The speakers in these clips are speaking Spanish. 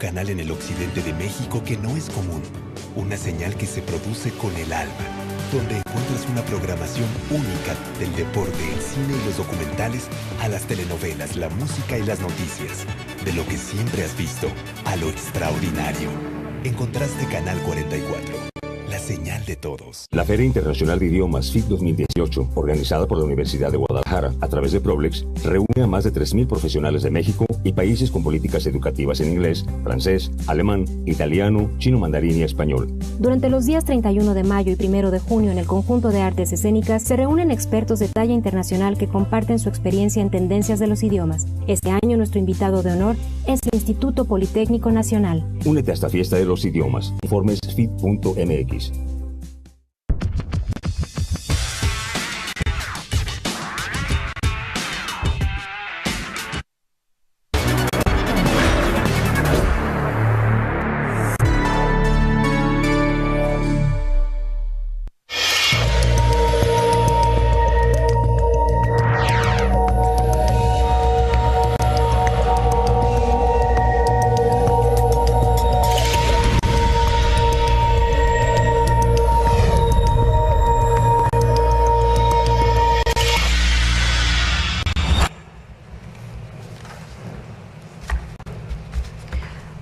canal en el occidente de México que no es común. Una señal que se produce con el alma, donde encuentras una programación única del deporte, el cine y los documentales, a las telenovelas, la música y las noticias. De lo que siempre has visto, a lo extraordinario. Encontraste Canal 44. La señal de todos. La Feria Internacional de Idiomas FIT 2018, organizada por la Universidad de Guadalajara a través de Problex, reúne a más de 3,000 profesionales de México y países con políticas educativas en inglés, francés, alemán, italiano, chino mandarín y español. Durante los días 31 de mayo y 1 de junio en el Conjunto de Artes Escénicas se reúnen expertos de talla internacional que comparten su experiencia en tendencias de los idiomas. Este año nuestro invitado de honor es el Instituto Politécnico Nacional. Únete a esta fiesta de los idiomas. Informes fit.mx.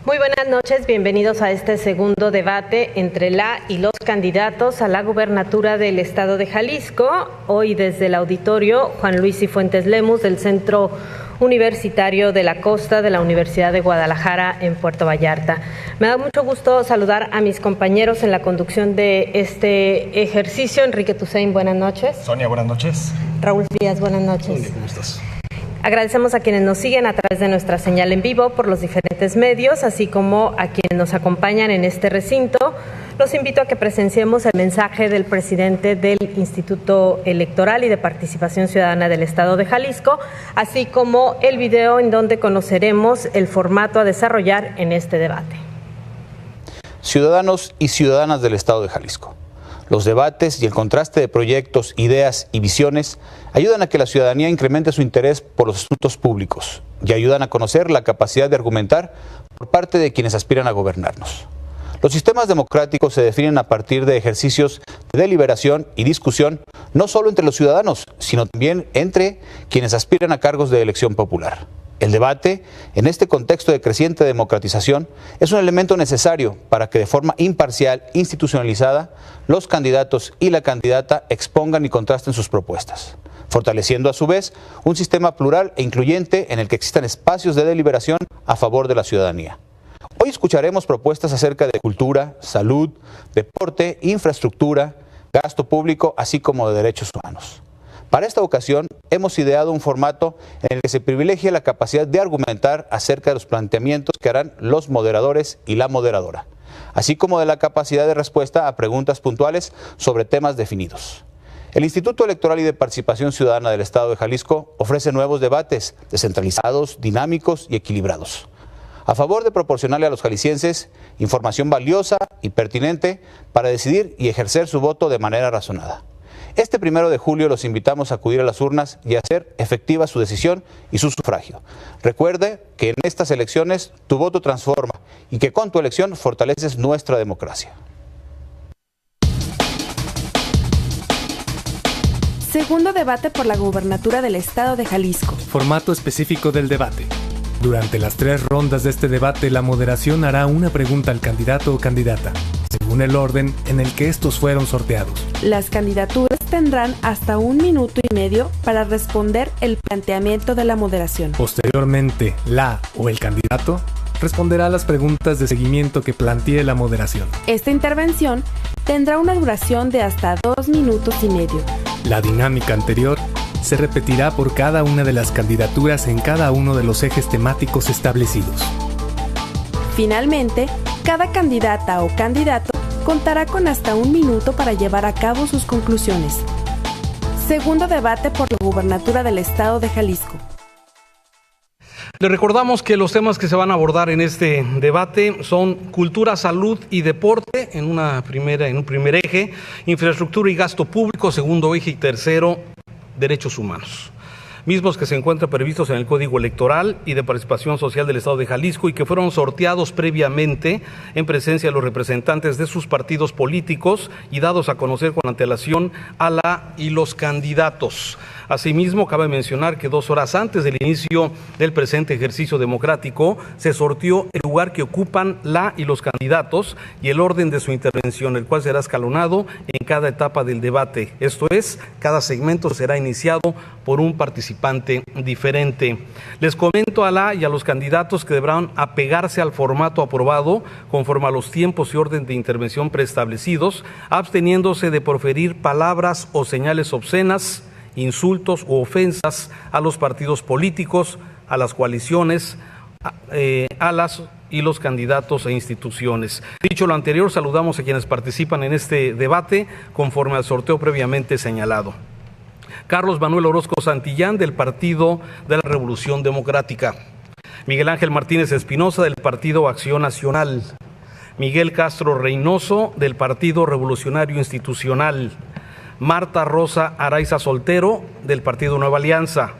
Muy buenas noches, bienvenidos a este segundo debate entre la y los candidatos a la gubernatura del estado de Jalisco. Hoy desde el auditorio Juan Luis Cifuentes Lemus del Centro Universitario de la Costa de la Universidad de Guadalajara en Puerto Vallarta. Me da mucho gusto saludar a mis compañeros en la conducción de este ejercicio. Enrique Tusein, buenas noches. Sonia, buenas noches. Raúl Frías, buenas noches. Sonia, ¿cómo estás? Agradecemos a quienes nos siguen a través de nuestra señal en vivo por los diferentes medios, así como a quienes nos acompañan en este recinto. Los invito a que presenciemos el mensaje del presidente del Instituto Electoral y de Participación Ciudadana del Estado de Jalisco, así como el video en donde conoceremos el formato a desarrollar en este debate. Ciudadanos y ciudadanas del Estado de Jalisco. Los debates y el contraste de proyectos, ideas y visiones ayudan a que la ciudadanía incremente su interés por los asuntos públicos y ayudan a conocer la capacidad de argumentar por parte de quienes aspiran a gobernarnos. Los sistemas democráticos se definen a partir de ejercicios de deliberación y discusión, no solo entre los ciudadanos, sino también entre quienes aspiran a cargos de elección popular. El debate, en este contexto de creciente democratización, es un elemento necesario para que de forma imparcial, institucionalizada, los candidatos y la candidata expongan y contrasten sus propuestas, fortaleciendo a su vez un sistema plural e incluyente en el que existan espacios de deliberación a favor de la ciudadanía. Hoy escucharemos propuestas acerca de cultura, salud, deporte, infraestructura, gasto público, así como de derechos humanos. Para esta ocasión, hemos ideado un formato en el que se privilegie la capacidad de argumentar acerca de los planteamientos que harán los moderadores y la moderadora, así como de la capacidad de respuesta a preguntas puntuales sobre temas definidos. El Instituto Electoral y de Participación Ciudadana del Estado de Jalisco ofrece nuevos debates descentralizados, dinámicos y equilibrados, a favor de proporcionarle a los jaliscienses información valiosa y pertinente para decidir y ejercer su voto de manera razonada. Este 1 de julio los invitamos a acudir a las urnas y a hacer efectiva su decisión y su sufragio. Recuerde que en estas elecciones tu voto transforma y que con tu elección fortaleces nuestra democracia. Segundo debate por la gubernatura del Estado de Jalisco. Formato específico del debate. Durante las 3 rondas de este debate, la moderación hará una pregunta al candidato o candidata, según el orden en el que estos fueron sorteados. Las candidaturas tendrán hasta 1 minuto y medio para responder el planteamiento de la moderación. Posteriormente, la o el candidato responderá a las preguntas de seguimiento que plantee la moderación. Esta intervención tendrá una duración de hasta 2 minutos y medio. La dinámica anterior se repetirá por cada una de las candidaturas en cada uno de los ejes temáticos establecidos. Finalmente, cada candidata o candidato contará con hasta 1 minuto para llevar a cabo sus conclusiones. Segundo debate por la gubernatura del Estado de Jalisco. Les recordamos que los temas que se van a abordar en este debate son cultura, salud y deporte en un primer eje, infraestructura y gasto público, segundo eje, y tercero, derechos humanos. mismos que se encuentran previstos en el Código Electoral y de Participación Social del Estado de Jalisco y que fueron sorteados previamente en presencia de los representantes de sus partidos políticos y dados a conocer con antelación a la y los candidatos. Asimismo, cabe mencionar que 2 horas antes del inicio del presente ejercicio democrático se sorteó el lugar que ocupan la y los candidatos y el orden de su intervención, el cual será escalonado en cada etapa del debate. Esto es, cada segmento será iniciado por un participante diferente. Les comento a la y a los candidatos que deberán apegarse al formato aprobado conforme a los tiempos y orden de intervención preestablecidos, absteniéndose de proferir palabras o señales obscenas, insultos u ofensas a los partidos políticos, a las coaliciones, a las y los candidatos e instituciones. Dicho lo anterior, saludamos a quienes participan en este debate conforme al sorteo previamente señalado. Carlos Manuel Orozco Santillán, del Partido de la Revolución Democrática. Miguel Ángel Martínez Espinosa, del Partido Acción Nacional. Miguel Castro Reynoso, del Partido Revolucionario Institucional. Marta Rosa Araiza Soltero, del Partido Nueva Alianza.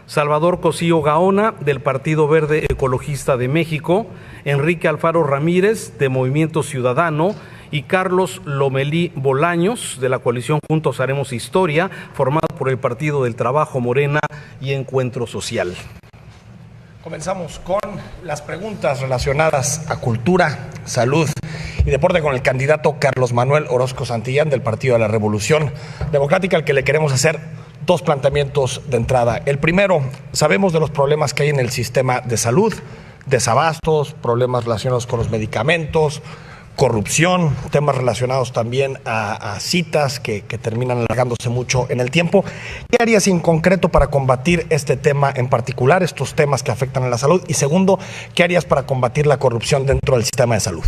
Salvador Cosío Gaona, del Partido Verde Ecologista de México. Enrique Alfaro Ramírez, de Movimiento Ciudadano. Y Carlos Lomelí Bolaños, de la coalición Juntos Haremos Historia, formado por el Partido del Trabajo, Morena y Encuentro Social. Comenzamos con las preguntas relacionadas a cultura, salud y deporte con el candidato Carlos Manuel Orozco Santillán del Partido de la Revolución Democrática, al que le queremos hacer 2 planteamientos de entrada. El primero, sabemos de los problemas que hay en el sistema de salud, desabastos, problemas relacionados con los medicamentos, corrupción, temas relacionados también a citas que terminan alargándose mucho en el tiempo. ¿Qué harías en concreto para combatir este tema en particular, estos temas que afectan a la salud? Y segundo, ¿qué harías para combatir la corrupción dentro del sistema de salud?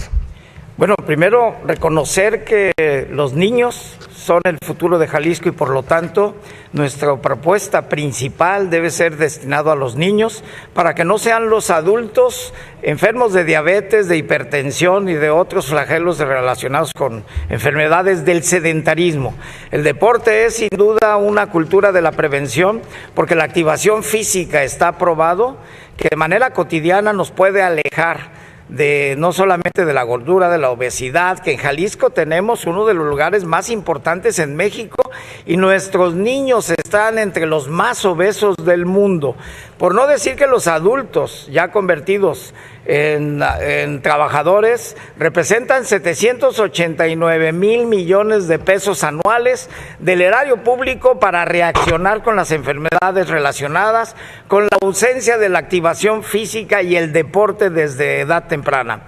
Bueno, primero reconocer que los niños son el futuro de Jalisco y por lo tanto nuestra propuesta principal debe ser destinado a los niños para que no sean los adultos enfermos de diabetes, de hipertensión y de otros flagelos relacionados con enfermedades del sedentarismo. El deporte es sin duda una cultura de la prevención porque la activación física está probado que de manera cotidiana nos puede alejar no solamente de la gordura, de la obesidad, que en Jalisco tenemos uno de los lugares más importantes en México y nuestros niños están entre los más obesos del mundo. Por no decir que los adultos ya convertidos en trabajadores representan 789,000 millones de pesos anuales del erario público para reaccionar con las enfermedades relacionadas con la ausencia de la activación física y el deporte desde edad temprana.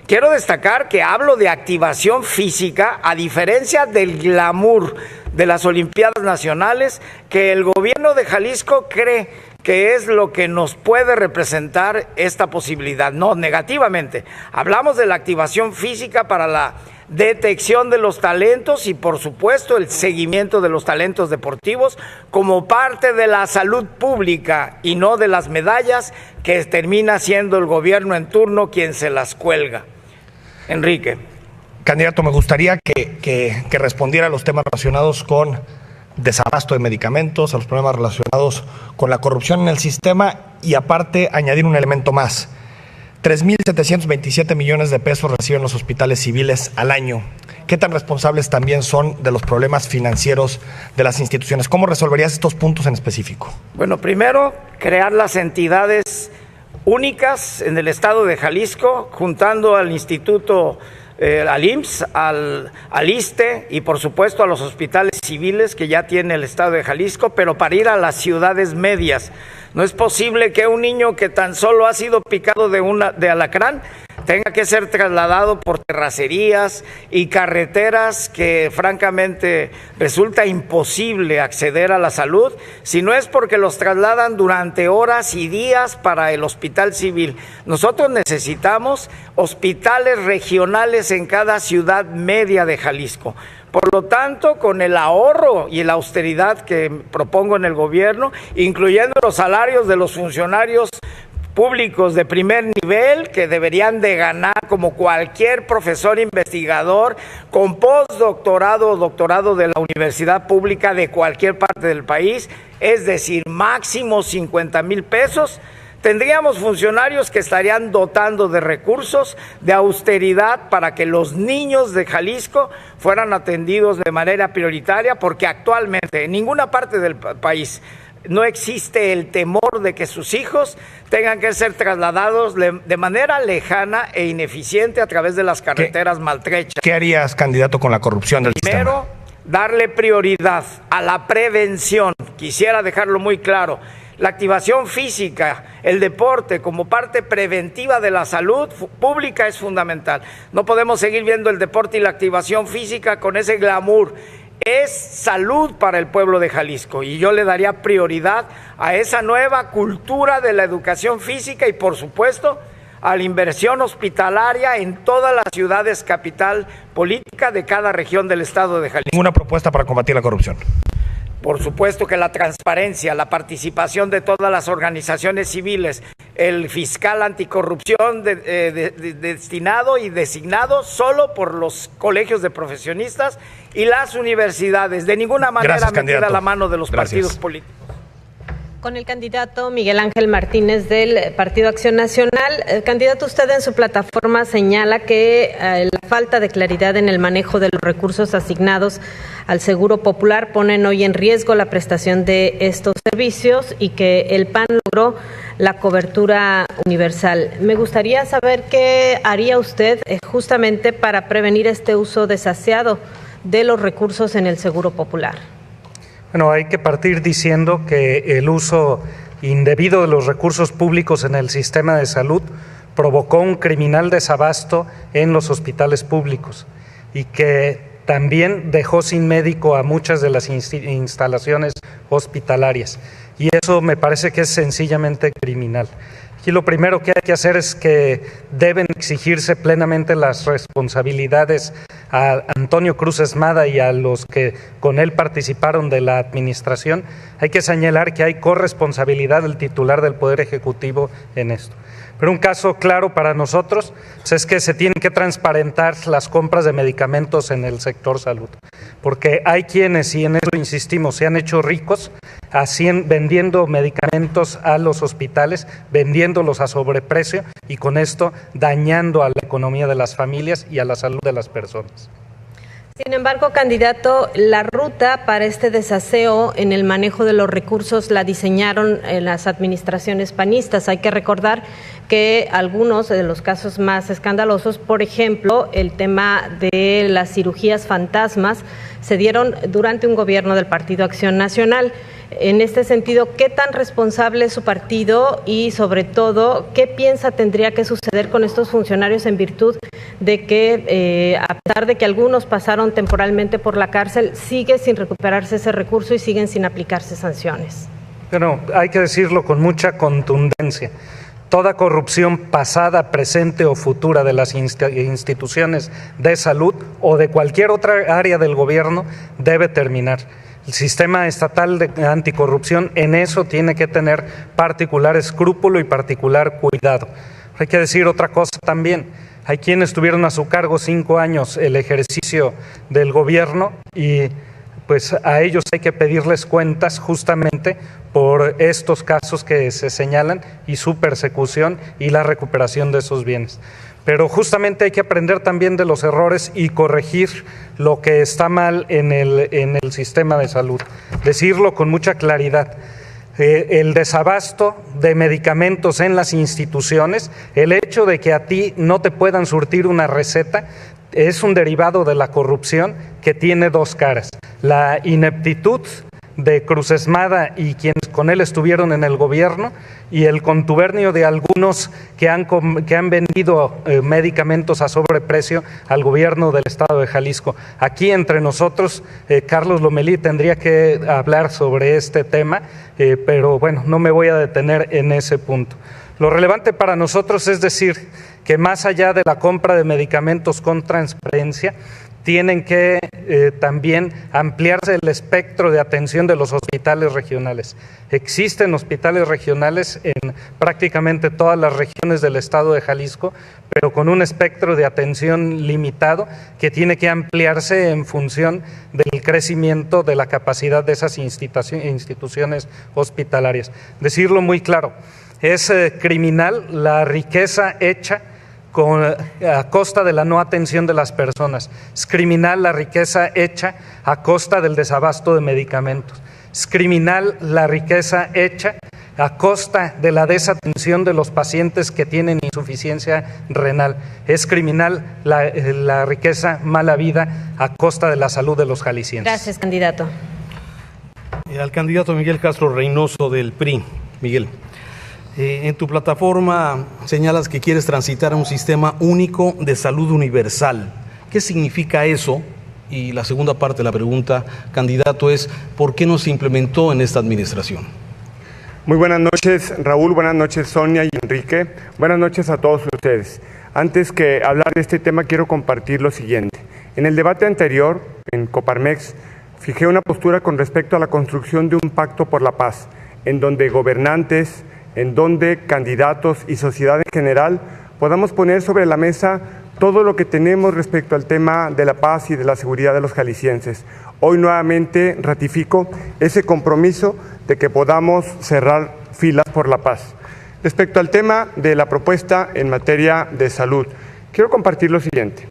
Quiero destacar que hablo de activación física a diferencia del glamour de las Olimpiadas Nacionales que el gobierno de Jalisco cree que es lo que nos puede representar esta posibilidad. No, negativamente. Hablamos de la activación física para la detección de los talentos y, por supuesto, el seguimiento de los talentos deportivos como parte de la salud pública y no de las medallas que termina siendo el gobierno en turno quien se las cuelga. Enrique. Candidato, me gustaría que respondiera a los temas relacionados con desabasto de medicamentos, a los problemas relacionados con la corrupción en el sistema y aparte añadir un elemento más. 3,727 millones de pesos reciben los hospitales civiles al año. ¿Qué tan responsables también son de los problemas financieros de las instituciones? ¿Cómo resolverías estos puntos en específico? Bueno, primero, crear las entidades únicas en el estado de Jalisco, juntando al Instituto al IMSS, al ISSSTE y por supuesto a los hospitales civiles que ya tiene el estado de Jalisco, pero para ir a las ciudades medias. No es posible que un niño que tan solo ha sido picado de alacrán tenga que ser trasladado por terracerías y carreteras que francamente resulta imposible acceder a la salud, si no es porque los trasladan durante horas y días para el hospital civil. Nosotros necesitamos hospitales regionales en cada ciudad media de Jalisco. Por lo tanto, con el ahorro y la austeridad que propongo en el gobierno, incluyendo los salarios de los funcionarios públicos de primer nivel que deberían de ganar como cualquier profesor investigador con postdoctorado o doctorado de la universidad pública de cualquier parte del país, es decir, máximo 50,000 pesos. Tendríamos funcionarios que estarían dotando de recursos de austeridad para que los niños de Jalisco fueran atendidos de manera prioritaria, porque actualmente en ninguna parte del país no existe el temor de que sus hijos tengan que ser trasladados de manera lejana e ineficiente a través de las carreteras maltrechas. ¿Qué harías, candidato, con la corrupción del sistema? Primero, darle prioridad a la prevención. Quisiera dejarlo muy claro. La activación física, el deporte como parte preventiva de la salud pública es fundamental. No podemos seguir viendo el deporte y la activación física con ese glamour. Es salud para el pueblo de Jalisco y yo le daría prioridad a esa nueva cultura de la educación física y, por supuesto, a la inversión hospitalaria en todas las ciudades capital política de cada región del estado de Jalisco. ¿Ninguna propuesta para combatir la corrupción? Por supuesto que la transparencia, la participación de todas las organizaciones civiles, el fiscal anticorrupción destinado y designado solo por los colegios de profesionistas y las universidades, de ninguna manera metida a la mano de los partidos políticos. Con el candidato Miguel Ángel Martínez del Partido Acción Nacional. Candidato, usted en su plataforma señala que la falta de claridad en el manejo de los recursos asignados al Seguro Popular ponen hoy en riesgo la prestación de estos servicios y que el PAN logró la cobertura universal. Me gustaría saber qué haría usted justamente para prevenir este uso desaseado de los recursos en el Seguro Popular. Bueno, hay que partir diciendo que el uso indebido de los recursos públicos en el sistema de salud provocó un criminal desabasto en los hospitales públicos y que también dejó sin médico a muchas de las instalaciones hospitalarias. Y eso me parece que es sencillamente criminal. Aquí lo primero que hay que hacer es que deben exigirse plenamente las responsabilidades a Antonio Cruz Esmada y a los que con él participaron de la administración. Hay que señalar que hay corresponsabilidad del titular del Poder Ejecutivo en esto. Pero un caso claro para nosotros es que se tienen que transparentar las compras de medicamentos en el sector salud, porque hay quienes, y en eso insistimos, se han hecho ricos vendiendo medicamentos a los hospitales, vendiéndolos a sobreprecio y con esto dañando a la economía de las familias y a la salud de las personas. Sin embargo, candidato, la ruta para este desaseo en el manejo de los recursos la diseñaron en las administraciones panistas. Hay que recordar que algunos de los casos más escandalosos, por ejemplo, el tema de las cirugías fantasmas, se dieron durante un gobierno del Partido Acción Nacional. En este sentido, ¿qué tan responsable es su partido y, sobre todo, qué piensa tendría que suceder con estos funcionarios en virtud de que, a pesar de que algunos pasaron temporalmente por la cárcel, sigue sin recuperarse ese recurso y siguen sin aplicarse sanciones? Pero hay que decirlo con mucha contundencia. Toda corrupción pasada, presente o futura de las instituciones de salud o de cualquier otra área del gobierno debe terminar. El sistema estatal de anticorrupción en eso tiene que tener particular escrúpulo y particular cuidado. Hay que decir otra cosa también. Hay quienes tuvieron a su cargo 5 años el ejercicio del gobierno y pues a ellos hay que pedirles cuentas justamente por estos casos que se señalan y su persecución y la recuperación de esos bienes. Pero justamente hay que aprender también de los errores y corregir lo que está mal en el sistema de salud. Decirlo con mucha claridad. El desabasto de medicamentos en las instituciones, el hecho de que a ti no te puedan surtir una receta, es un derivado de la corrupción que tiene dos caras. La ineptitud de Cruz Esmada y quienes con él estuvieron en el gobierno y el contubernio de algunos que han vendido medicamentos a sobreprecio al gobierno del estado de Jalisco. Aquí entre nosotros, Carlos Lomelí tendría que hablar sobre este tema, pero bueno, no me voy a detener en ese punto. Lo relevante para nosotros es decir que más allá de la compra de medicamentos con transparencia, tienen que también ampliarse el espectro de atención de los hospitales regionales. Existen hospitales regionales en prácticamente todas las regiones del estado de Jalisco, pero con un espectro de atención limitado que tiene que ampliarse en función del crecimiento de la capacidad de esas instituciones hospitalarias. Decirlo muy claro, es criminal la riqueza hecha a costa de la no atención de las personas. Es criminal la riqueza hecha a costa del desabasto de medicamentos. Es criminal la riqueza hecha a costa de la desatención de los pacientes que tienen insuficiencia renal. Es criminal la riqueza mala vida a costa de la salud de los jaliscienses. Gracias, candidato. Al candidato Miguel Castro Reynoso del PRI. Miguel. En tu plataforma señalas que quieres transitar a un sistema único de salud universal. ¿Qué significa eso? Y la segunda parte de la pregunta, candidato, es ¿por qué no se implementó en esta administración? Muy buenas noches, Raúl, buenas noches, Sonia y Enrique. Buenas noches a todos ustedes. Antes que hablar de este tema, quiero compartir lo siguiente. En el debate anterior, en Coparmex, fijé una postura con respecto a la construcción de un pacto por la paz, en donde gobernantes, en donde candidatos y sociedad en general podamos poner sobre la mesa todo lo que tenemos respecto al tema de la paz y de la seguridad de los jaliscienses. Hoy nuevamente ratifico ese compromiso de que podamos cerrar filas por la paz. Respecto al tema de la propuesta en materia de salud, quiero compartir lo siguiente.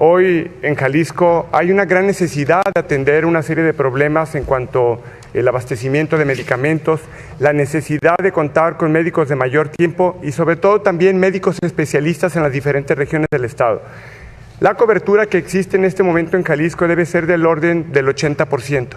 Hoy en Jalisco hay una gran necesidad de atender una serie de problemas en cuanto al abastecimiento de medicamentos, la necesidad de contar con médicos de mayor tiempo y sobre todo también médicos especialistas en las diferentes regiones del estado. La cobertura que existe en este momento en Jalisco debe ser del orden del 80%.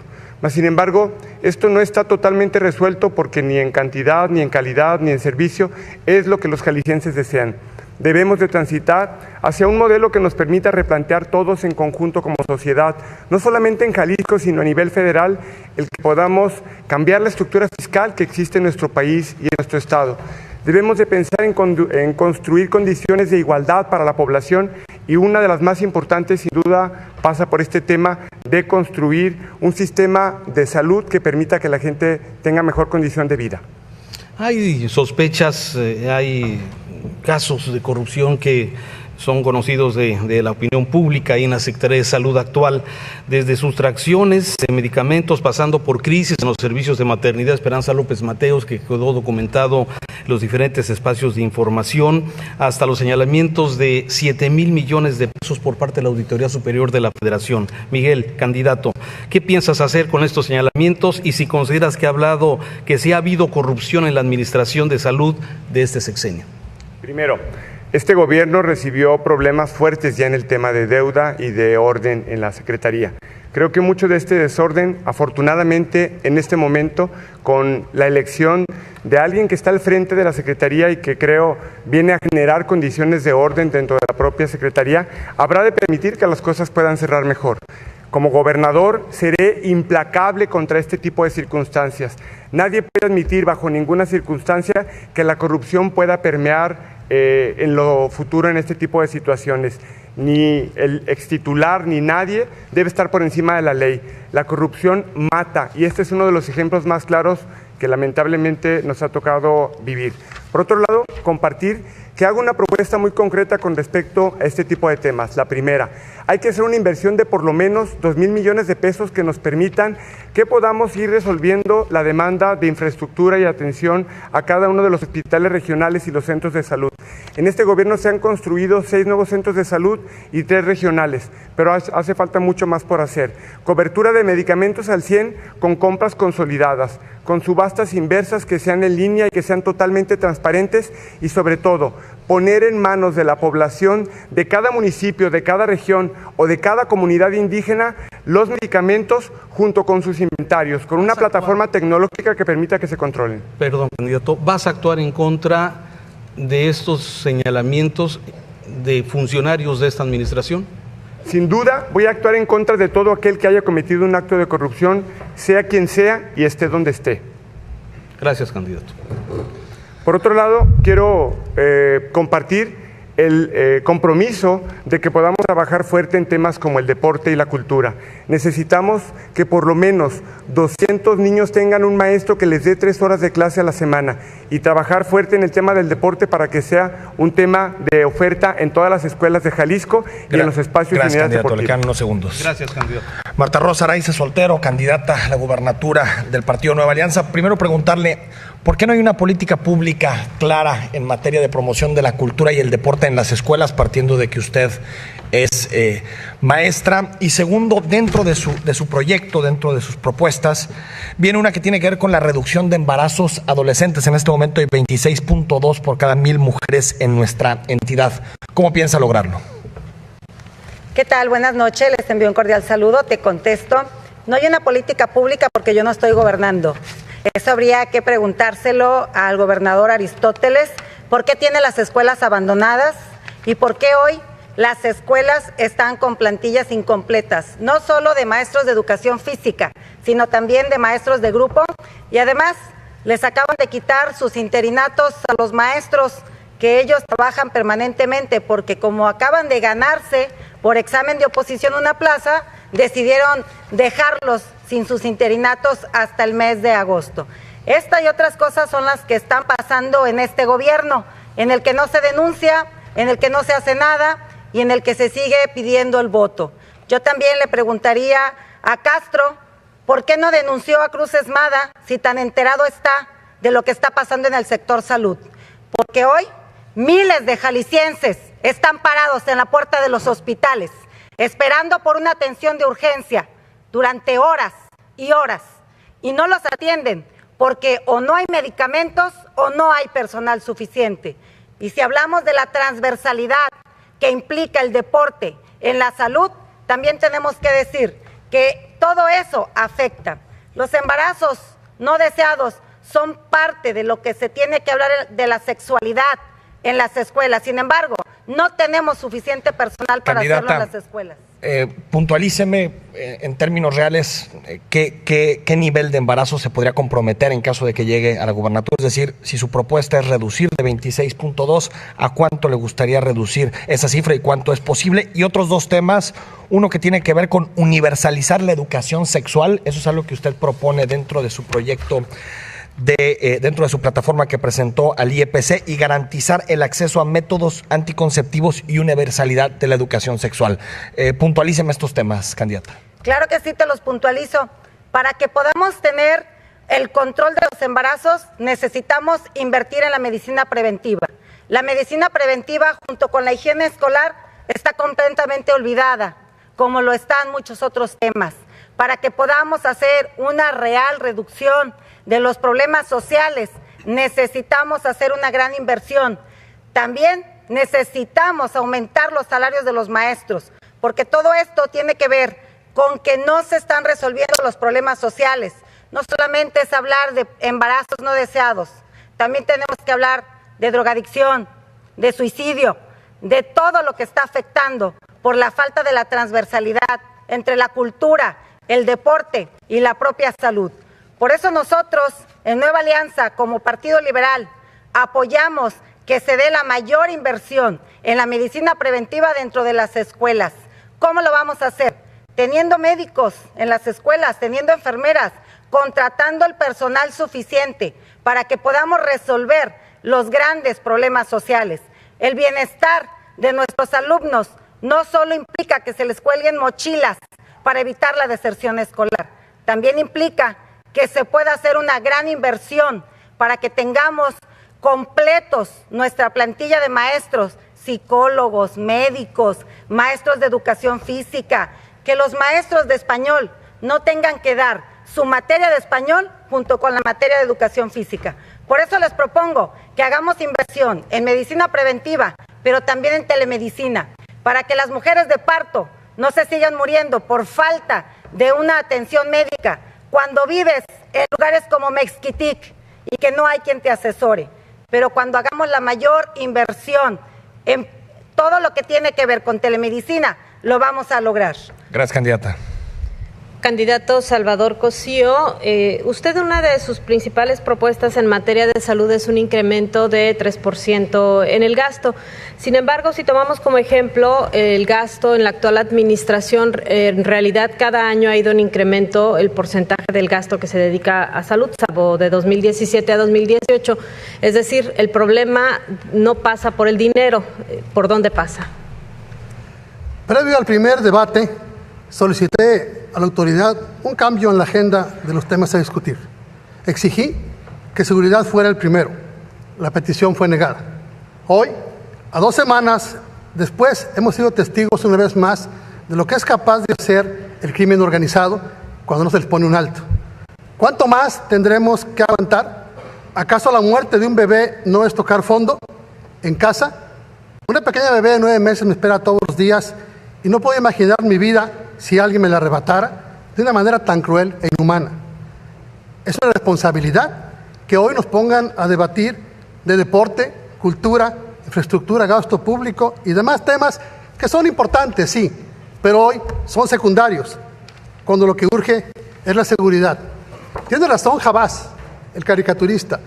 Mas, sin embargo, esto no está totalmente resuelto porque ni en cantidad, ni en calidad, ni en servicio es lo que los jaliscienses desean. Debemos de transitar hacia un modelo que nos permita replantear todos en conjunto como sociedad, no solamente en Jalisco, sino a nivel federal, el que podamos cambiar la estructura fiscal que existe en nuestro país y en nuestro estado. Debemos de pensar en construir condiciones de igualdad para la población y una de las más importantes, sin duda, pasa por este tema de construir un sistema de salud que permita que la gente tenga mejor condición de vida. Hay sospechas, hay casos de corrupción que son conocidos de la opinión pública y en la Secretaría de Salud actual, desde sustracciones de medicamentos, pasando por crisis en los servicios de maternidad Esperanza López Mateos, que quedó documentado en los diferentes espacios de información, hasta los señalamientos de 7,000 millones de pesos por parte de la Auditoría Superior de la Federación. Miguel, candidato, ¿qué piensas hacer con estos señalamientos y si consideras que sí ha habido corrupción en la administración de salud de este sexenio? Primero, este gobierno recibió problemas fuertes ya en el tema de deuda y de orden en la Secretaría. Creo que mucho de este desorden, afortunadamente, en este momento, con la elección de alguien que está al frente de la Secretaría y que creo viene a generar condiciones de orden dentro de la propia Secretaría, habrá de permitir que las cosas puedan cerrar mejor. Como gobernador, seré implacable contra este tipo de circunstancias. Nadie puede admitir bajo ninguna circunstancia que la corrupción pueda permear en lo futuro en este tipo de situaciones. Ni el extitular ni nadie debe estar por encima de la ley. La corrupción mata y este es uno de los ejemplos más claros que lamentablemente nos ha tocado vivir. Por otro lado, compartir que hago una propuesta muy concreta con respecto a este tipo de temas. La primera, hay que hacer una inversión de por lo menos 2,000 millones de pesos que nos permitan que podamos ir resolviendo la demanda de infraestructura y atención a cada uno de los hospitales regionales y los centros de salud. En este gobierno se han construido 6 nuevos centros de salud y 3 regionales, pero hace falta mucho más por hacer. Cobertura de medicamentos al 100 con compras consolidadas, con subastas inversas que sean en línea y que sean totalmente transparentes y sobre todo poner en manos de la población de cada municipio, de cada región o de cada comunidad indígena los medicamentos junto con sus inventarios, con una plataforma tecnológica que permita que se controlen. Perdón, candidato, ¿vas a actuar en contra de estos señalamientos de funcionarios de esta administración? Sin duda, voy a actuar en contra de todo aquel que haya cometido un acto de corrupción, sea quien sea y esté donde esté. Gracias, candidato. Por otro lado, quiero compartir el compromiso de que podamos trabajar fuerte en temas como el deporte y la cultura. Necesitamos que por lo menos 200 niños tengan un maestro que les dé 3 horas de clase a la semana y trabajar fuerte en el tema del deporte para que sea un tema de oferta en todas las escuelas de Jalisco y en los espacios y unidades deportivas. Le quedan unos segundos. Gracias, candidato. Marta Rosa Araiza Soltero, candidata a la gubernatura del Partido Nueva Alianza. Primero preguntarle, ¿por qué no hay una política pública clara en materia de promoción de la cultura y el deporte en las escuelas, partiendo de que usted es maestra? Y segundo, dentro de su proyecto, dentro de sus propuestas, viene una que tiene que ver con la reducción de embarazos adolescentes. En este momento hay 26.2 por cada 1,000 mujeres en nuestra entidad. ¿Cómo piensa lograrlo? ¿Qué tal? Buenas noches, les envío un cordial saludo, te contesto. No hay una política pública porque yo no estoy gobernando. Eso habría que preguntárselo al gobernador Aristóteles, ¿por qué tiene las escuelas abandonadas? ¿Y por qué hoy las escuelas están con plantillas incompletas? No solo de maestros de educación física, sino también de maestros de grupo. Y además, les acaban de quitar sus interinatos a los maestros que ellos trabajan permanentemente, porque como acaban de ganarse por examen de oposición una plaza, decidieron dejarlos sin sus interinatos hasta el mes de agosto. Esta y otras cosas son las que están pasando en este gobierno, en el que no se denuncia, en el que no se hace nada y en el que se sigue pidiendo el voto. Yo también le preguntaría a Castro, ¿por qué no denunció a Cruz Esmada si tan enterado está de lo que está pasando en el sector salud? Porque hoy miles de jaliscienses están parados en la puerta de los hospitales, esperando por una atención de urgencia durante horas y horas, y no los atienden porque o no hay medicamentos o no hay personal suficiente. Y si hablamos de la transversalidad que implica el deporte en la salud, también tenemos que decir que todo eso afecta. Los embarazos no deseados son parte de lo que se tiene que hablar de la sexualidad en las escuelas. Sin embargo, no tenemos suficiente personal para hacerlo en las escuelas. Puntualíceme en términos reales qué nivel de embarazo se podría comprometer en caso de que llegue a la gubernatura. Es decir, si su propuesta es reducir de 26.2, ¿a cuánto le gustaría reducir esa cifra y cuánto es posible? Y otros dos temas, uno que tiene que ver con universalizar la educación sexual. Eso es algo que usted propone dentro de su proyecto, dentro de su plataforma que presentó al IEPC, y garantizar el acceso a métodos anticonceptivos y universalidad de la educación sexual. Puntualíceme estos temas, candidata. Claro que sí, te los puntualizo. Para que podamos tener el control de los embarazos, necesitamos invertir en la medicina preventiva. La medicina preventiva, junto con la higiene escolar, está completamente olvidada, como lo están muchos otros temas. Para que podamos hacer una real reducción de los problemas sociales, necesitamos hacer una gran inversión. También necesitamos aumentar los salarios de los maestros, porque todo esto tiene que ver con que no se están resolviendo los problemas sociales. No solamente es hablar de embarazos no deseados, también tenemos que hablar de drogadicción, de suicidio, de todo lo que está afectando por la falta de la transversalidad entre la cultura, el deporte y la propia salud. Por eso nosotros, en Nueva Alianza, como Partido Liberal, apoyamos que se dé la mayor inversión en la medicina preventiva dentro de las escuelas. ¿Cómo lo vamos a hacer? Teniendo médicos en las escuelas, teniendo enfermeras, contratando el personal suficiente para que podamos resolver los grandes problemas sociales. El bienestar de nuestros alumnos no solo implica que se les cuelguen mochilas para evitar la deserción escolar, también implica que se pueda hacer una gran inversión para que tengamos completos nuestra plantilla de maestros, psicólogos, médicos, maestros de educación física, que los maestros de español no tengan que dar su materia de español junto con la materia de educación física. Por eso les propongo que hagamos inversión en medicina preventiva, pero también en telemedicina, para que las mujeres de parto no se sigan muriendo por falta de una atención médica cuando vives en lugares como Mexquitic y que no hay quien te asesore. Pero cuando hagamos la mayor inversión en todo lo que tiene que ver con telemedicina, lo vamos a lograr. Gracias, candidata. Candidato Salvador Cosío, usted una de sus principales propuestas en materia de salud es un incremento de 3% en el gasto. Sin embargo, si tomamos como ejemplo el gasto en la actual administración, en realidad cada año ha ido en incremento el porcentaje del gasto que se dedica a salud, salvo de 2017 a 2018. Es decir, el problema no pasa por el dinero. ¿Por dónde pasa? Previo al primer debate, solicité a la autoridad un cambio en la agenda de los temas a discutir. Exigí que seguridad fuera el primero. La petición fue negada. Hoy, a 2 semanas después, hemos sido testigos una vez más de lo que es capaz de hacer el crimen organizado cuando no se les pone un alto. ¿Cuánto más tendremos que aguantar? ¿Acaso la muerte de un bebé no es tocar fondo? En casa, una pequeña bebé de 9 meses me espera todos los días y no puedo imaginar mi vida si alguien me la arrebatara de una manera tan cruel e inhumana. Es una responsabilidad que hoy nos pongan a debatir de deporte, cultura, infraestructura, gasto público y demás temas que son importantes, sí, pero hoy son secundarios, cuando lo que urge es la seguridad. Tiene razón Jabás, el caricaturista.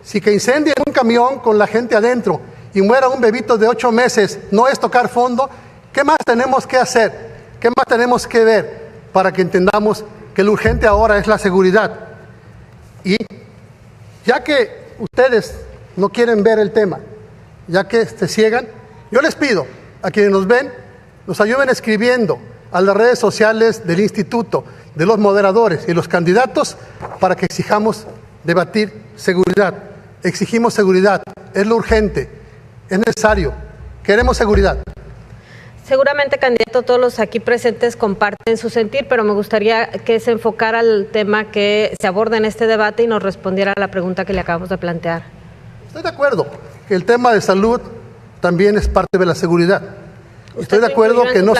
Si que incendien un camión con la gente adentro y muera un bebito de 8 meses no es tocar fondo, ¿qué más tenemos que hacer? ¿Qué más tenemos que ver para que entendamos que lo urgente ahora es la seguridad? Y ya que ustedes no quieren ver el tema, ya que se ciegan, yo les pido a quienes nos ven, nos ayuden escribiendo a las redes sociales del instituto, de los moderadores y los candidatos para que exijamos debatir seguridad. Exigimos seguridad, es lo urgente, es necesario, queremos seguridad. Seguramente, candidato, todos los aquí presentes comparten su sentir, pero me gustaría que se enfocara al tema que se aborda en este debate y nos respondiera a la pregunta que le acabamos de plantear. Estoy de acuerdo que el tema de salud también es parte de la seguridad. Estoy de acuerdo que no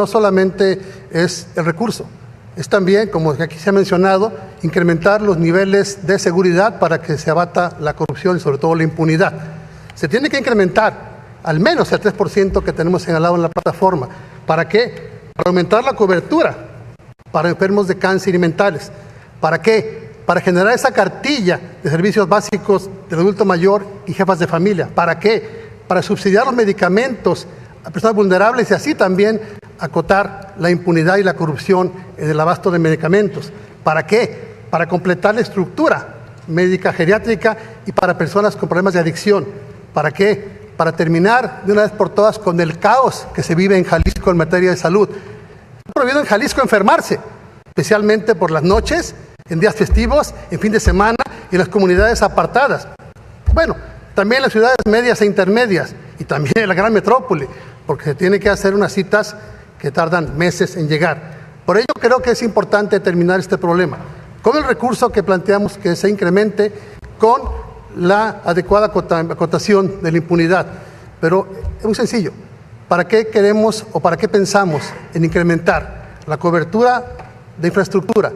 solamente es el recurso, es también, como aquí se ha mencionado, incrementar los niveles de seguridad para que se abata la corrupción y sobre todo la impunidad. Se tiene que incrementar al menos el 3% que tenemos señalado en la plataforma. ¿Para qué? Para aumentar la cobertura para enfermos de cáncer y mentales. ¿Para qué? Para generar esa cartilla de servicios básicos del adulto mayor y jefas de familia. ¿Para qué? Para subsidiar los medicamentos a personas vulnerables y así también acotar la impunidad y la corrupción en el abasto de medicamentos. ¿Para qué? Para completar la estructura médica geriátrica y para personas con problemas de adicción. ¿Para qué? Para terminar de una vez por todas con el caos que se vive en Jalisco en materia de salud. Está prohibido en Jalisco enfermarse, especialmente por las noches, en días festivos, en fin de semana y en las comunidades apartadas. Bueno, también en las ciudades medias e intermedias y también en la gran metrópoli, porque se tiene que hacer unas citas que tardan meses en llegar. Por ello creo que es importante terminar este problema con el recurso que planteamos que se incremente con la adecuada acotación de la impunidad. Pero es muy sencillo. ¿Para qué queremos o para qué pensamos en incrementar la cobertura de infraestructura,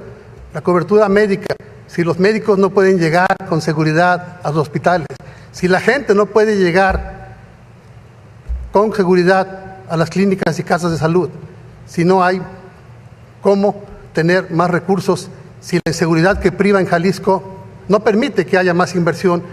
la cobertura médica, si los médicos no pueden llegar con seguridad a los hospitales, si la gente no puede llegar con seguridad a las clínicas y casas de salud, si no hay cómo tener más recursos, si la inseguridad que priva en Jalisco no permite que haya más inversión,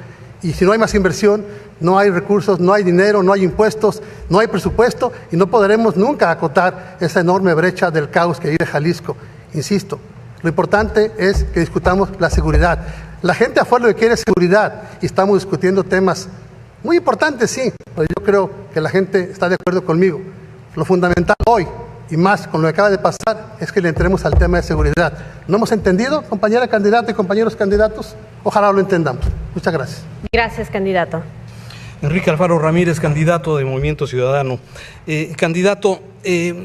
y si no hay más inversión, no hay recursos, no hay dinero, no hay impuestos, no hay presupuesto y no podremos nunca acotar esa enorme brecha del caos que vive Jalisco. Insisto, lo importante es que discutamos la seguridad. La gente afuera lo que quiere es seguridad y estamos discutiendo temas muy importantes, sí, pero yo creo que la gente está de acuerdo conmigo. Lo fundamental hoy, y más con lo que acaba de pasar, es que le entremos al tema de seguridad. ¿No hemos entendido, compañera candidata y compañeros candidatos? Ojalá lo entendamos. Muchas gracias. Gracias, candidato. Enrique Alfaro Ramírez, candidato de Movimiento Ciudadano. Candidato,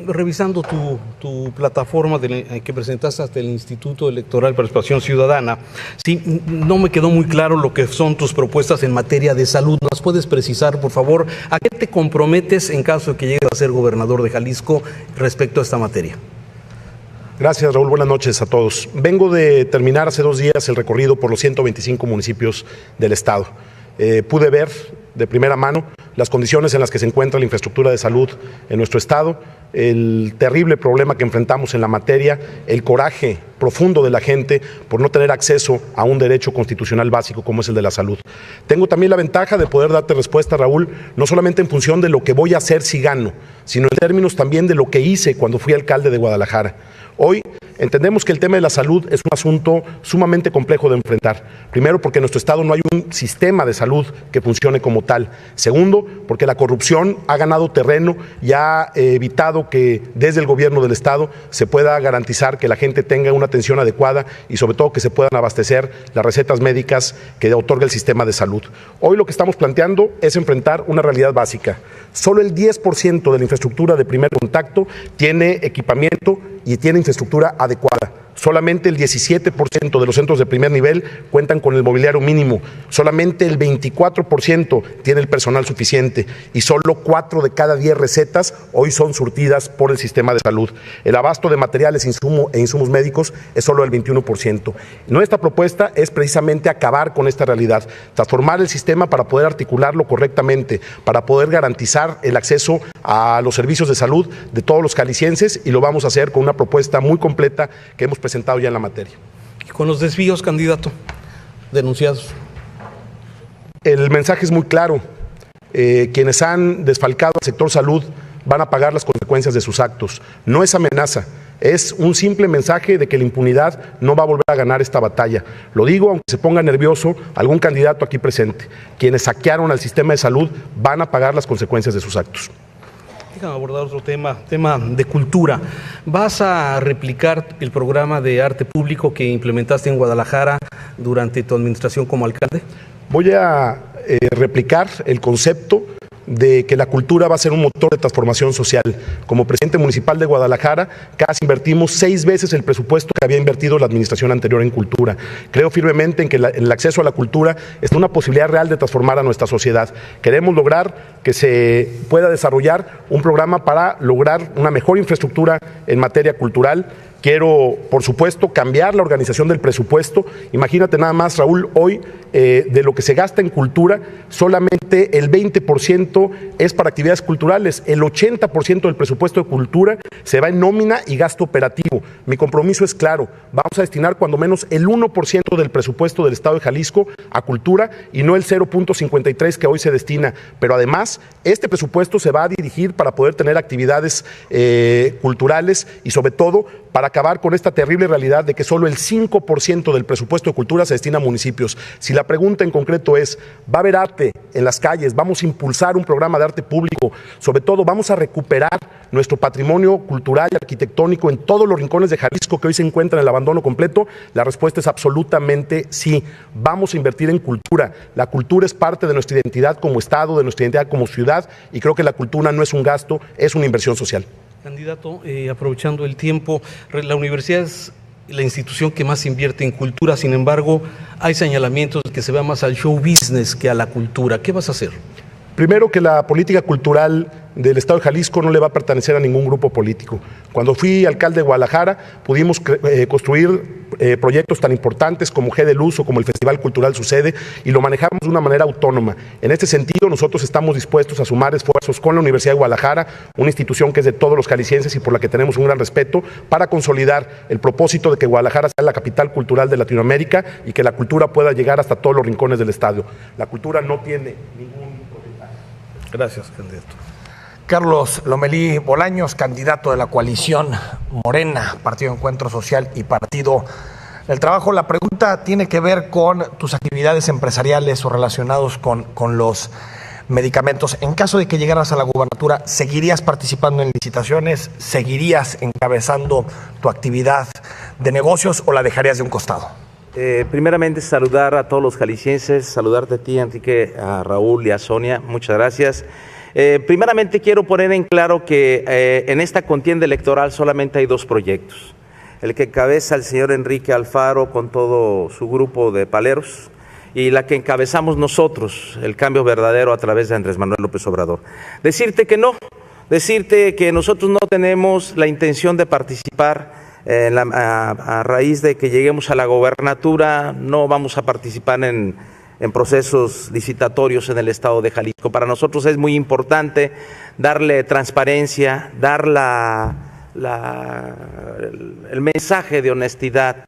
revisando tu plataforma que presentaste ante el Instituto Electoral de Participación Ciudadana, sí, no me quedó muy claro lo que son tus propuestas en materia de salud. ¿Nos puedes precisar, por favor, a qué te comprometes en caso de que llegues a ser gobernador de Jalisco respecto a esta materia? Gracias, Raúl. Buenas noches a todos. Vengo de terminar hace 2 días el recorrido por los 125 municipios del estado. Pude ver de primera mano las condiciones en las que se encuentra la infraestructura de salud en nuestro estado, el terrible problema que enfrentamos en la materia, el coraje profundo de la gente por no tener acceso a un derecho constitucional básico como es el de la salud. Tengo también la ventaja de poder darte respuesta, Raúl, no solamente en función de lo que voy a hacer si gano, sino en términos también de lo que hice cuando fui alcalde de Guadalajara. Hoy entendemos que el tema de la salud es un asunto sumamente complejo de enfrentar. Primero, porque en nuestro estado no hay un sistema de salud que funcione como tal. Segundo, porque la corrupción ha ganado terreno y ha evitado que desde el gobierno del estado se pueda garantizar que la gente tenga una atención adecuada y sobre todo que se puedan abastecer las recetas médicas que otorga el sistema de salud. Hoy lo que estamos planteando es enfrentar una realidad básica. Solo el 10% de la infraestructura de primer contacto tiene equipamiento y tiene infraestructura adecuada. Solamente el 17% de los centros de primer nivel cuentan con el mobiliario mínimo, solamente el 24% tiene el personal suficiente y solo 4 de cada 10 recetas hoy son surtidas por el sistema de salud. El abasto de materiales e insumos médicos es solo el 21%. Nuestra propuesta es precisamente acabar con esta realidad, transformar el sistema para poder articularlo correctamente, para poder garantizar el acceso a los servicios de salud de todos los jaliscienses, y lo vamos a hacer con una propuesta muy completa que hemos presentado ya en la materia. ¿Y con los desvíos, candidato, denunciados? El mensaje es muy claro. Quienes han desfalcado al sector salud van a pagar las consecuencias de sus actos. No es amenaza, es un simple mensaje de que la impunidad no va a volver a ganar esta batalla. Lo digo aunque se ponga nervioso algún candidato aquí presente. Quienes saquearon al sistema de salud van a pagar las consecuencias de sus actos. Déjame abordar otro tema de cultura. ¿Vas a replicar el programa de arte público que implementaste en Guadalajara durante tu administración como alcalde? Voy a replicar el concepto de que la cultura va a ser un motor de transformación social. Como presidente municipal de Guadalajara, casi invertimos 6 veces el presupuesto que había invertido la administración anterior en cultura. Creo firmemente en que el acceso a la cultura es una posibilidad real de transformar a nuestra sociedad. Queremos lograr que se pueda desarrollar un programa para lograr una mejor infraestructura en materia cultural. Quiero, por supuesto, cambiar la organización del presupuesto. Imagínate nada más, Raúl, hoy de lo que se gasta en cultura, solamente el 20% es para actividades culturales. El 80% del presupuesto de cultura se va en nómina y gasto operativo. Mi compromiso es claro, vamos a destinar cuando menos el 1% del presupuesto del Estado de Jalisco a cultura y no el 0.53 que hoy se destina. Pero además, este presupuesto se va a dirigir para poder tener actividades culturales y sobre todo para acabar con esta terrible realidad de que solo el 5% del presupuesto de cultura se destina a municipios. Si la pregunta en concreto es, ¿va a haber arte en las calles? ¿Vamos a impulsar un programa de arte público? Sobre todo, ¿vamos a recuperar nuestro patrimonio cultural y arquitectónico en todos los rincones de Jalisco que hoy se encuentran en el abandono completo? La respuesta es absolutamente sí. Vamos a invertir en cultura. La cultura es parte de nuestra identidad como Estado, de nuestra identidad como ciudad, y creo que la cultura no es un gasto, es una inversión social. Candidato, aprovechando el tiempo, la universidad es la institución que más invierte en cultura, sin embargo, hay señalamientos de que se va más al show business que a la cultura. ¿Qué vas a hacer? Primero, que la política cultural del Estado de Jalisco no le va a pertenecer a ningún grupo político. Cuando fui alcalde de Guadalajara, pudimos construir proyectos tan importantes como G de Luz o como el Festival Cultural Sucede, y lo manejamos de una manera autónoma. En este sentido, nosotros estamos dispuestos a sumar esfuerzos con la Universidad de Guadalajara, una institución que es de todos los jaliscienses y por la que tenemos un gran respeto, para consolidar el propósito de que Guadalajara sea la capital cultural de Latinoamérica y que la cultura pueda llegar hasta todos los rincones del estado. La cultura no tiene ningún... Gracias, candidato. Carlos Lomelí Bolaños, candidato de la coalición Morena, Partido Encuentro Social y Partido del Trabajo. La pregunta tiene que ver con tus actividades empresariales o relacionados con los medicamentos. En caso de que llegaras a la gubernatura, ¿seguirías participando en licitaciones? ¿Seguirías encabezando tu actividad de negocios o la dejarías de un costado? Primeramente, saludar a todos los jaliscienses, saludarte a ti, Enrique, a Raúl y a Sonia. Muchas gracias. Primeramente, quiero poner en claro que en esta contienda electoral solamente hay 2 proyectos. El que encabeza el señor Enrique Alfaro con todo su grupo de paleros, y la que encabezamos nosotros, el Cambio Verdadero, a través de Andrés Manuel López Obrador. Decirte que no, decirte que nosotros no tenemos la intención de participar a raíz de que lleguemos a la gobernatura. No vamos a participar en en procesos licitatorios en el estado de Jalisco. Para nosotros es muy importante darle transparencia, dar el mensaje de honestidad,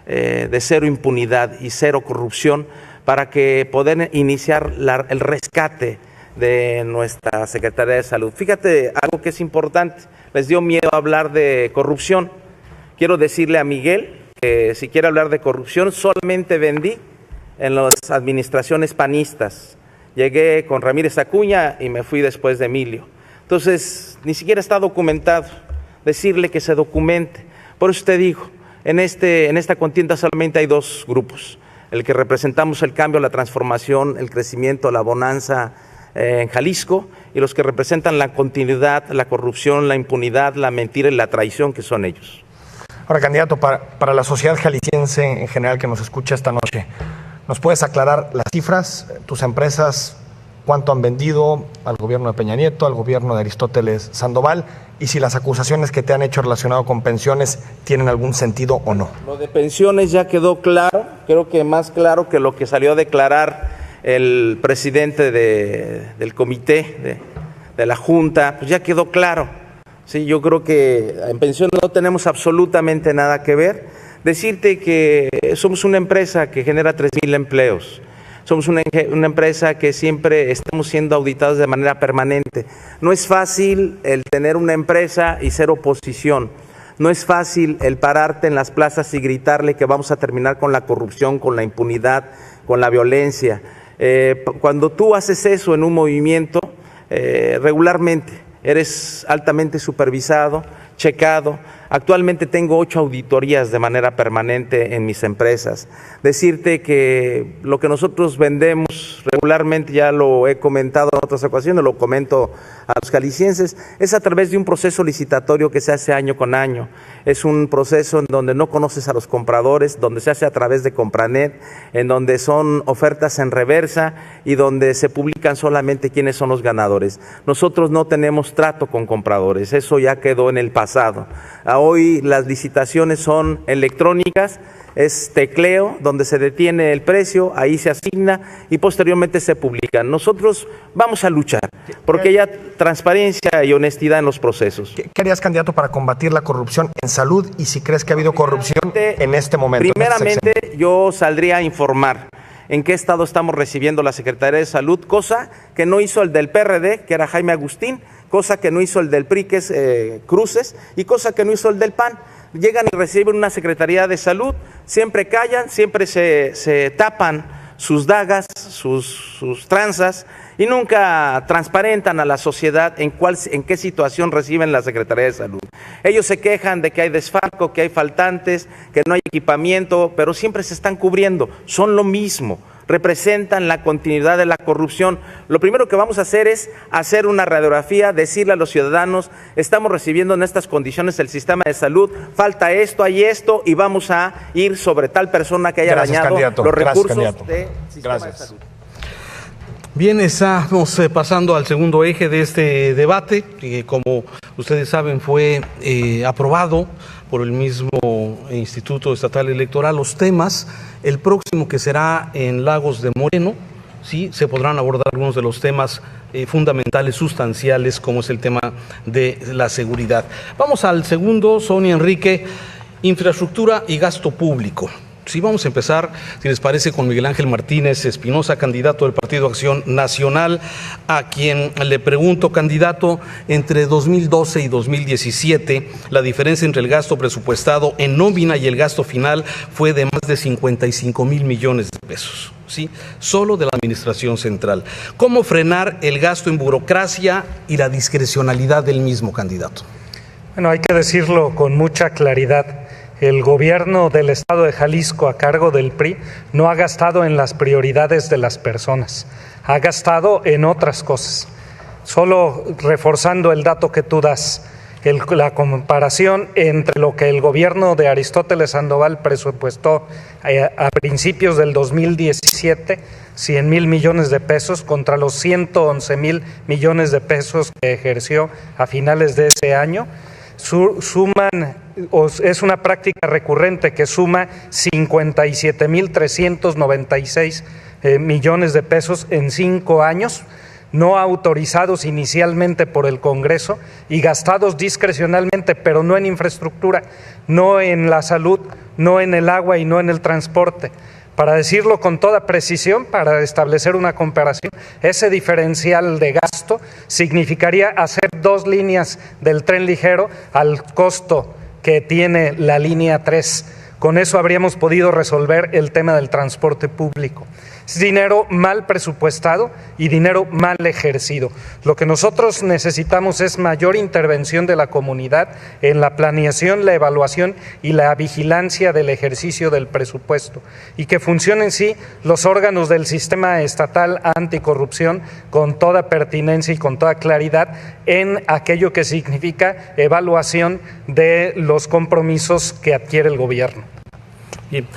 de cero impunidad y cero corrupción, para que poder iniciar el rescate de nuestra Secretaría de Salud. Fíjate, algo que es importante, les dio miedo hablar de corrupción. Quiero decirle a Miguel que si quiere hablar de corrupción, solamente vendí en las administraciones panistas. Llegué con Ramírez Acuña y me fui después de Emilio. Entonces, ni siquiera está documentado. Decirle que se documente. Por eso te digo, en esta contienda solamente hay dos grupos. El que representamos el cambio, la transformación, el crecimiento, la bonanza en Jalisco, y los que representan la continuidad, la corrupción, la impunidad, la mentira y la traición, que son ellos. Ahora, candidato, para la sociedad jalisciense en general que nos escucha esta noche, ¿nos puedes aclarar las cifras? Tus empresas, ¿cuánto han vendido al gobierno de Peña Nieto, al gobierno de Aristóteles Sandoval? Y si las acusaciones que te han hecho relacionado con pensiones tienen algún sentido o no. Lo de pensiones ya quedó claro, creo que más claro que lo que salió a declarar el presidente del comité, de la Junta, pues ya quedó claro. Sí, yo creo que en pensiones no tenemos absolutamente nada que ver. Decirte que somos una empresa que genera 3,000 empleos. Somos una empresa que siempre estamos siendo auditados de manera permanente. No es fácil el tener una empresa y ser oposición. No es fácil el pararte en las plazas y gritarle que vamos a terminar con la corrupción, con la impunidad, con la violencia. Cuando tú haces eso en un movimiento, regularmente eres altamente supervisado, checado. Actualmente tengo 8 auditorías de manera permanente en mis empresas. Decirte que lo que nosotros vendemos regularmente, ya lo he comentado en otras ocasiones, lo comento a los jaliscienses, es a través de un proceso licitatorio que se hace año con año. Es un proceso en donde no conoces a los compradores, donde se hace a través de Compranet, en donde son ofertas en reversa y donde se publican solamente quiénes son los ganadores. Nosotros no tenemos trato con compradores, eso ya quedó en el pasado. Hoy las licitaciones son electrónicas, es tecleo, donde se detiene el precio, ahí se asigna y posteriormente se publican. Nosotros vamos a luchar porque haya transparencia y honestidad en los procesos. ¿Qué harías, candidato, para combatir la corrupción en salud y si crees que ha habido corrupción en este momento? Primeramente, yo saldría a informar en qué estado estamos recibiendo la Secretaría de Salud, cosa que no hizo el del PRD, que era Jaime Agustín, cosa que no hizo el del PRI, que es Cruces, y cosa que no hizo el del PAN. Llegan y reciben una Secretaría de Salud, siempre callan, siempre se tapan sus dagas, sus tranzas, y nunca transparentan a la sociedad en qué situación reciben la Secretaría de Salud. Ellos se quejan de que hay desfalco, que hay faltantes, que no hay equipamiento, pero siempre se están cubriendo, son lo mismo. Representan la continuidad de la corrupción. Lo primero que vamos a hacer es hacer una radiografía, decirle a los ciudadanos, estamos recibiendo en estas condiciones el sistema de salud, falta esto, hay esto, y vamos a ir sobre tal persona que haya dañado los recursos del sistema de salud. Bien, estamos pasando al segundo eje de este debate, que como ustedes saben fue aprobado por el mismo Instituto Estatal Electoral. Los temas, el próximo que será en Lagos de Moreno, sí, se podrán abordar algunos de los temas fundamentales, sustanciales, como es el tema de la seguridad. Vamos al segundo, Sonia, Enrique, infraestructura y gasto público. Sí, vamos a empezar, si les parece, con Miguel Ángel Martínez Espinosa, candidato del Partido Acción Nacional, a quien le pregunto, candidato, entre 2012 y 2017, la diferencia entre el gasto presupuestado en nómina y el gasto final fue de más de 55,000 millones de pesos, ¿sí? Solo de la administración central. ¿Cómo frenar el gasto en burocracia y la discrecionalidad del mismo, candidato? Bueno, hay que decirlo con mucha claridad. El gobierno del estado de Jalisco a cargo del PRI no ha gastado en las prioridades de las personas, ha gastado en otras cosas. Solo reforzando el dato que tú das, la comparación entre lo que el gobierno de Aristóteles Sandoval presupuestó a principios del 2017, 100,000 millones de pesos, contra los 111,000 millones de pesos que ejerció a finales de ese año, es una práctica recurrente que suma 57,396 millones de pesos en 5 años, no autorizados inicialmente por el Congreso y gastados discrecionalmente, pero no en infraestructura, no en la salud, no en el agua y no en el transporte. Para decirlo con toda precisión, para establecer una comparación, ese diferencial de gasto significaría hacer 2 líneas del tren ligero al costo que tiene la línea 3. Con eso habríamos podido resolver el tema del transporte público. Es dinero mal presupuestado y dinero mal ejercido. Lo que nosotros necesitamos es mayor intervención de la comunidad en la planeación, la evaluación y la vigilancia del ejercicio del presupuesto, y que funcionen sí los órganos del sistema estatal anticorrupción con toda pertinencia y con toda claridad en aquello que significa evaluación de los compromisos que adquiere el gobierno. Bien,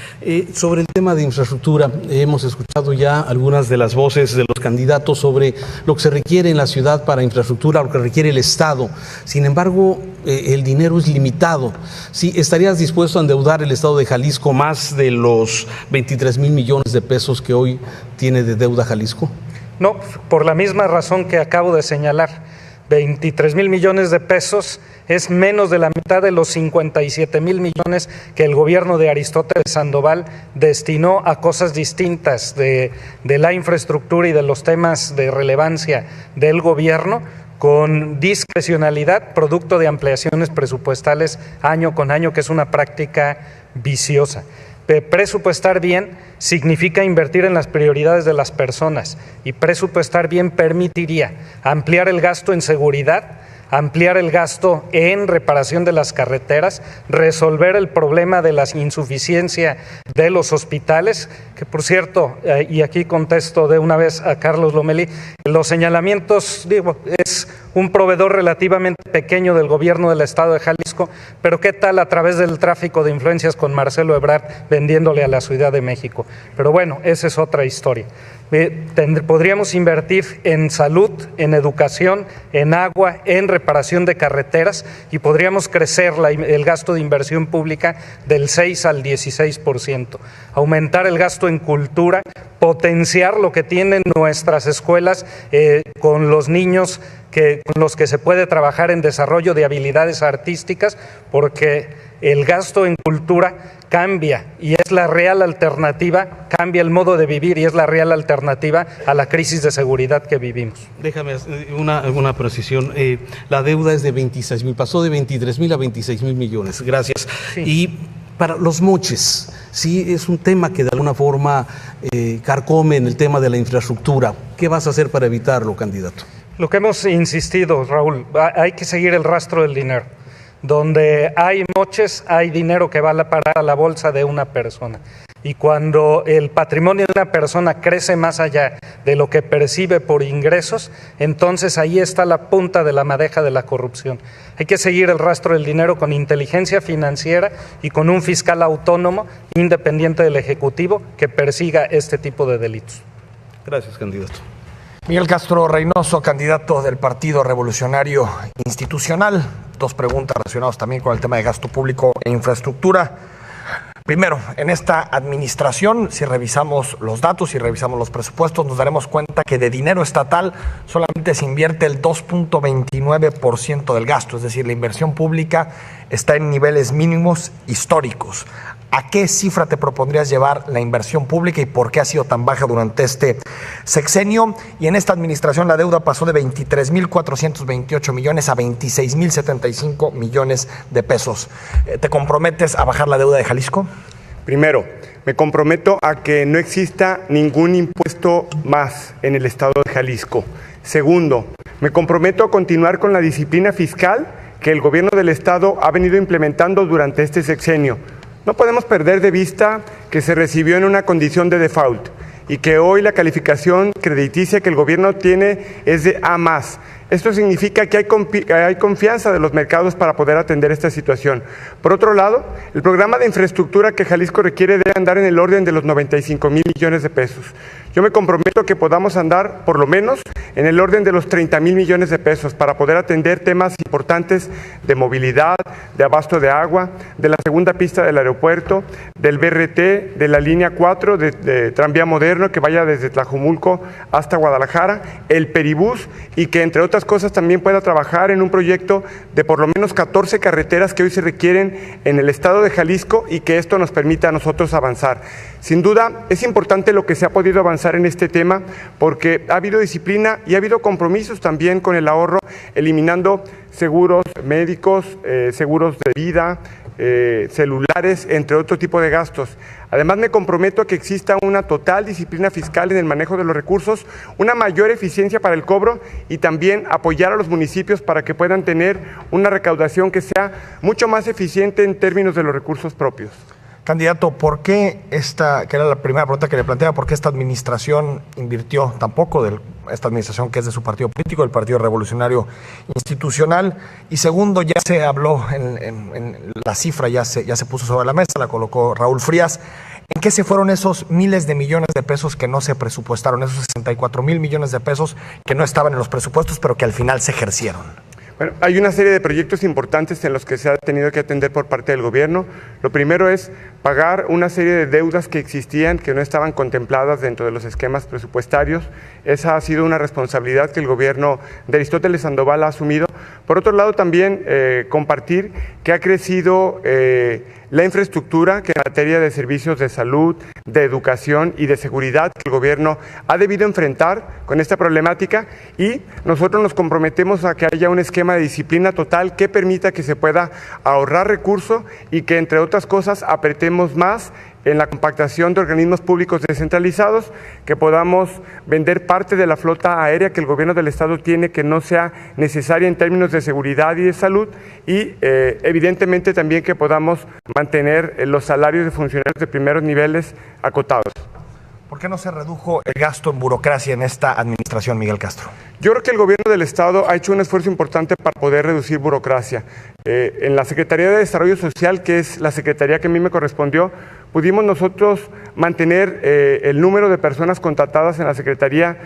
sobre el tema de infraestructura, hemos escuchado ya algunas de las voces de los candidatos sobre lo que se requiere en la ciudad para infraestructura, lo que requiere el Estado. Sin embargo, el dinero es limitado. ¿Sí, estarías dispuesto a endeudar el Estado de Jalisco más de los 23,000 millones de pesos que hoy tiene de deuda Jalisco? No, por la misma razón que acabo de señalar. 23,000 millones de pesos es menos de la mitad de los 57,000 millones que el gobierno de Aristóteles Sandoval destinó a cosas distintas de la infraestructura y de los temas de relevancia del gobierno, con discrecionalidad, producto de ampliaciones presupuestales año con año, que es una práctica viciosa. Presupuestar bien significa invertir en las prioridades de las personas, y presupuestar bien permitiría ampliar el gasto en seguridad, ampliar el gasto en reparación de las carreteras, resolver el problema de la insuficiencia de los hospitales, que por cierto, y aquí contesto de una vez a Carlos Lomelí, los señalamientos, es un proveedor relativamente pequeño del gobierno del Estado de Jalisco, pero ¿qué tal a través del tráfico de influencias con Marcelo Ebrard vendiéndole a la Ciudad de México? Pero bueno, esa es otra historia. Podríamos invertir en salud, en educación, en agua, en reparación de carreteras, y podríamos crecer el gasto de inversión pública del 6 al 16%, aumentar el gasto en cultura, potenciar lo que tienen nuestras escuelas con los niños con los que se puede trabajar en desarrollo de habilidades artísticas, porque el gasto en cultura cambia y es la real alternativa, cambia el modo de vivir y es la real alternativa a la crisis de seguridad que vivimos. Déjame una precisión. La deuda es de 26,000, pasó de 23,000 a 26,000 millones. Gracias. Sí. Y para los moches, sí, es un tema que de alguna forma carcome en el tema de la infraestructura. ¿Qué vas a hacer para evitarlo, candidato? Lo que hemos insistido, Raúl, hay que seguir el rastro del dinero. Donde hay moches, hay dinero que va a parar a la bolsa de una persona. Y cuando el patrimonio de una persona crece más allá de lo que percibe por ingresos, entonces ahí está la punta de la madeja de la corrupción. Hay que seguir el rastro del dinero con inteligencia financiera y con un fiscal autónomo, independiente del Ejecutivo, que persiga este tipo de delitos. Gracias, candidato. Miguel Castro Reynoso, candidato del Partido Revolucionario Institucional. 2 preguntas relacionadas también con el tema de gasto público e infraestructura. Primero, en esta administración, si revisamos los datos, si revisamos los presupuestos, nos daremos cuenta que de dinero estatal solamente se invierte el 2.29% del gasto, es decir, la inversión pública está en niveles mínimos históricos. ¿A qué cifra te propondrías llevar la inversión pública y por qué ha sido tan baja durante este sexenio? Y en esta administración la deuda pasó de 23,428 millones a 26,075 millones de pesos. ¿Te comprometes a bajar la deuda de Jalisco? Primero, me comprometo a que no exista ningún impuesto más en el Estado de Jalisco. Segundo, me comprometo a continuar con la disciplina fiscal que el gobierno del Estado ha venido implementando durante este sexenio. No podemos perder de vista que se recibió en una condición de default y que hoy la calificación crediticia que el gobierno tiene es de A+. Esto significa que hay confianza de los mercados para poder atender esta situación. Por otro lado, el programa de infraestructura que Jalisco requiere debe andar en el orden de los 95,000 millones de pesos. Yo me comprometo a que podamos andar por lo menos en el orden de los 30,000 millones de pesos para poder atender temas importantes de movilidad, de abasto de agua, de la segunda pista del aeropuerto, del BRT, de la línea 4 de tranvía moderno que vaya desde Tlajomulco hasta Guadalajara, el Peribús, y que entre otras cosas también pueda trabajar en un proyecto de por lo menos 14 carreteras que hoy se requieren en el estado de Jalisco y que esto nos permita a nosotros avanzar. Sin duda es importante lo que se ha podido avanzar en este tema porque ha habido disciplina y ha habido compromisos también con el ahorro, eliminando seguros médicos, seguros de vida, celulares, entre otro tipo de gastos. Además, me comprometo a que exista una total disciplina fiscal en el manejo de los recursos, una mayor eficiencia para el cobro y también apoyar a los municipios para que puedan tener una recaudación que sea mucho más eficiente en términos de los recursos propios. Candidato, ¿por qué que era la primera pregunta que le planteaba, por qué esta administración invirtió tampoco esta administración que es de su partido político, el Partido Revolucionario Institucional? Y segundo, ya se habló en la cifra, ya se puso sobre la mesa, la colocó Raúl Frías. ¿En qué se fueron esos miles de millones de pesos que no se presupuestaron, esos 64,000 millones de pesos que no estaban en los presupuestos, pero que al final se ejercieron? Bueno, hay una serie de proyectos importantes en los que se ha tenido que atender por parte del gobierno. Lo primero es pagar una serie de deudas que existían, que no estaban contempladas dentro de los esquemas presupuestarios. Esa ha sido una responsabilidad que el gobierno de Aristóteles Sandoval ha asumido. Por otro lado, también compartir que ha crecido la infraestructura que en materia de servicios de salud, de educación y de seguridad que el gobierno ha debido enfrentar con esta problemática, y nosotros nos comprometemos a que haya un esquema de disciplina total que permita que se pueda ahorrar recursos y que, entre otras cosas, apretemos más en la compactación de organismos públicos descentralizados, que podamos vender parte de la flota aérea que el gobierno del estado tiene, que no sea necesaria en términos de seguridad y de salud, y evidentemente también que podamos mantener los salarios de funcionarios de primeros niveles acotados. ¿Por qué no se redujo el gasto en burocracia en esta administración, Miguel Castro? Yo creo que el gobierno del estado ha hecho un esfuerzo importante para poder reducir burocracia. En la Secretaría de Desarrollo Social, que es la secretaría que a mí me correspondió, pudimos nosotros mantener el número de personas contratadas en la Secretaría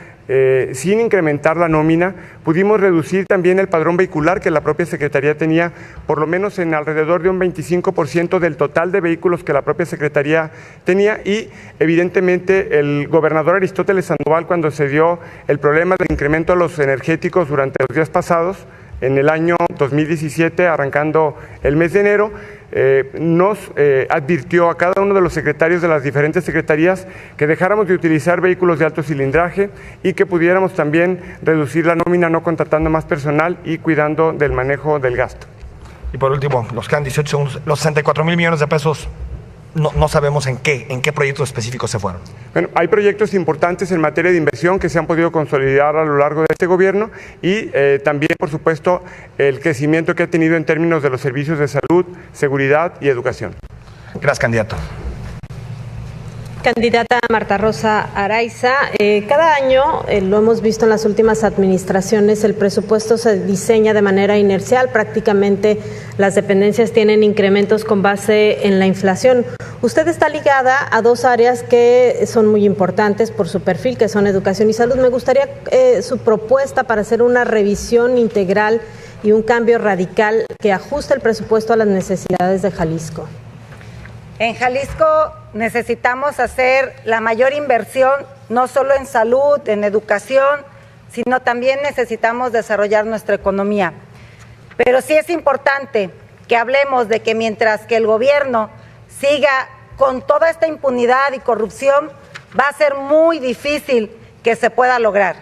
sin incrementar la nómina. Pudimos reducir también el padrón vehicular que la propia Secretaría tenía, por lo menos en alrededor de un 25% del total de vehículos que la propia Secretaría tenía, y evidentemente el gobernador Aristóteles Sandoval, cuando se dio el problema del incremento de los energéticos durante los días pasados, en el año 2017, arrancando el mes de enero, nos advirtió a cada uno de los secretarios de las diferentes secretarías que dejáramos de utilizar vehículos de alto cilindraje y que pudiéramos también reducir la nómina no contratando más personal y cuidando del manejo del gasto. Y por último, nos quedan 18 segundos, los 64,000 millones de pesos. No sabemos en qué proyectos específicos se fueron. Bueno, hay proyectos importantes en materia de inversión que se han podido consolidar a lo largo de este gobierno, y también, por supuesto, el crecimiento que ha tenido en términos de los servicios de salud, seguridad y educación. Gracias, candidato. Candidata Marta Rosa Araiza, cada año, lo hemos visto en las últimas administraciones, el presupuesto se diseña de manera inercial, prácticamente las dependencias tienen incrementos con base en la inflación. Usted está ligada a dos áreas que son muy importantes por su perfil, que son educación y salud. Me gustaría su propuesta para hacer una revisión integral y un cambio radical que ajuste el presupuesto a las necesidades de Jalisco. En Jalisco necesitamos hacer la mayor inversión, no solo en salud, en educación, sino también necesitamos desarrollar nuestra economía. Pero sí es importante que hablemos de que mientras que el gobierno siga con toda esta impunidad y corrupción, va a ser muy difícil que se pueda lograr.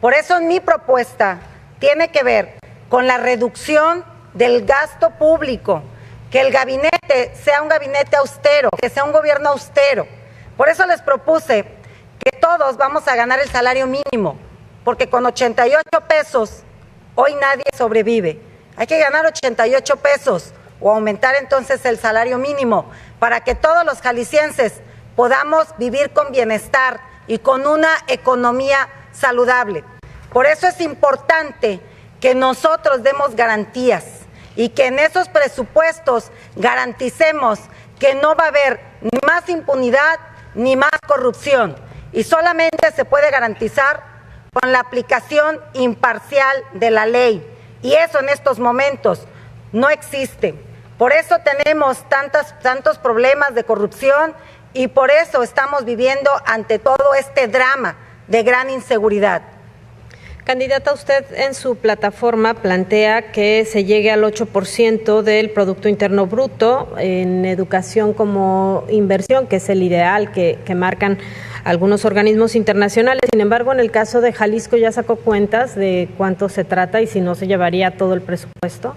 Por eso mi propuesta tiene que ver con la reducción del gasto público, que el gabinete sea un gabinete austero, que sea un gobierno austero. Por eso les propuse que todos vamos a ganar el salario mínimo, porque con 88 pesos hoy nadie sobrevive. Hay que ganar 88 pesos o aumentar entonces el salario mínimo para que todos los jaliscienses podamos vivir con bienestar y con una economía saludable. Por eso es importante que nosotros demos garantías y que en esos presupuestos garanticemos que no va a haber ni más impunidad ni más corrupción. Y solamente se puede garantizar con la aplicación imparcial de la ley. Y eso en estos momentos no existe. Por eso tenemos tantos problemas de corrupción y por eso estamos viviendo ante todo este drama de gran inseguridad. Candidata, usted en su plataforma plantea que se llegue al 8% del Producto Interno Bruto en educación como inversión, que es el ideal que marcan algunos organismos internacionales. Sin embargo, en el caso de Jalisco ya sacó cuentas de cuánto se trata y si no se llevaría todo el presupuesto.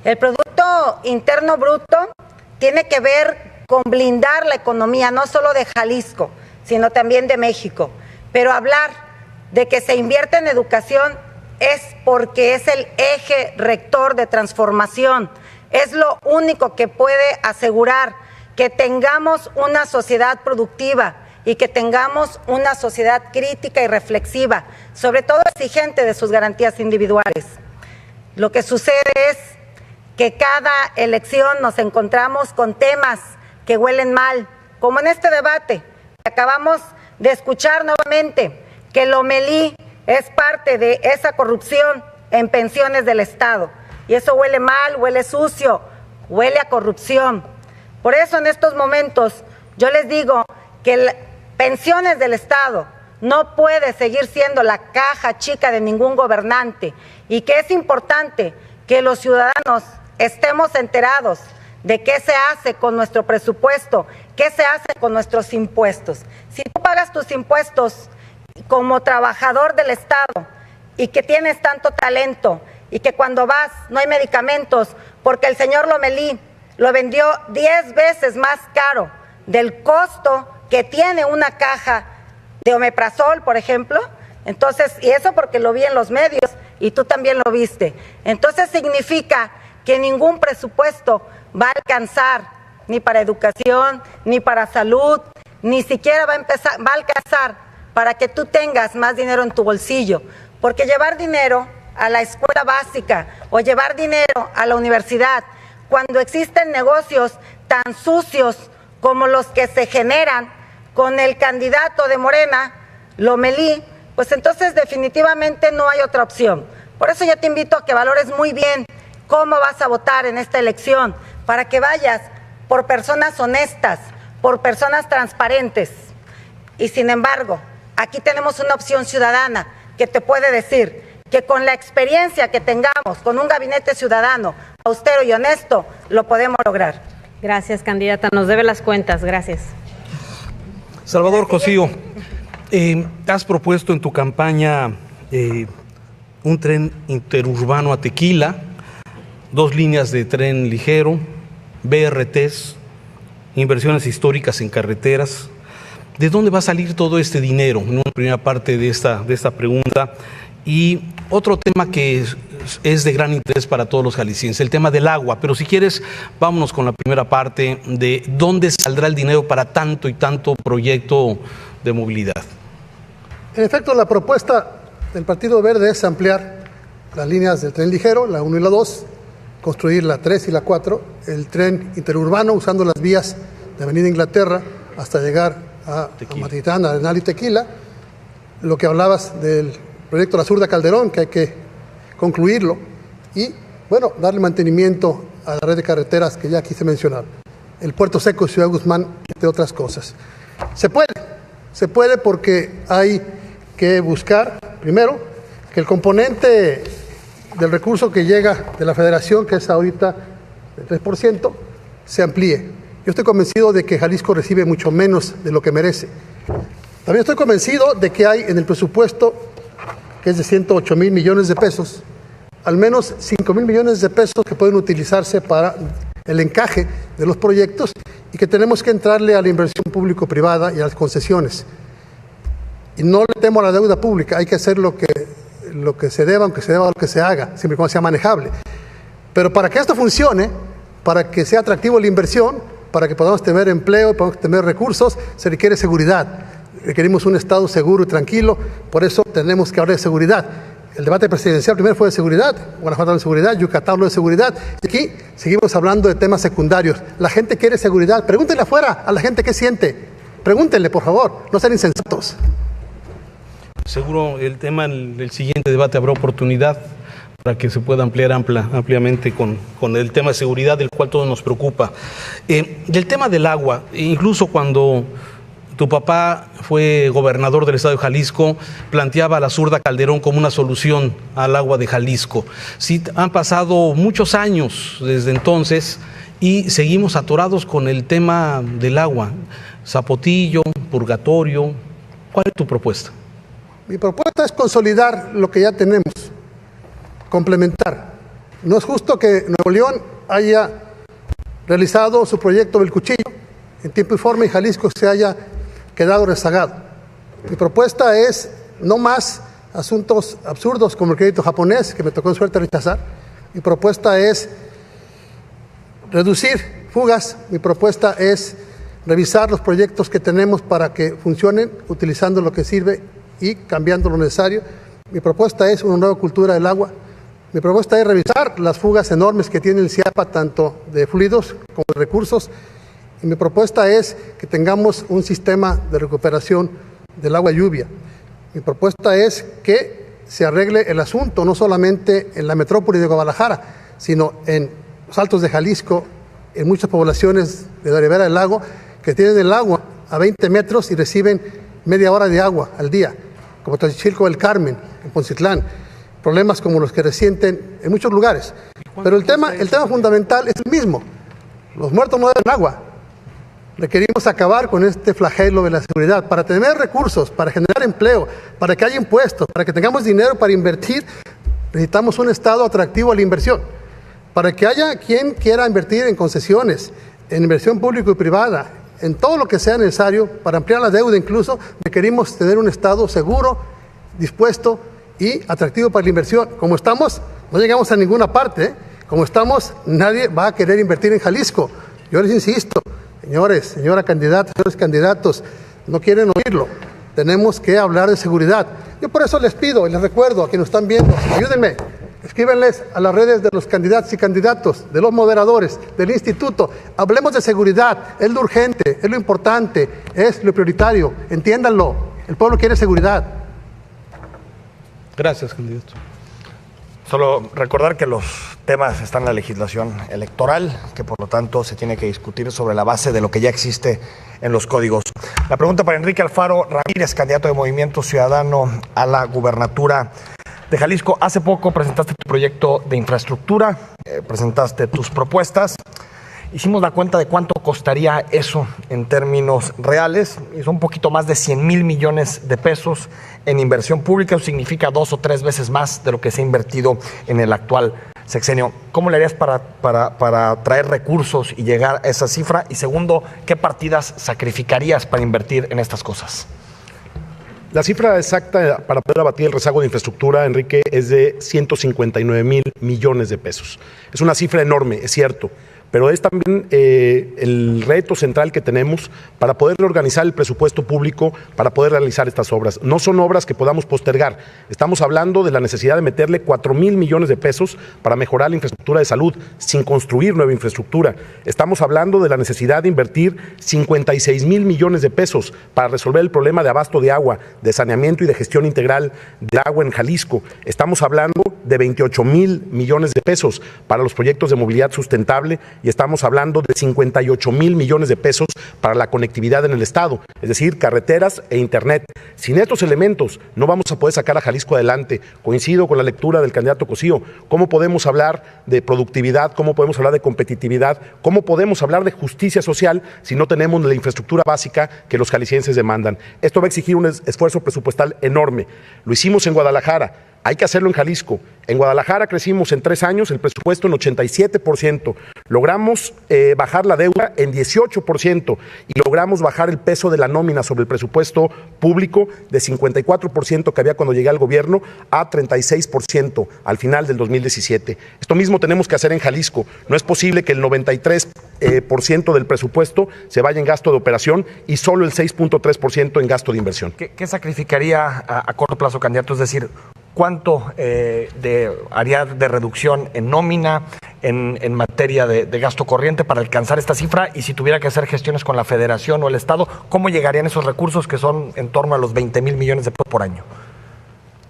El Producto Interno Bruto tiene que ver con blindar la economía, no solo de Jalisco, sino también de México. Pero hablar de que se invierte en educación es porque es el eje rector de transformación, es lo único que puede asegurar que tengamos una sociedad productiva y que tengamos una sociedad crítica y reflexiva, sobre todo exigente de sus garantías individuales. Lo que sucede es que cada elección nos encontramos con temas que huelen mal, como en este debate que acabamos de escuchar nuevamente, que Lomelí es parte de esa corrupción en pensiones del Estado. Y eso huele mal, huele sucio, huele a corrupción. Por eso en estos momentos yo les digo que pensiones del Estado no puede seguir siendo la caja chica de ningún gobernante y que es importante que los ciudadanos estemos enterados de qué se hace con nuestro presupuesto, qué se hace con nuestros impuestos. Si tú pagas tus impuestos como trabajador del Estado y que tienes tanto talento y que cuando vas no hay medicamentos porque el señor Lomelí lo vendió 10 veces más caro del costo que tiene una caja de omeprazol, por ejemplo, entonces, y eso porque lo vi en los medios y tú también lo viste, entonces significa que ningún presupuesto va a alcanzar ni para educación, ni para salud, ni siquiera va a alcanzar para que tú tengas más dinero en tu bolsillo, porque llevar dinero a la escuela básica o llevar dinero a la universidad, cuando existen negocios tan sucios como los que se generan con el candidato de Morena, Lomelí, pues entonces definitivamente no hay otra opción. Por eso yo te invito a que valores muy bien cómo vas a votar en esta elección, para que vayas por personas honestas, por personas transparentes. Y sin embargo, aquí tenemos una opción ciudadana que te puede decir que con la experiencia que tengamos, con un gabinete ciudadano, austero y honesto, lo podemos lograr. Gracias, candidata. Nos debe las cuentas. Gracias. Salvador Cosío, has propuesto en tu campaña un tren interurbano a Tequila, 2 líneas de tren ligero, BRTs, inversiones históricas en carreteras. ¿De dónde va a salir todo este dinero? En una primera parte de esta pregunta. Y otro tema que es de gran interés para todos los jaliscienses, el tema del agua. Pero si quieres, vámonos con la primera parte de dónde saldrá el dinero para tanto y tanto proyecto de movilidad. En efecto, la propuesta del Partido Verde es ampliar las líneas del tren ligero, la 1 y la 2, construir la 3 y la 4, el tren interurbano usando las vías de Avenida Inglaterra hasta llegar a Matitlán, Arenal y Tequila. Lo que hablabas del proyecto La Zurda Calderón, que hay que concluirlo y, bueno, darle mantenimiento a la red de carreteras que ya quise mencionar. El Puerto Seco de Ciudad Guzmán, entre otras cosas. Se puede porque hay que buscar, primero, que el componente del recurso que llega de la Federación, que es ahorita el 3%, se amplíe. Yo estoy convencido de que Jalisco recibe mucho menos de lo que merece. También estoy convencido de que hay en el presupuesto, que es de 108 mil millones de pesos, al menos 5 mil millones de pesos que pueden utilizarse para el encaje de los proyectos y que tenemos que entrarle a la inversión público-privada y a las concesiones. Y no le temo a la deuda pública, hay que hacer lo que se deba, aunque se deba lo que se haga, siempre y cuando sea manejable. Pero para que esto funcione, para que sea atractivo la inversión, para que podamos tener empleo, podamos tener recursos, se requiere seguridad. Requerimos un Estado seguro y tranquilo, por eso tenemos que hablar de seguridad. El debate presidencial primero fue de seguridad, Guanajuato de seguridad, Yucatán habló de seguridad, y aquí seguimos hablando de temas secundarios. La gente quiere seguridad, pregúntenle afuera a la gente qué siente, pregúntenle por favor, no sean insensatos. Seguro el tema en el siguiente debate habrá oportunidad para que se pueda ampliar ampliamente con el tema de seguridad, del cual todo nos preocupa. Del tema del agua, incluso cuando tu papá fue gobernador del estado de Jalisco, planteaba a la zurda Calderón como una solución al agua de Jalisco. Sí, han pasado muchos años desde entonces y seguimos atorados con el tema del agua. Zapotillo, Purgatorio. ¿Cuál es tu propuesta? Mi propuesta es consolidar lo que ya tenemos, complementar. No es justo que Nuevo León haya realizado su proyecto del cuchillo en tiempo y forma y Jalisco se haya quedado rezagado. Mi propuesta es no más asuntos absurdos como el crédito japonés, que me tocó en suerte rechazar. Mi propuesta es reducir fugas. Mi propuesta es revisar los proyectos que tenemos para que funcionen, utilizando lo que sirve y cambiando lo necesario. Mi propuesta es una nueva cultura del agua. Mi propuesta es revisar las fugas enormes que tiene el CIAPA, tanto de fluidos como de recursos. Y mi propuesta es que tengamos un sistema de recuperación del agua lluvia. Mi propuesta es que se arregle el asunto, no solamente en la metrópoli de Guadalajara, sino en los altos de Jalisco, en muchas poblaciones de la ribera del lago, que tienen el agua a 20 metros y reciben media hora de agua al día, como Xochicilco del Carmen, en Poncitlán. Problemas como los que resienten en muchos lugares. Pero el tema fundamental es el mismo. Los muertos no deben agua. Requerimos acabar con este flagelo de la seguridad. Para tener recursos, para generar empleo, para que haya impuestos, para que tengamos dinero para invertir, necesitamos un Estado atractivo a la inversión. Para que haya quien quiera invertir en concesiones, en inversión pública y privada, en todo lo que sea necesario, para ampliar la deuda incluso, requerimos tener un Estado seguro, dispuesto y atractivo para la inversión. Como estamos, no llegamos a ninguna parte, ¿eh? Como estamos, nadie va a querer invertir en Jalisco. Yo les insisto, señores, señora candidata, señores candidatos, no quieren oírlo. Tenemos que hablar de seguridad. Yo por eso les pido y les recuerdo a quienes nos están viendo, ayúdenme, escríbenles a las redes de los candidatos y candidatos, de los moderadores, del instituto. Hablemos de seguridad, es lo urgente, es lo importante, es lo prioritario. Entiéndanlo, el pueblo quiere seguridad. Gracias, candidato. Solo recordar que los temas están en la legislación electoral, que por lo tanto se tiene que discutir sobre la base de lo que ya existe en los códigos. La pregunta para Enrique Alfaro Ramírez, candidato de Movimiento Ciudadano a la gubernatura de Jalisco. Hace poco presentaste tu proyecto de infraestructura, presentaste tus propuestas. Hicimos la cuenta de cuánto costaría eso en términos reales, y son un poquito más de 100,000 millones de pesos en inversión pública. Eso significa 2 o 3 veces más de lo que se ha invertido en el actual sexenio. ¿Cómo le harías para traer recursos y llegar a esa cifra? Y segundo, ¿qué partidas sacrificarías para invertir en estas cosas? La cifra exacta para poder abatir el rezago de infraestructura, Enrique, es de 159,000 millones de pesos. Es una cifra enorme, es cierto, pero es también el reto central que tenemos para poder reorganizar el presupuesto público, para poder realizar estas obras. No son obras que podamos postergar. Estamos hablando de la necesidad de meterle 4,000 millones de pesos para mejorar la infraestructura de salud, sin construir nueva infraestructura. Estamos hablando de la necesidad de invertir 56,000 millones de pesos para resolver el problema de abasto de agua, de saneamiento y de gestión integral del agua en Jalisco. Estamos hablando de 28,000 millones de pesos para los proyectos de movilidad sustentable y estamos hablando de 58,000 millones de pesos para la conectividad en el estado, es decir, carreteras e internet. Sin estos elementos no vamos a poder sacar a Jalisco adelante. Coincido con la lectura del candidato Cosío. ¿Cómo podemos hablar de productividad? ¿Cómo podemos hablar de competitividad? ¿Cómo podemos hablar de justicia social si no tenemos la infraestructura básica que los jaliscienses demandan? Esto va a exigir un esfuerzo presupuestal enorme. Lo hicimos en Guadalajara. Hay que hacerlo en Jalisco. En Guadalajara crecimos en 3 años el presupuesto en 87%. Logramos bajar la deuda en 18% y logramos bajar el peso de la nómina sobre el presupuesto público de 54% que había cuando llegué al gobierno a 36% al final del 2017. Esto mismo tenemos que hacer en Jalisco. No es posible que el 93% del presupuesto se vaya en gasto de operación y solo el 6.3% en gasto de inversión. ¿Qué sacrificaría a corto plazo, candidato? Es decir, ¿cuánto haría de reducción en nómina, en materia de gasto corriente para alcanzar esta cifra? Y si tuviera que hacer gestiones con la Federación o el Estado, ¿cómo llegarían esos recursos que son en torno a los 20,000 millones de pesos por año?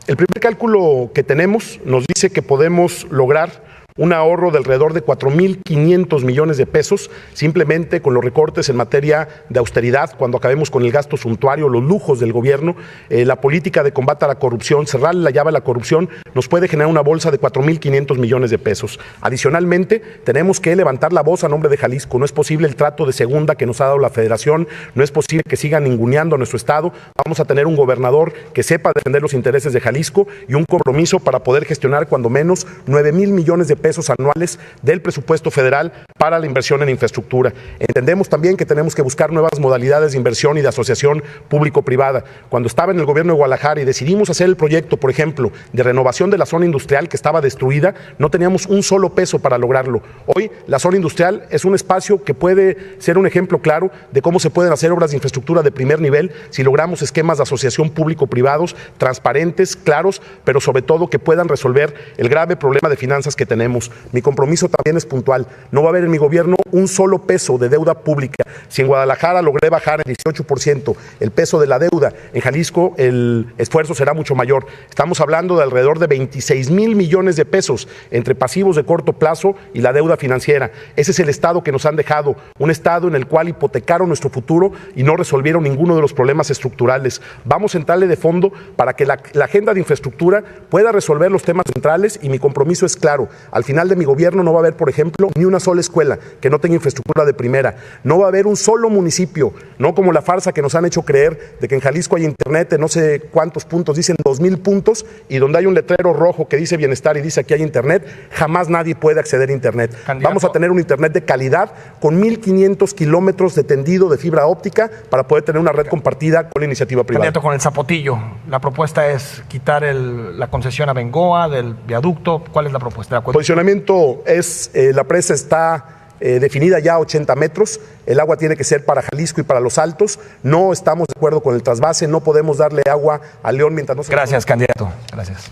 El primer cálculo que tenemos nos dice que podemos lograr un ahorro de alrededor de 4.500 millones de pesos, simplemente con los recortes en materia de austeridad, cuando acabemos con el gasto suntuario, los lujos del gobierno, la política de combate a la corrupción, cerrarle la llave a la corrupción, nos puede generar una bolsa de 4.500 millones de pesos. Adicionalmente, tenemos que levantar la voz a nombre de Jalisco. No es posible el trato de segunda que nos ha dado la Federación, no es posible que sigan ninguneando a nuestro Estado. Vamos a tener un gobernador que sepa defender los intereses de Jalisco y un compromiso para poder gestionar cuando menos 9,000 millones de pesos anuales del presupuesto federal para la inversión en infraestructura. Entendemos también que tenemos que buscar nuevas modalidades de inversión y de asociación público-privada. Cuando estaba en el gobierno de Guadalajara y decidimos hacer el proyecto, por ejemplo, de renovación de la zona industrial que estaba destruida, no teníamos un solo peso para lograrlo. Hoy la zona industrial es un espacio que puede ser un ejemplo claro de cómo se pueden hacer obras de infraestructura de primer nivel si logramos esquemas de asociación público-privados transparentes, claros, pero sobre todo que puedan resolver el grave problema de finanzas que tenemos. Mi compromiso también es puntual. No va a haber en mi gobierno un solo peso de deuda pública. Si en Guadalajara logré bajar el 18% el peso de la deuda, en Jalisco el esfuerzo será mucho mayor. Estamos hablando de alrededor de 26,000 millones de pesos entre pasivos de corto plazo y la deuda financiera. Ese es el estado que nos han dejado, un estado en el cual hipotecaron nuestro futuro y no resolvieron ninguno de los problemas estructurales. Vamos a entrarle de fondo para que la agenda de infraestructura pueda resolver los temas centrales y mi compromiso es claro. Al final de mi gobierno no va a haber, por ejemplo, ni una sola escuela que no tenga infraestructura de primera. No va a haber un solo municipio, no como la farsa que nos han hecho creer de que en Jalisco hay internet de no sé cuántos puntos, dicen 2,000 puntos, y donde hay un letrero rojo que dice bienestar y dice aquí hay internet, jamás nadie puede acceder a internet. Candidato. Vamos a tener un internet de calidad con 1,500 kilómetros de tendido de fibra óptica para poder tener una red compartida con la iniciativa privada. Candidato, con el Zapotillo, la propuesta es quitar la concesión a Bengoa del viaducto. ¿Cuál es la propuesta? El posicionamiento es, la presa está definida ya a 80 metros, el agua tiene que ser para Jalisco y para Los Altos, no estamos de acuerdo con el trasvase, no podemos darle agua a León mientras no se... Gracias, candidato. Gracias.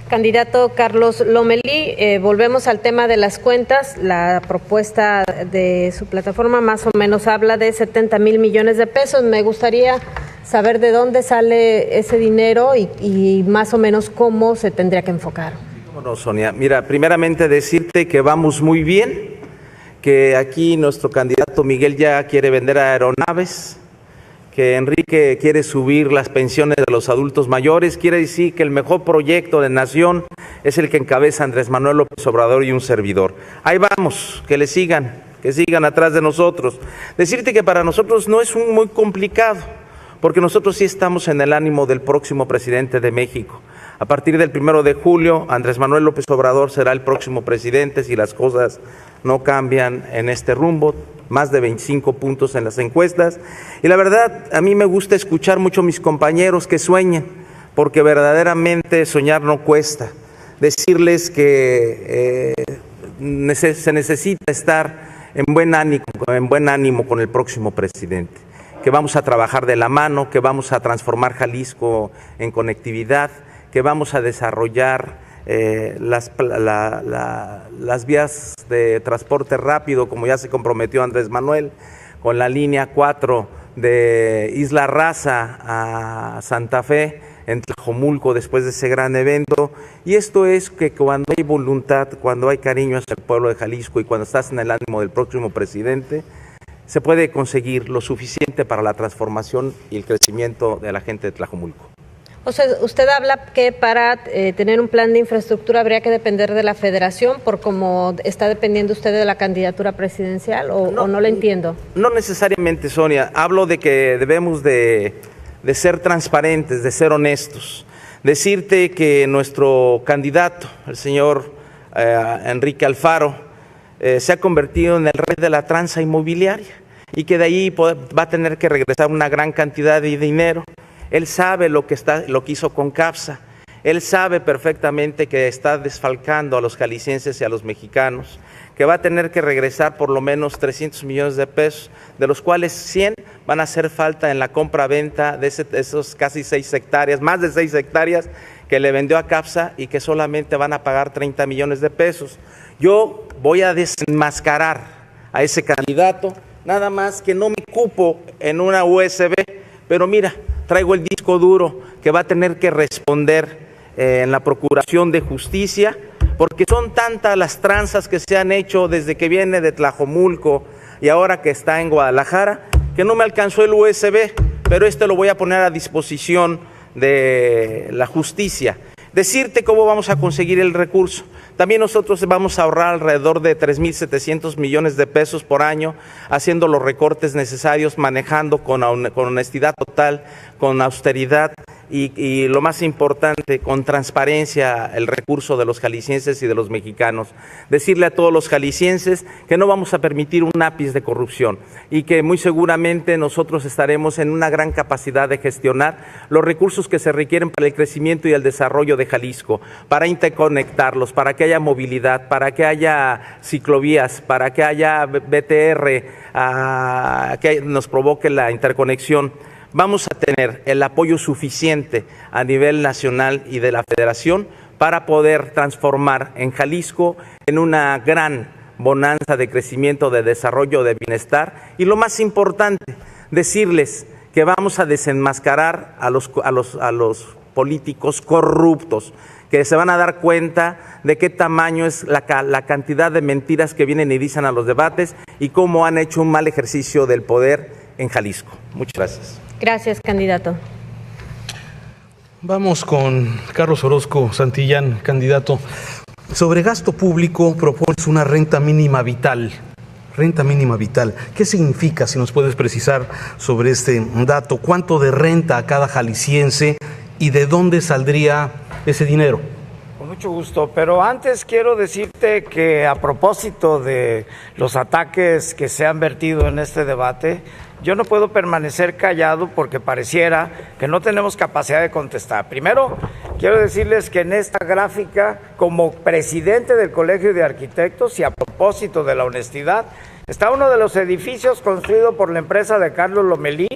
Candidato Carlos Lomelí, volvemos al tema de las cuentas. La propuesta de su plataforma más o menos habla de 70,000 millones de pesos. Me gustaría saber de dónde sale ese dinero y más o menos cómo se tendría que enfocar. No, Sonia, mira, primeramente decirte que vamos muy bien, que aquí nuestro candidato Miguel ya quiere vender aeronaves, que Enrique quiere subir las pensiones de los adultos mayores. Quiere decir que el mejor proyecto de nación es el que encabeza Andrés Manuel López Obrador y un servidor. Ahí vamos, que sigan atrás de nosotros. Decirte que para nosotros no es muy complicado, porque nosotros sí estamos en el ánimo del próximo presidente de México. A partir del 1 de julio, Andrés Manuel López Obrador será el próximo presidente si las cosas no cambian en este rumbo. Más de 25 puntos en las encuestas. Y la verdad, a mí me gusta escuchar mucho a mis compañeros que sueñen, porque verdaderamente soñar no cuesta. Decirles que se necesita estar en buen ánimo con el próximo presidente, que vamos a trabajar de la mano, que vamos a transformar Jalisco en conectividad, que vamos a desarrollar las vías de transporte rápido, como ya se comprometió Andrés Manuel, con la línea 4 de Isla Raza a Santa Fe, en Tlajomulco, después de ese gran evento. Y esto es que cuando hay voluntad, cuando hay cariño hacia el pueblo de Jalisco y cuando estás en el ánimo del próximo presidente, se puede conseguir lo suficiente para la transformación y el crecimiento de la gente de Tlajomulco. O sea, usted habla que para tener un plan de infraestructura habría que depender de la federación, por cómo está dependiendo usted de la candidatura presidencial, o no le entiendo. No necesariamente, Sonia. Hablo de que debemos de ser transparentes, de ser honestos. Decirte que nuestro candidato, el señor Enrique Alfaro, se ha convertido en el rey de la tranza inmobiliaria y que de ahí va a tener que regresar una gran cantidad de dinero. Él sabe lo que hizo con CAPSA, él sabe perfectamente que está desfalcando a los jaliscienses y a los mexicanos, que va a tener que regresar por lo menos 300 millones de pesos, de los cuales 100 van a hacer falta en la compra-venta de esos casi 6 hectáreas, más de 6 hectáreas que le vendió a CAPSA y que solamente van a pagar 30 millones de pesos. Yo voy a desenmascarar a ese candidato, nada más que no me cupo en una USB, pero mira, traigo el disco duro que va a tener que responder en la Procuración de Justicia, porque son tantas las tranzas que se han hecho desde que viene de Tlajomulco y ahora que está en Guadalajara, que no me alcanzó el USB, pero lo voy a poner a disposición de la justicia. Decirte cómo vamos a conseguir el recurso. También nosotros vamos a ahorrar alrededor de 3.700 millones de pesos por año, haciendo los recortes necesarios, manejando con honestidad total, con austeridad y lo más importante, con transparencia el recurso de los jaliscienses y de los mexicanos. Decirle a todos los jaliscienses que no vamos a permitir un ápice de corrupción y que muy seguramente nosotros estaremos en una gran capacidad de gestionar los recursos que se requieren para el crecimiento y el desarrollo de Jalisco, para interconectarlos, para que haya movilidad, para que haya ciclovías, para que haya BTR, que nos provoque la interconexión. Vamos a tener el apoyo suficiente a nivel nacional y de la Federación para poder transformar en Jalisco en una gran bonanza de crecimiento, de desarrollo, de bienestar. Y lo más importante, decirles que vamos a desenmascarar a los políticos corruptos, que se van a dar cuenta de qué tamaño es la cantidad de mentiras que vienen y dicen a los debates y cómo han hecho un mal ejercicio del poder en Jalisco. Muchas gracias. Gracias, candidato. Vamos con Carlos Orozco Santillán, candidato. Sobre gasto público propones una renta mínima vital. Renta mínima vital. ¿Qué significa, si nos puedes precisar sobre este dato? ¿Cuánto de renta a cada jalisciense y de dónde saldría ese dinero? Con mucho gusto, pero antes quiero decirte que a propósito de los ataques que se han vertido en este debate, yo no puedo permanecer callado porque pareciera que no tenemos capacidad de contestar. Primero, quiero decirles que en esta gráfica, como presidente del Colegio de Arquitectos y a propósito de la honestidad, está uno de los edificios construido por la empresa de Carlos Lomelí,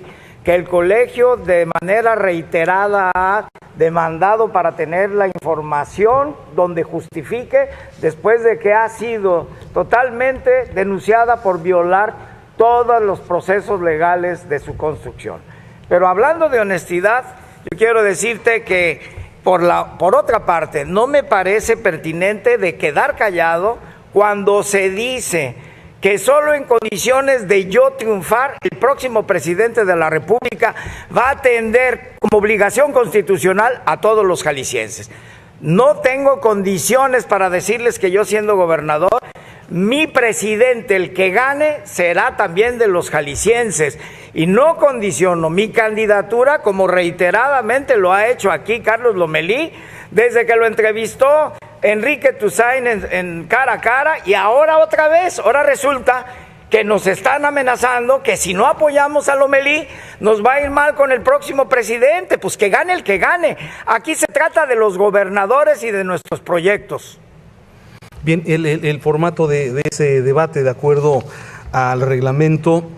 que el colegio de manera reiterada ha demandado para tener la información donde justifique, después de que ha sido totalmente denunciada por violar todos los procesos legales de su construcción. Pero hablando de honestidad, yo quiero decirte que por otra parte, no me parece pertinente de quedar callado cuando se dice que solo en condiciones de yo triunfar, el próximo presidente de la República va a atender como obligación constitucional a todos los jaliscienses. No tengo condiciones para decirles que yo, siendo gobernador, mi presidente, el que gane, será también de los jaliscienses. Y no condiciono mi candidatura, como reiteradamente lo ha hecho aquí Carlos Lomelí, desde que lo entrevistó Enrique Tusain en Cara a Cara, y ahora otra vez. Ahora resulta que nos están amenazando que si no apoyamos a Lomelí nos va a ir mal con el próximo presidente. Pues que gane el que gane. Aquí se trata de los gobernadores y de nuestros proyectos. Bien, el formato de ese debate, de acuerdo al reglamento,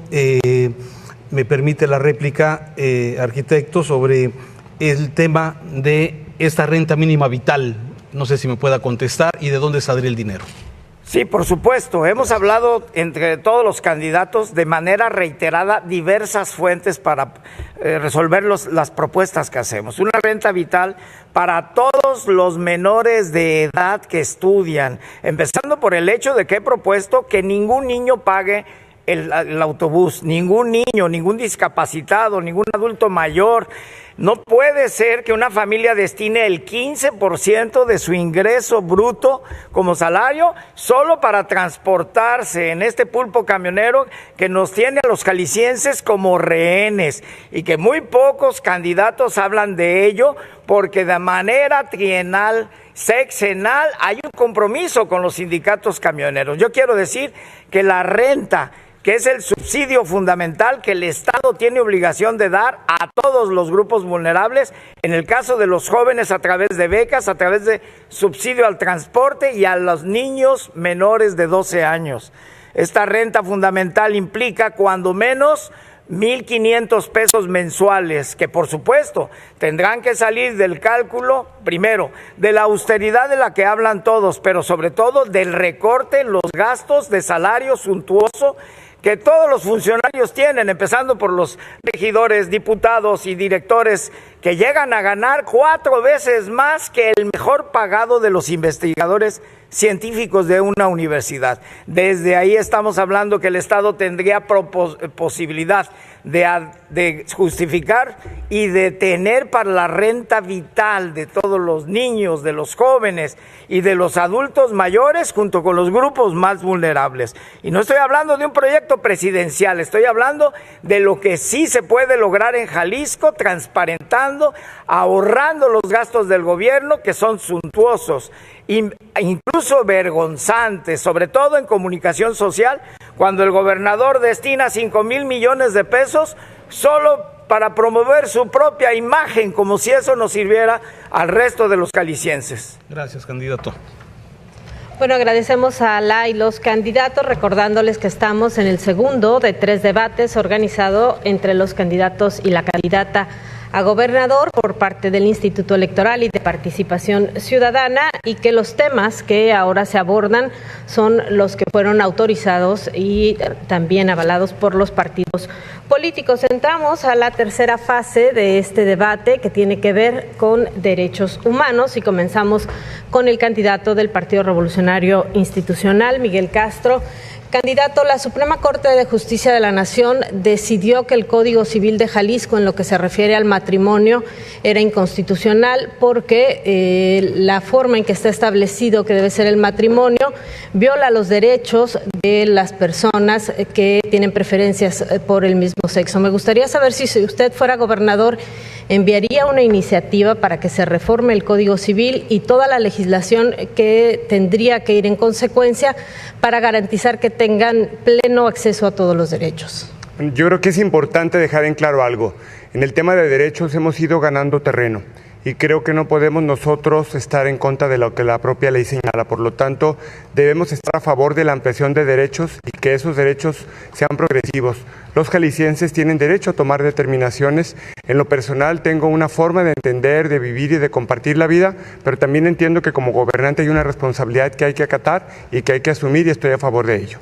me permite la réplica, arquitecto, sobre el tema de esta renta mínima vital. No sé si me pueda contestar, y de dónde saldría el dinero. Sí, por supuesto. Hemos hablado entre todos los candidatos de manera reiterada diversas fuentes para resolver las propuestas que hacemos. Una renta vital para todos los menores de edad que estudian, empezando por el hecho de que he propuesto que ningún niño pague el autobús, ningún niño, ningún discapacitado, ningún adulto mayor. No puede ser que una familia destine el 15% de su ingreso bruto como salario solo para transportarse en este pulpo camionero que nos tiene a los jaliscienses como rehenes, y que muy pocos candidatos hablan de ello, porque de manera trienal, sexenal, hay un compromiso con los sindicatos camioneros. Yo quiero decir que la renta, que es el subsidio fundamental que el Estado tiene obligación de dar a todos los grupos vulnerables, en el caso de los jóvenes a través de becas, a través de subsidio al transporte, y a los niños menores de 12 años. Esta renta fundamental implica cuando menos 1,500 pesos mensuales, que por supuesto tendrán que salir del cálculo, primero, de la austeridad de la que hablan todos, pero sobre todo del recorte en los gastos de salario suntuoso que todos los funcionarios tienen, empezando por los regidores, diputados y directores, que llegan a ganar 4 veces más que el mejor pagado de los investigadores científicos de una universidad. Desde ahí estamos hablando que el Estado tendría posibilidad de justificar y de tener para la renta vital de todos los niños, de los jóvenes y de los adultos mayores, junto con los grupos más vulnerables. Y no estoy hablando de un proyecto presidencial, estoy hablando de lo que sí se puede lograr en Jalisco, transparentando, ahorrando los gastos del gobierno, que son suntuosos, incluso vergonzantes, sobre todo en comunicación social, cuando el gobernador destina 5,000 millones de pesos solo para promover su propia imagen, como si eso nos sirviera al resto de los jaliscienses. Gracias, candidato. Bueno, agradecemos a la y los candidatos, recordándoles que estamos en el segundo de 3 debates organizado entre los candidatos y la candidata a gobernador por parte del Instituto Electoral y de Participación Ciudadana, y que los temas que ahora se abordan son los que fueron autorizados y también avalados por los partidos políticos. Entramos a la tercera fase de este debate, que tiene que ver con derechos humanos, y comenzamos con el candidato del Partido Revolucionario Institucional, Miguel Castro. Candidato, la Suprema Corte de Justicia de la Nación decidió que el Código Civil de Jalisco, en lo que se refiere al matrimonio, era inconstitucional porque la forma en que está establecido que debe ser el matrimonio viola los derechos de las personas que tienen preferencias por el mismo sexo. Me gustaría saber si usted fuera gobernador, enviaría una iniciativa para que se reforme el Código Civil y toda la legislación que tendría que ir en consecuencia para garantizar que tengan pleno acceso a todos los derechos. Yo creo que es importante dejar en claro algo. En el tema de derechos hemos ido ganando terreno y creo que no podemos nosotros estar en contra de lo que la propia ley señala. Por lo tanto, debemos estar a favor de la ampliación de derechos y que esos derechos sean progresivos. Los jaliscienses tienen derecho a tomar determinaciones. En lo personal tengo una forma de entender, de vivir y de compartir la vida, pero también entiendo que como gobernante hay una responsabilidad que hay que acatar y que hay que asumir, y estoy a favor de ello.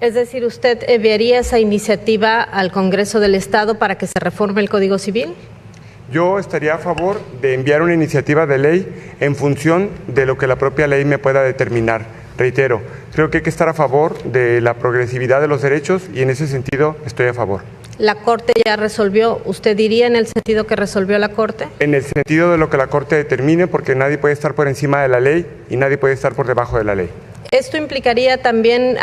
Es decir, ¿usted enviaría esa iniciativa al Congreso del Estado para que se reforme el Código Civil? Yo estaría a favor de enviar una iniciativa de ley en función de lo que la propia ley me pueda determinar. Reitero, creo que hay que estar a favor de la progresividad de los derechos y en ese sentido estoy a favor. ¿La Corte ya resolvió? ¿Usted diría en el sentido que resolvió la Corte? En el sentido de lo que la Corte determine, porque nadie puede estar por encima de la ley y nadie puede estar por debajo de la ley. ¿Esto implicaría también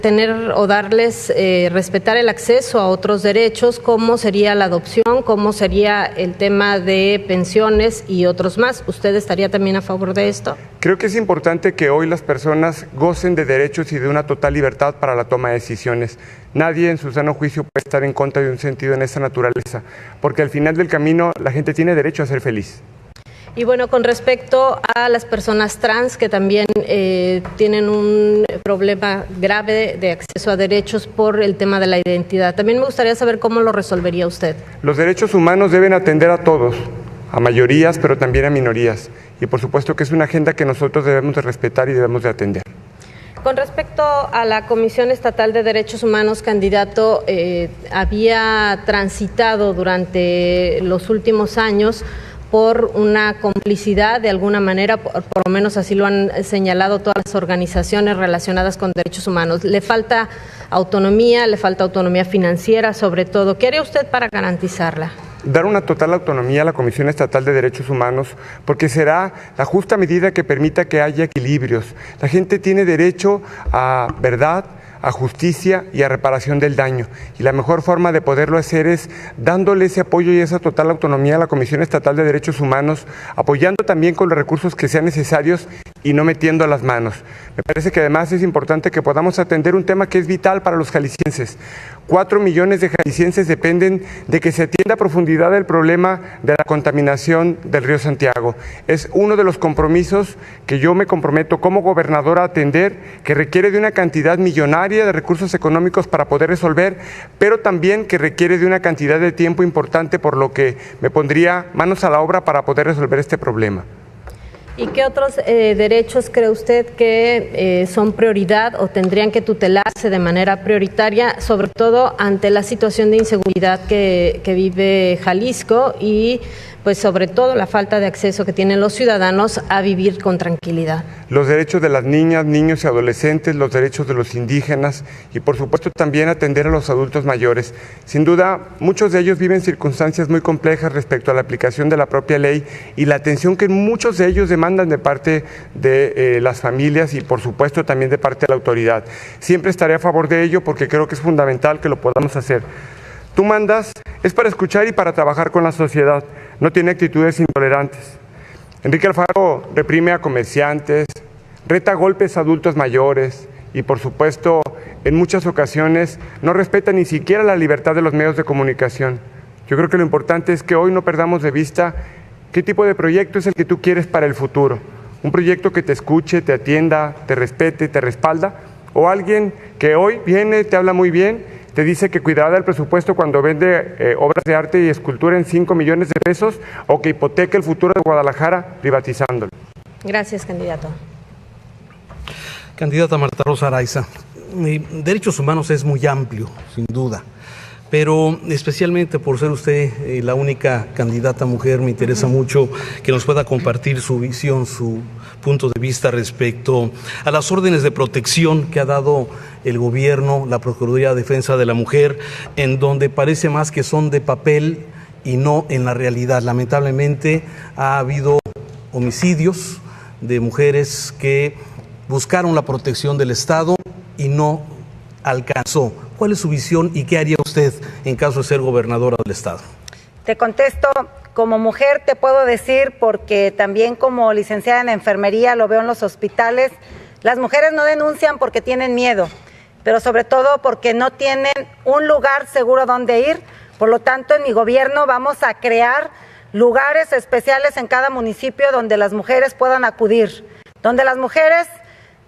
tener o darles, respetar el acceso a otros derechos, como sería la adopción, como sería el tema de pensiones y otros más? ¿Usted estaría también a favor de esto? Creo que es importante que hoy las personas gocen de derechos y de una total libertad para la toma de decisiones. Nadie en su sano juicio puede estar en contra de un sentido en esa naturaleza, porque al final del camino la gente tiene derecho a ser feliz. Y bueno, con respecto a las personas trans que también tienen un problema grave de acceso a derechos por el tema de la identidad, también me gustaría saber cómo lo resolvería usted. Los derechos humanos deben atender a todos, a mayorías, pero también a minorías. Y por supuesto que es una agenda que nosotros debemos de respetar y debemos de atender. Con respecto a la Comisión Estatal de Derechos Humanos, candidato, había transitado durante los últimos años por una complicidad, de alguna manera, por lo menos así lo han señalado todas las organizaciones relacionadas con derechos humanos. Le falta autonomía financiera sobre todo. ¿Qué haría usted para garantizarla? Dar una total autonomía a la Comisión Estatal de Derechos Humanos, porque será la justa medida que permita que haya equilibrios. La gente tiene derecho a verdad, a justicia y a reparación del daño. Y la mejor forma de poderlo hacer es dándole ese apoyo y esa total autonomía a la Comisión Estatal de Derechos Humanos, apoyando también con los recursos que sean necesarios y no metiendo las manos. Me parece que además es importante que podamos atender un tema que es vital para los jaliscienses. 4 millones de jaliscienses dependen de que se atienda a profundidad el problema de la contaminación del río Santiago. Es uno de los compromisos que yo me comprometo como gobernador a atender, que requiere de una cantidad millonaria de recursos económicos para poder resolver, pero también que requiere de una cantidad de tiempo importante, por lo que me pondría manos a la obra para poder resolver este problema. ¿Y qué otros derechos cree usted que son prioridad o tendrían que tutelarse de manera prioritaria, sobre todo ante la situación de inseguridad que vive Jalisco y pues sobre todo la falta de acceso que tienen los ciudadanos a vivir con tranquilidad? Los derechos de las niñas, niños y adolescentes, los derechos de los indígenas y por supuesto también atender a los adultos mayores. Sin duda, muchos de ellos viven circunstancias muy complejas respecto a la aplicación de la propia ley y la atención que muchos de ellos demandan de parte de las familias y por supuesto también de parte de la autoridad. Siempre estaré a favor de ello porque creo que es fundamental que lo podamos hacer. Tú mandas es para escuchar y para trabajar con la sociedad, no tiene actitudes intolerantes. Enrique Alfaro reprime a comerciantes, reta a golpes a adultos mayores y por supuesto en muchas ocasiones no respeta ni siquiera la libertad de los medios de comunicación. Yo creo que lo importante es que hoy no perdamos de vista qué tipo de proyecto es el que tú quieres para el futuro. Un proyecto que te escuche, te atienda, te respete, te respalda, o alguien que hoy viene, te habla muy bien, te dice que cuidará del presupuesto cuando vende obras de arte y escultura en 5 millones de pesos o que hipoteca el futuro de Guadalajara privatizándolo. Gracias, candidato. Candidata Marta Rosa Araiza, derechos humanos es muy amplio, sin duda, pero especialmente por ser usted la única candidata mujer, me interesa mucho que nos pueda compartir su visión, su punto de vista respecto a las órdenes de protección que ha dado el gobierno, la Procuraduría de Defensa de la Mujer, en donde parece más que son de papel y no en la realidad. Lamentablemente ha habido homicidios de mujeres que buscaron la protección del Estado y no alcanzó. ¿Cuál es su visión y qué haría usted en caso de ser gobernadora del Estado? Te contesto, como mujer te puedo decir, porque también como licenciada en enfermería lo veo en los hospitales, las mujeres no denuncian porque tienen miedo, pero sobre todo porque no tienen un lugar seguro donde ir. Por lo tanto, en mi gobierno vamos a crear lugares especiales en cada municipio donde las mujeres puedan acudir, donde las mujeres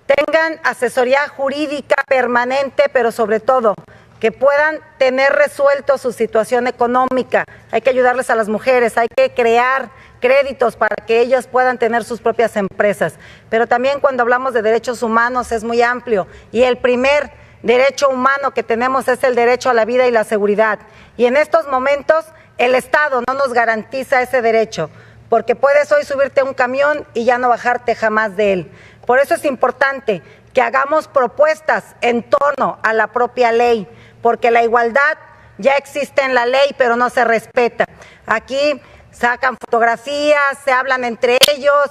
tengan asesoría jurídica permanente, pero sobre todo que puedan tener resuelto su situación económica. Hay que ayudarles a las mujeres, hay que crear créditos para que ellas puedan tener sus propias empresas. Pero también cuando hablamos de derechos humanos es muy amplio y el primer derecho humano que tenemos es el derecho a la vida y la seguridad. Y en estos momentos el Estado no nos garantiza ese derecho, porque puedes hoy subirte a un camión y ya no bajarte jamás de él. Por eso es importante que hagamos propuestas en torno a la propia ley, porque la igualdad ya existe en la ley, pero no se respeta. Aquí sacan fotografías, se hablan entre ellos.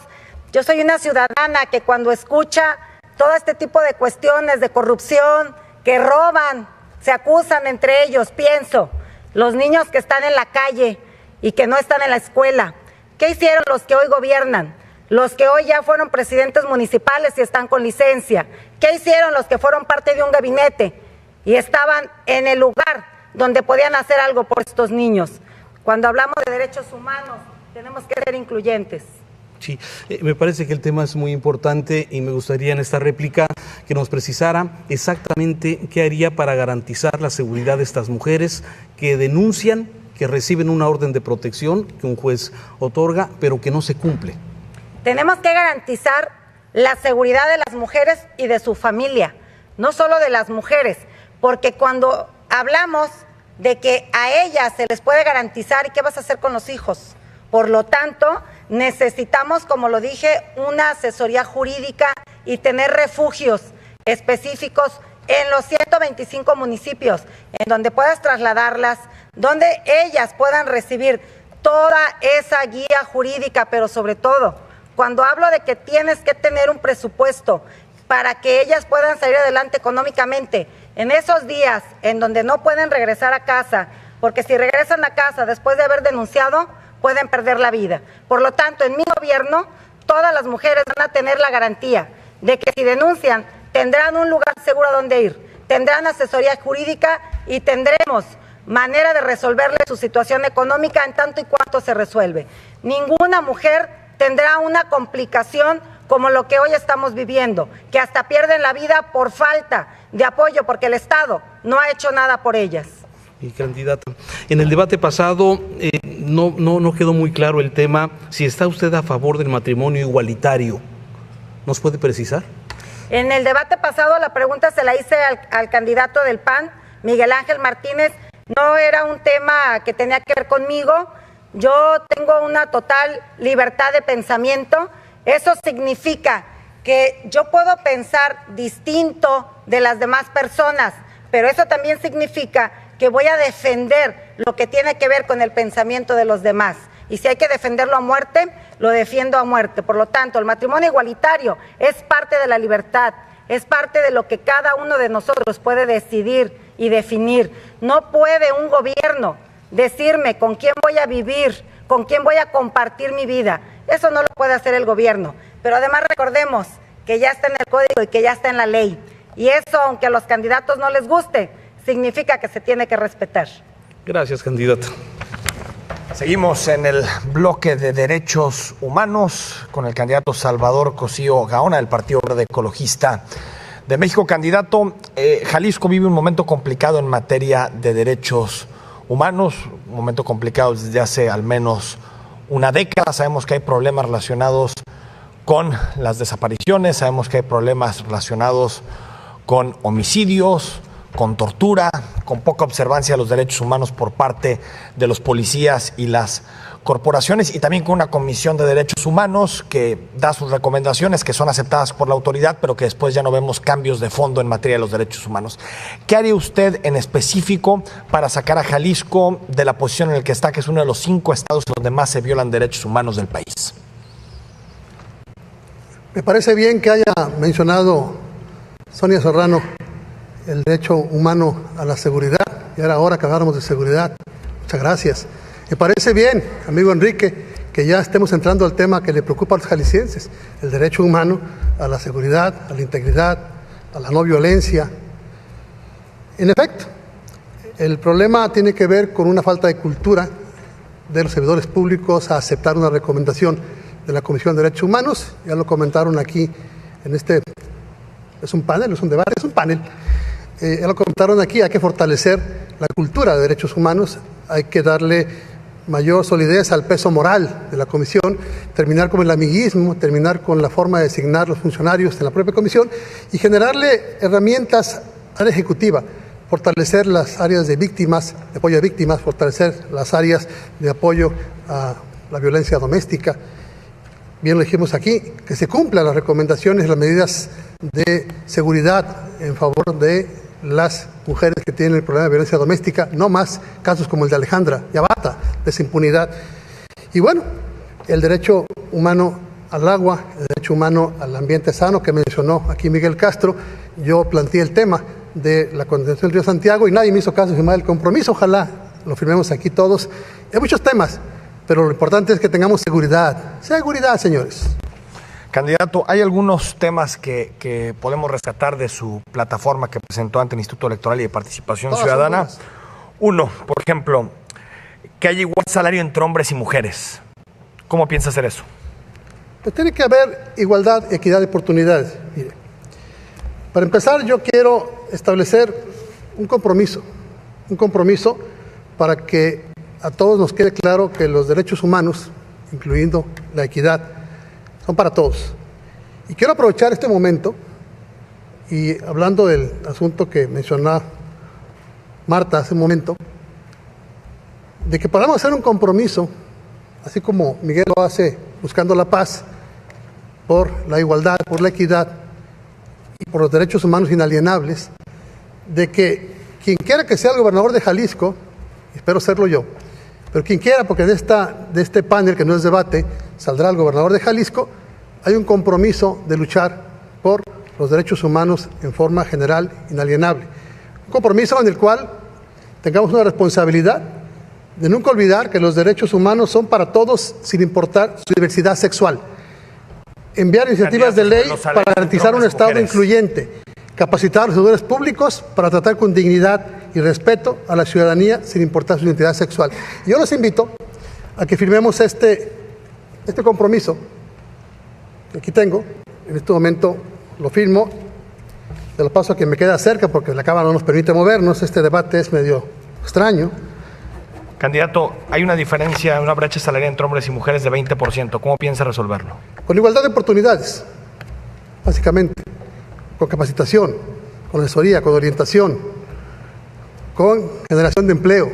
Yo soy una ciudadana que cuando escucha todo este tipo de cuestiones de corrupción, que roban, se acusan entre ellos, pienso, los niños que están en la calle y que no están en la escuela, ¿qué hicieron los que hoy gobiernan? Los que hoy ya fueron presidentes municipales y están con licencia. ¿Qué hicieron los que fueron parte de un gabinete y estaban en el lugar donde podían hacer algo por estos niños? Cuando hablamos de derechos humanos, tenemos que ser incluyentes. Sí, me parece que el tema es muy importante y me gustaría en esta réplica que nos precisara exactamente qué haría para garantizar la seguridad de estas mujeres que denuncian, que reciben una orden de protección que un juez otorga, pero que no se cumple. Tenemos que garantizar la seguridad de las mujeres y de su familia, no solo de las mujeres, porque cuando hablamos de que a ellas se les puede garantizar, ¿y qué vas a hacer con los hijos? Por lo tanto, necesitamos, como lo dije, una asesoría jurídica y tener refugios específicos en los 125 municipios, en donde puedas trasladarlas, donde ellas puedan recibir toda esa guía jurídica, pero sobre todo, cuando hablo de que tienes que tener un presupuesto para que ellas puedan salir adelante económicamente, en esos días en donde no pueden regresar a casa, porque si regresan a casa después de haber denunciado, pueden perder la vida. Por lo tanto, en mi gobierno, todas las mujeres van a tener la garantía de que si denuncian, tendrán un lugar seguro donde ir, tendrán asesoría jurídica y tendremos manera de resolverle su situación económica en tanto y cuanto se resuelve. Ninguna mujer tendrá una complicación como lo que hoy estamos viviendo, que hasta pierden la vida por falta de apoyo, porque el Estado no ha hecho nada por ellas. Y candidata, en el debate pasado no quedó muy claro el tema, si está usted a favor del matrimonio igualitario. ¿Nos puede precisar? En el debate pasado la pregunta se la hice al candidato del PAN, Miguel Ángel Martínez. No era un tema que tenía que ver conmigo. Yo tengo una total libertad de pensamiento. Eso significa que yo puedo pensar distinto de las demás personas, pero eso también significa que voy a defender lo que tiene que ver con el pensamiento de los demás. Y si hay que defenderlo a muerte, lo defiendo a muerte. Por lo tanto, el matrimonio igualitario es parte de la libertad, es parte de lo que cada uno de nosotros puede decidir y definir. No puede un gobierno decirme con quién voy a vivir, con quién voy a compartir mi vida. Eso no lo puede hacer el gobierno. Pero además recordemos que ya está en el código y que ya está en la ley. Y eso, aunque a los candidatos no les guste, significa que se tiene que respetar. Gracias, candidato. Seguimos en el bloque de derechos humanos con el candidato Salvador Cosío Gaona del Partido Verde Ecologista de México. Candidato, Jalisco vive un momento complicado en materia de derechos humanos, un momento complicado desde hace al menos una década. Sabemos que hay problemas relacionados con las desapariciones, sabemos que hay problemas relacionados con homicidios, con tortura, con poca observancia de los derechos humanos por parte de los policías y las corporaciones, y también con una comisión de derechos humanos que da sus recomendaciones que son aceptadas por la autoridad, pero que después ya no vemos cambios de fondo en materia de los derechos humanos. ¿Qué haría usted en específico para sacar a Jalisco de la posición en la que está, que es uno de los 5 estados donde más se violan derechos humanos del país? Me parece bien que haya mencionado Sonia Serrano el derecho humano a la seguridad, y ahora que hablamos de seguridad. Muchas gracias. Me parece bien, amigo Enrique, que ya estemos entrando al tema que le preocupa a los jaliscienses, el derecho humano a la seguridad, a la integridad, a la no violencia. En efecto, el problema tiene que ver con una falta de cultura de los servidores públicos a aceptar una recomendación de la Comisión de Derechos Humanos. Ya lo comentaron aquí en este, es un panel, es un debate, es un panel. Ya lo comentaron aquí, hay que fortalecer la cultura de derechos humanos, hay que darle mayor solidez al peso moral de la comisión, terminar con el amiguismo, terminar con la forma de designar los funcionarios en la propia comisión y generarle herramientas a la ejecutiva, fortalecer las áreas de víctimas, de apoyo a víctimas, fortalecer las áreas de apoyo a la violencia doméstica. Bien lo dijimos aquí, que se cumplan las recomendaciones y las medidas de seguridad en favor de las mujeres que tienen el problema de violencia doméstica, no más casos como el de Alejandra, ya basta de esa impunidad. Y bueno, el derecho humano al agua, el derecho humano al ambiente sano que mencionó aquí Miguel Castro. Yo planteé el tema de la contención del río Santiago y nadie me hizo caso de firmar el compromiso, ojalá lo firmemos aquí todos. Hay muchos temas, pero lo importante es que tengamos seguridad, señores. Candidato, hay algunos temas que podemos rescatar de su plataforma que presentó ante el Instituto Electoral y de Participación Ciudadana. Uno, por ejemplo, que haya igual salario entre hombres y mujeres. ¿Cómo piensa hacer eso? Pues tiene que haber igualdad, equidad de oportunidades. Mire, para empezar, yo quiero establecer un compromiso para que a todos nos quede claro que los derechos humanos, incluyendo la equidad, son para todos. Y quiero aprovechar este momento y hablando del asunto que mencionaba Marta hace un momento, de que podamos hacer un compromiso, así como Miguel lo hace buscando la paz, por la igualdad, por la equidad y por los derechos humanos inalienables, de que quien quiera que sea el gobernador de Jalisco, espero serlo yo, pero quien quiera, porque de este panel, que no es debate, saldrá el gobernador de Jalisco, hay un compromiso de luchar por los derechos humanos en forma general, inalienable. Un compromiso en el cual tengamos una responsabilidad de nunca olvidar que los derechos humanos son para todos, sin importar su diversidad sexual. Enviar iniciativas de ley para garantizar un Estado incluyente. Capacitar a los servidores públicos para tratar con dignidad y respeto a la ciudadanía sin importar su identidad sexual. Yo los invito a que firmemos este compromiso que aquí tengo. En este momento lo firmo. Se lo paso a quien me queda cerca porque la cámara no nos permite movernos. Este debate es medio extraño. Candidato, hay una diferencia, una brecha salarial entre hombres y mujeres de 20%. ¿Cómo piensa resolverlo? Con igualdad de oportunidades, básicamente, con capacitación, con asesoría, con orientación, con generación de empleo,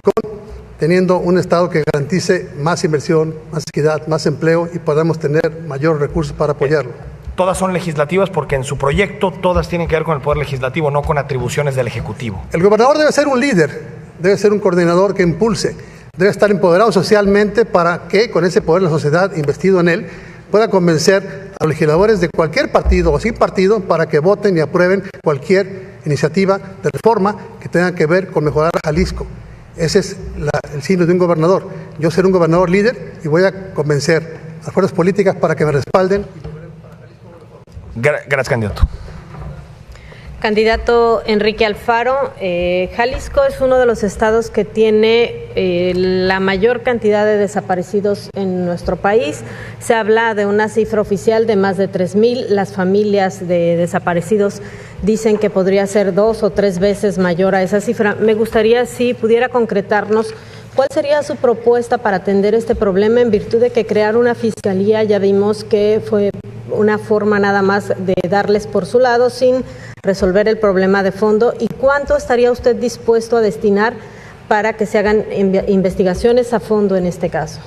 con teniendo un Estado que garantice más inversión, más equidad, más empleo y podamos tener mayores recursos para apoyarlo. Todas son legislativas porque en su proyecto todas tienen que ver con el Poder Legislativo, no con atribuciones del Ejecutivo. El gobernador debe ser un líder, debe ser un coordinador que impulse, debe estar empoderado socialmente para que con ese poder de la sociedad investido en él pueda convencer a los legisladores de cualquier partido o sin partido para que voten y aprueben cualquier iniciativa de reforma que tenga que ver con mejorar a Jalisco. Ese es el signo de un gobernador. Yo seré un gobernador líder y voy a convencer a las fuerzas políticas para que me respalden. Gracias, candidato. Candidato Enrique Alfaro, Jalisco es uno de los estados que tiene la mayor cantidad de desaparecidos en nuestro país. Se habla de una cifra oficial de más de 3,000. Las familias de desaparecidos dicen que podría ser 2 o 3 veces mayor a esa cifra. Me gustaría si pudiera concretarnos cuál sería su propuesta para atender este problema en virtud de que crear una fiscalía ya vimos que fue una forma nada más de darles por su lado sin resolver el problema de fondo. ¿Y cuánto estaría usted dispuesto a destinar para que se hagan investigaciones a fondo en este caso?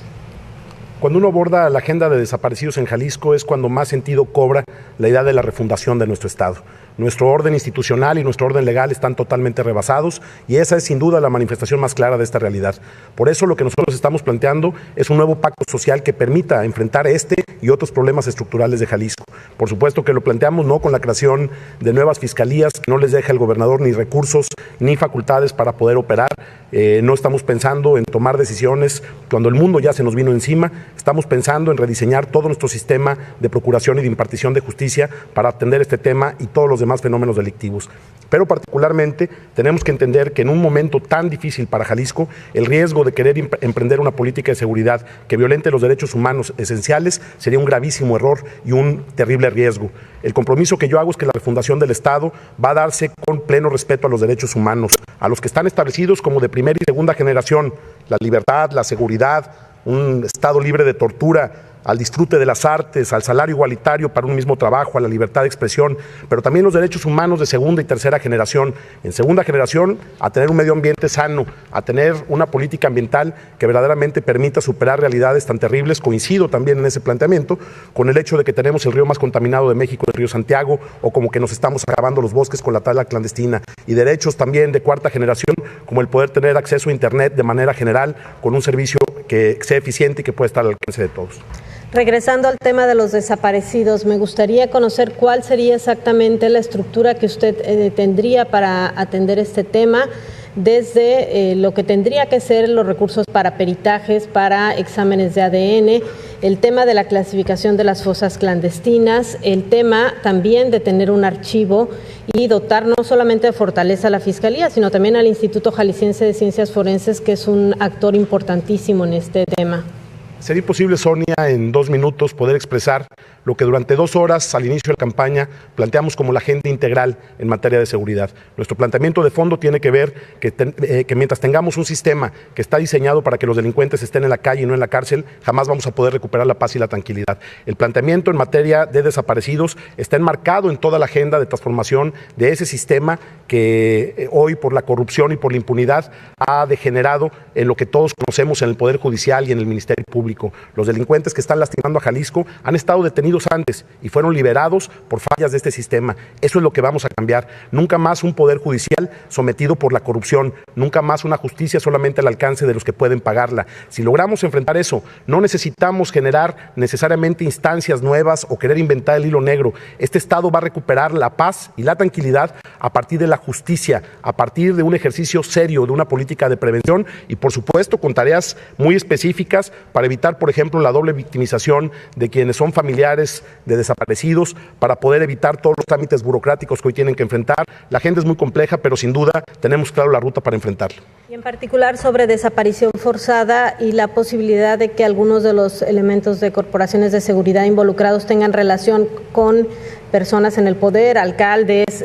Cuando uno aborda la agenda de desaparecidos en Jalisco es cuando más sentido cobra la idea de la refundación de nuestro Estado. Nuestro orden institucional y nuestro orden legal están totalmente rebasados y esa es sin duda la manifestación más clara de esta realidad. Por eso lo que nosotros estamos planteando es un nuevo pacto social que permita enfrentar este y otros problemas estructurales de Jalisco. Por supuesto que lo planteamos no con la creación de nuevas fiscalías que no les deja al gobernador ni recursos ni facultades para poder operar. No estamos pensando en tomar decisiones cuando el mundo ya se nos vino encima. Estamos pensando en rediseñar todo nuestro sistema de procuración y de impartición de justicia para atender este tema y todos los demás fenómenos delictivos. Pero particularmente tenemos que entender que en un momento tan difícil para Jalisco, el riesgo de querer emprender una política de seguridad que violente los derechos humanos esenciales sería un gravísimo error y un terrible riesgo. El compromiso que yo hago es que la refundación del Estado va a darse con pleno respeto a los derechos humanos, a los que están establecidos como de primera y segunda generación, la libertad, la seguridad, un Estado libre de tortura, al disfrute de las artes, al salario igualitario para un mismo trabajo, a la libertad de expresión, pero también los derechos humanos de segunda y tercera generación. En segunda generación, a tener un medio ambiente sano, a tener una política ambiental que verdaderamente permita superar realidades tan terribles. Coincido también en ese planteamiento con el hecho de que tenemos el río más contaminado de México, el río Santiago, o como que nos estamos acabando los bosques con la tala clandestina, y derechos también de cuarta generación, como el poder tener acceso a Internet de manera general con un servicio que sea eficiente y que pueda estar al alcance de todos. Regresando al tema de los desaparecidos, me gustaría conocer cuál sería exactamente la estructura que usted tendría para atender este tema, desde lo que tendría que ser los recursos para peritajes, para exámenes de ADN, el tema de la clasificación de las fosas clandestinas, el tema también de tener un archivo y dotar no solamente de fortaleza a la Fiscalía, sino también al Instituto Jalisciense de Ciencias Forenses, que es un actor importantísimo en este tema. Sería imposible, Sonia, en 2 minutos poder expresar lo que durante 2 horas al inicio de la campaña planteamos como la agenda integral en materia de seguridad. Nuestro planteamiento de fondo tiene que ver que mientras tengamos un sistema que está diseñado para que los delincuentes estén en la calle y no en la cárcel, jamás vamos a poder recuperar la paz y la tranquilidad. El planteamiento en materia de desaparecidos está enmarcado en toda la agenda de transformación de ese sistema que hoy, por la corrupción y por la impunidad, ha degenerado en lo que todos conocemos en el Poder Judicial y en el Ministerio Público. Los delincuentes que están lastimando a Jalisco han estado detenidos antes y fueron liberados por fallas de este sistema. Eso es lo que vamos a cambiar. Nunca más un poder judicial sometido por la corrupción, nunca más una justicia solamente al alcance de los que pueden pagarla. Si logramos enfrentar eso, no necesitamos generar necesariamente instancias nuevas o querer inventar el hilo negro. Este Estado va a recuperar la paz y la tranquilidad a partir de la justicia, a partir de un ejercicio serio, de una política de prevención y, por supuesto, con tareas muy específicas para evitar, por ejemplo, la doble victimización de quienes son familiares familiares de desaparecidos para poder evitar todos los trámites burocráticos que hoy tienen que enfrentar. La agenda es muy compleja, pero sin duda tenemos claro la ruta para enfrentarla. Y en particular sobre desaparición forzada y la posibilidad de que algunos de los elementos de corporaciones de seguridad involucrados tengan relación con personas en el poder, alcaldes,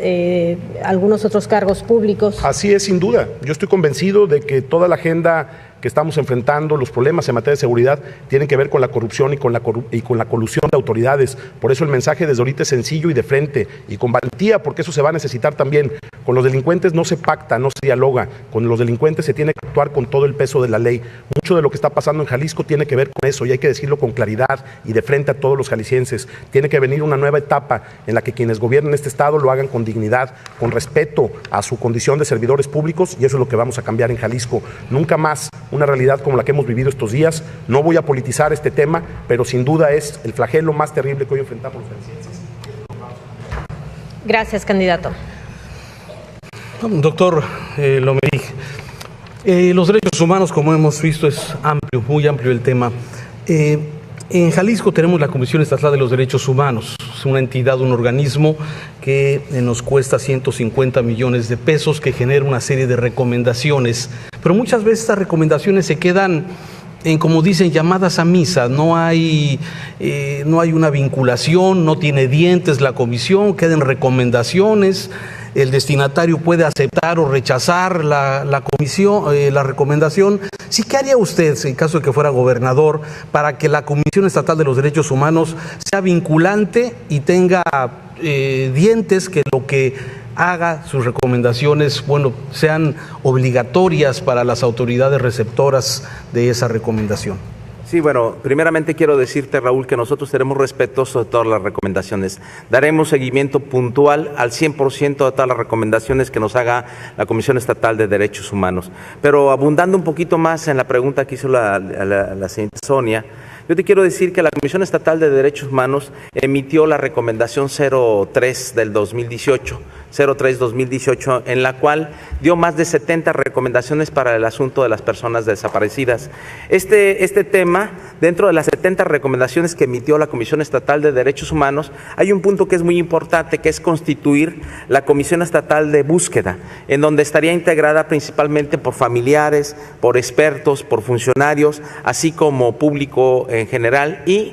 algunos otros cargos públicos. Así es, sin duda. Yo estoy convencido de que toda la agenda que estamos enfrentando, los problemas en materia de seguridad, tienen que ver con la corrupción y con la colusión de autoridades. Por eso el mensaje desde ahorita es sencillo y de frente, y con valentía, porque eso se va a necesitar también. Con los delincuentes no se pacta, no se dialoga. Con los delincuentes se tiene que actuar con todo el peso de la ley. Mucho de lo que está pasando en Jalisco tiene que ver con eso, y hay que decirlo con claridad y de frente a todos los jaliscienses. Tiene que venir una nueva etapa en la que quienes gobiernen este estado lo hagan con dignidad, con respeto a su condición de servidores públicos, y eso es lo que vamos a cambiar en Jalisco. Nunca más una realidad como la que hemos vivido estos días. No voy a politizar este tema, pero sin duda es el flagelo más terrible que hoy enfrentamos los jaliscienses. Gracias, candidato. Doctor Lomerich, los derechos humanos, como hemos visto, es amplio, muy amplio el tema. En Jalisco tenemos la Comisión Estatal de los Derechos Humanos, es una entidad, un organismo que nos cuesta 150 millones de pesos, que genera una serie de recomendaciones, pero muchas veces estas recomendaciones se quedan en, como dicen, llamadas a misa. No hay una vinculación, no tiene dientes la comisión, quedan recomendaciones. El destinatario puede aceptar o rechazar la recomendación. Sí, ¿qué haría usted, en caso de que fuera gobernador, para que la Comisión Estatal de los Derechos Humanos sea vinculante y tenga dientes, que lo que haga, sus recomendaciones, sean obligatorias para las autoridades receptoras de esa recomendación? Sí, primeramente quiero decirte, Raúl, que nosotros seremos respetuosos de todas las recomendaciones. Daremos seguimiento puntual al 100% de todas las recomendaciones que nos haga la Comisión Estatal de Derechos Humanos. Pero abundando un poquito más en la pregunta que hizo la señorita Sonia, yo te quiero decir que la Comisión Estatal de Derechos Humanos emitió la recomendación 03 del 2018, 03-2018, en la cual dio más de 70 recomendaciones para el asunto de las personas desaparecidas. Este tema, dentro de las 70 recomendaciones que emitió la Comisión Estatal de Derechos Humanos, hay un punto que es muy importante, que es constituir la Comisión Estatal de Búsqueda, en donde estaría integrada principalmente por familiares, por expertos, por funcionarios, así como público en general y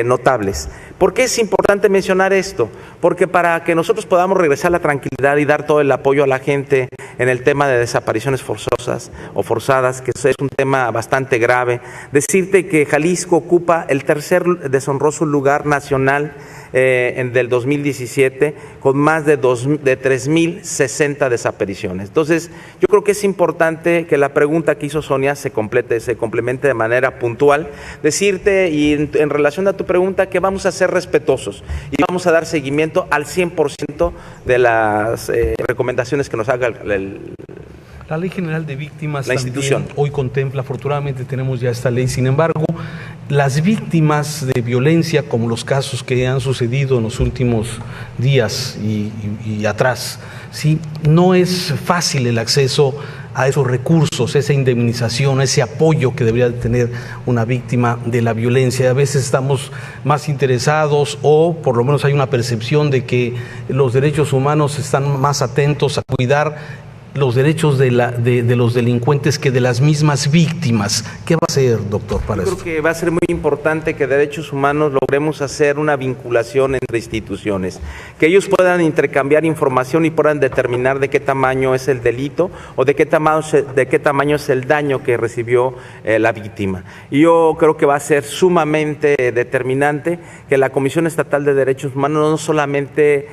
notables. ¿Por qué es importante mencionar esto? Porque para que nosotros podamos regresar a la tranquilidad y dar todo el apoyo a la gente en el tema de desapariciones forzosas o forzadas, que es un tema bastante grave, decirte que Jalisco ocupa el tercer deshonroso lugar nacional del 2017, con más de 3.060 desapariciones. Entonces, yo creo que es importante que la pregunta que hizo Sonia se complemente de manera puntual. Decirte, y en relación a tu pregunta, que vamos a ser respetuosos y vamos a dar seguimiento al 100% de las recomendaciones que nos haga la Ley General de Víctimas, la institución hoy contempla, afortunadamente tenemos ya esta ley. Sin embargo, las víctimas de violencia, como los casos que han sucedido en los últimos días y atrás, ¿sí? No es fácil el acceso a esos recursos, esa indemnización, ese apoyo que debería tener una víctima de la violencia. A veces estamos más interesados, o por lo menos hay una percepción de que los derechos humanos están más atentos a cuidar los derechos de los delincuentes que de las mismas víctimas. ¿Qué va a hacer, doctor, para esto? Yo creo que va a ser muy importante que Derechos Humanos logremos hacer una vinculación entre instituciones, que ellos puedan intercambiar información y puedan determinar de qué tamaño es el delito o de qué tamaño es el daño que recibió la víctima. Y yo creo que va a ser sumamente determinante que la Comisión Estatal de Derechos Humanos no solamente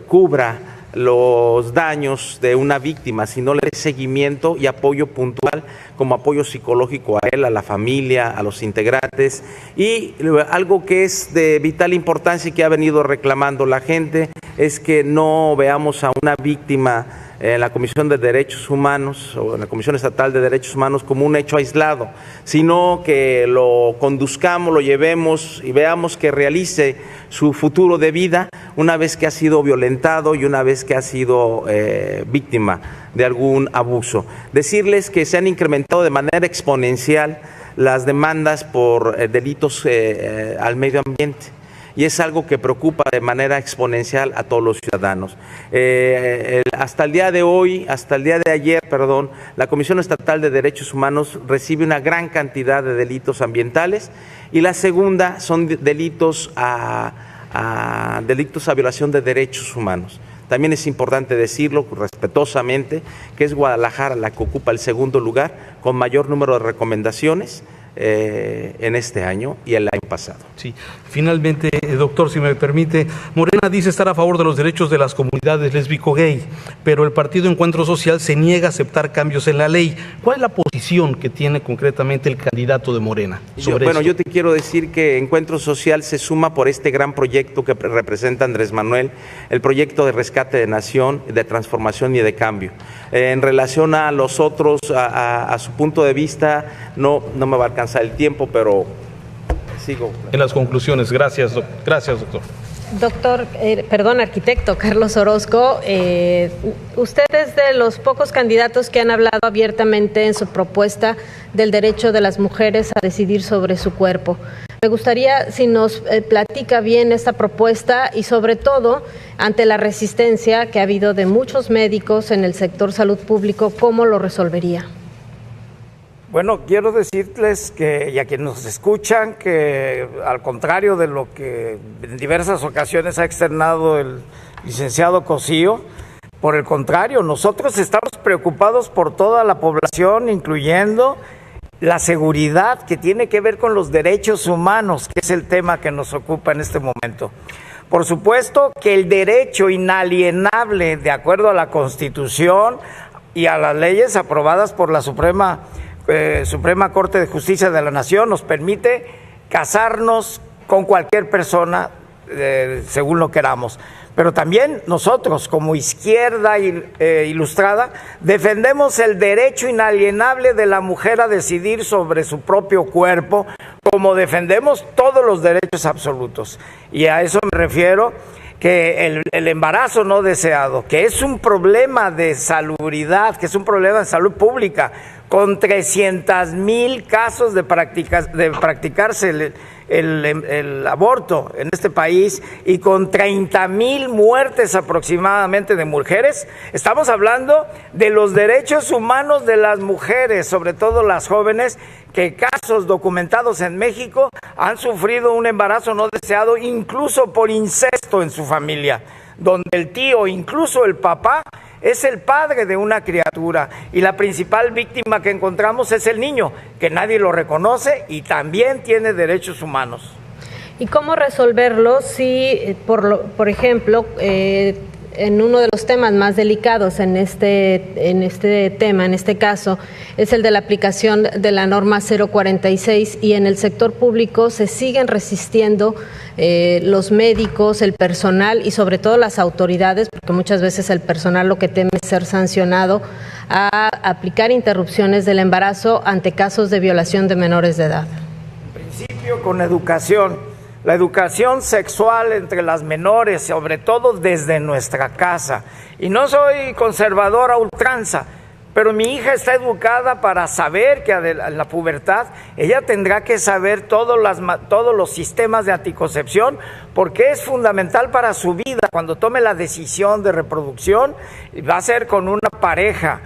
cubra los daños de una víctima, sino le dé seguimiento y apoyo puntual, como apoyo psicológico a él, a la familia, a los integrantes. Y algo que es de vital importancia y que ha venido reclamando la gente es que no veamos a una víctima en la Comisión de Derechos Humanos o en la Comisión Estatal de Derechos Humanos como un hecho aislado, sino que lo conduzcamos, lo llevemos y veamos que realice su futuro de vida una vez que ha sido violentado y una vez que ha sido víctima de algún abuso. Decirles que se han incrementado de manera exponencial las demandas por delitos al medio ambiente. Y es algo que preocupa de manera exponencial a todos los ciudadanos. Hasta el día de ayer, la Comisión Estatal de Derechos Humanos recibe una gran cantidad de delitos ambientales, y la segunda son delitos a violación de derechos humanos. También es importante decirlo respetuosamente que es Guadalajara la que ocupa el segundo lugar con mayor número de recomendaciones en este año y el año pasado. Sí, finalmente, doctor, si me permite, Morena dice estar a favor de los derechos de las comunidades lésbico-gay, pero el Partido Encuentro Social se niega a aceptar cambios en la ley. ¿Cuál es la posición que tiene concretamente el candidato de Morena sobre esto? Yo te quiero decir que Encuentro Social se suma por este gran proyecto que representa Andrés Manuel, el proyecto de rescate de nación, de transformación y de cambio. En relación a los otros, a su punto de vista, no me va a alcanzar el tiempo, pero sigo. En las conclusiones, gracias doctor. Doctor, arquitecto Carlos Orozco, usted es de los pocos candidatos que han hablado abiertamente en su propuesta del derecho de las mujeres a decidir sobre su cuerpo. Me gustaría si nos platica bien esta propuesta y sobre todo ante la resistencia que ha habido de muchos médicos en el sector salud público, ¿cómo lo resolvería? Bueno, quiero decirles que, y a quienes nos escuchan, que al contrario de lo que en diversas ocasiones ha externado el licenciado Cosío, por el contrario, nosotros estamos preocupados por toda la población, incluyendo la seguridad que tiene que ver con los derechos humanos, que es el tema que nos ocupa en este momento. Por supuesto que el derecho inalienable, de acuerdo a la Constitución y a las leyes aprobadas por la Suprema Corte de Justicia de la Nación, nos permite casarnos con cualquier persona según lo queramos. Pero también nosotros, como izquierda ilustrada, defendemos el derecho inalienable de la mujer a decidir sobre su propio cuerpo, como defendemos todos los derechos absolutos. Y a eso me refiero, que el embarazo no deseado, que es un problema de salubridad, que es un problema de salud pública, con 300,000 casos de practicarse el aborto en este país y con 30,000 muertes aproximadamente de mujeres, estamos hablando de los derechos humanos de las mujeres, sobre todo las jóvenes, que casos documentados en México han sufrido un embarazo no deseado, incluso por incesto en su familia, donde el tío, incluso el papá, es el padre de una criatura y la principal víctima que encontramos es el niño, que nadie lo reconoce y también tiene derechos humanos. ¿Y cómo resolverlo si, por ejemplo, en uno de los temas más delicados en este caso, es el de la aplicación de la norma 046 y en el sector público se siguen resistiendo los médicos, el personal y sobre todo las autoridades, porque muchas veces el personal lo que teme es ser sancionado, a aplicar interrupciones del embarazo ante casos de violación de menores de edad? En principio, con educación. La educación sexual entre las menores, sobre todo desde nuestra casa. Y no soy conservador a ultranza, pero mi hija está educada para saber que en la pubertad ella tendrá que saber todos los sistemas de anticoncepción, porque es fundamental para su vida. Cuando tome la decisión de reproducción, va a ser con una pareja.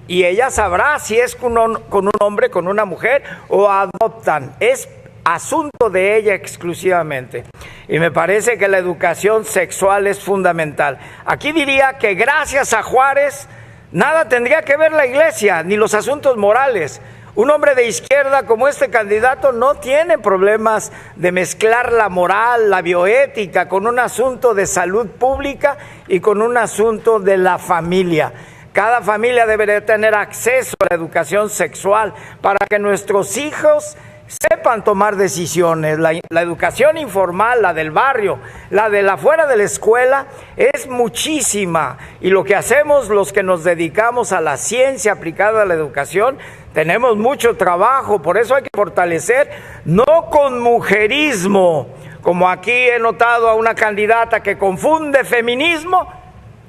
Y ella sabrá si es con un hombre, con una mujer, o adoptan. Es asunto de ella exclusivamente. Y me parece que la educación sexual es fundamental. Aquí diría que gracias a Juárez nada tendría que ver la iglesia, ni los asuntos morales. Un hombre de izquierda como este candidato no tiene problemas de mezclar la moral, la bioética, con un asunto de salud pública y con un asunto de la familia. Cada familia debería tener acceso a la educación sexual para que nuestros hijos sepan tomar decisiones. La educación informal, la del barrio, la de la fuera de la escuela, es muchísima. Y lo que hacemos los que nos dedicamos a la ciencia aplicada a la educación, tenemos mucho trabajo. Por eso hay que fortalecer, no con mujerismo, como aquí he notado a una candidata que confunde feminismo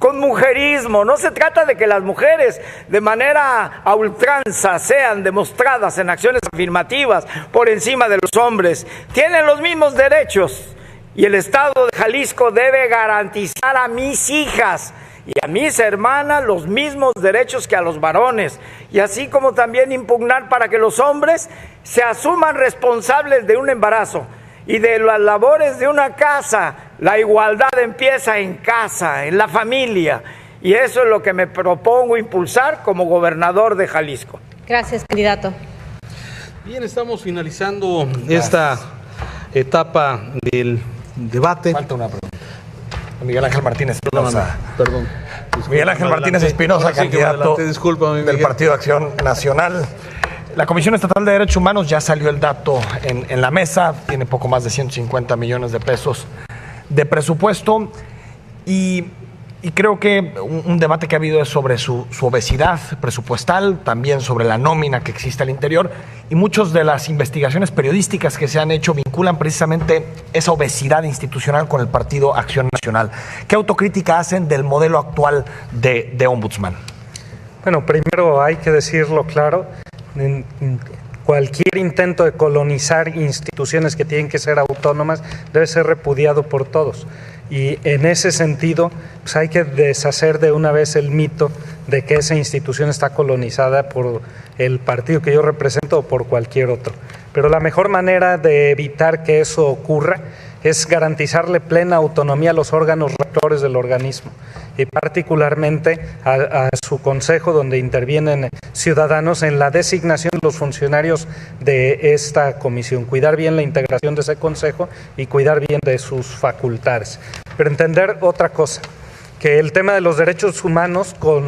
con mujerismo. No se trata de que las mujeres de manera a ultranza sean demostradas en acciones afirmativas por encima de los hombres. Tienen los mismos derechos y el Estado de Jalisco debe garantizar a mis hijas y a mis hermanas los mismos derechos que a los varones, y así como también impugnar para que los hombres se asuman responsables de un embarazo y de las labores de una casa. La igualdad empieza en casa, en la familia, y eso es lo que me propongo impulsar como gobernador de Jalisco. Gracias, candidato. Bien, estamos finalizando esta etapa del debate. Falta una pregunta. Miguel Ángel Martínez Espinosa. Perdón. Miguel Ángel Martínez Espinosa, candidato del Partido Acción Nacional. La Comisión Estatal de Derechos Humanos, ya salió el dato en la mesa, tiene poco más de 150 millones de pesos de presupuesto, y creo que un debate que ha habido es sobre su obesidad presupuestal, también sobre la nómina que existe al interior, y muchas de las investigaciones periodísticas que se han hecho vinculan precisamente esa obesidad institucional con el Partido Acción Nacional. ¿Qué autocrítica hacen del modelo actual de ombudsman? Bueno, primero hay que decirlo claro, cualquier intento de colonizar instituciones que tienen que ser autónomas debe ser repudiado por todos. Y en ese sentido, pues hay que deshacer de una vez el mito de que esa institución está colonizada por el partido que yo represento o por cualquier otro. Pero la mejor manera de evitar que eso ocurra es garantizarle plena autonomía a los órganos rectores del organismo, y particularmente a su consejo, donde intervienen ciudadanos en la designación de los funcionarios de esta comisión, cuidar bien la integración de ese consejo y cuidar bien de sus facultades. Pero entender otra cosa, que el tema de los derechos humanos, con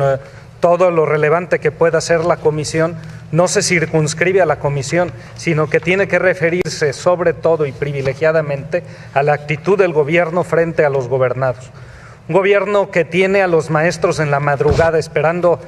todo lo relevante que pueda ser la comisión, no se circunscribe a la comisión, sino que tiene que referirse sobre todo y privilegiadamente a la actitud del gobierno frente a los gobernados. Un gobierno que tiene a los maestros en la madrugada esperando,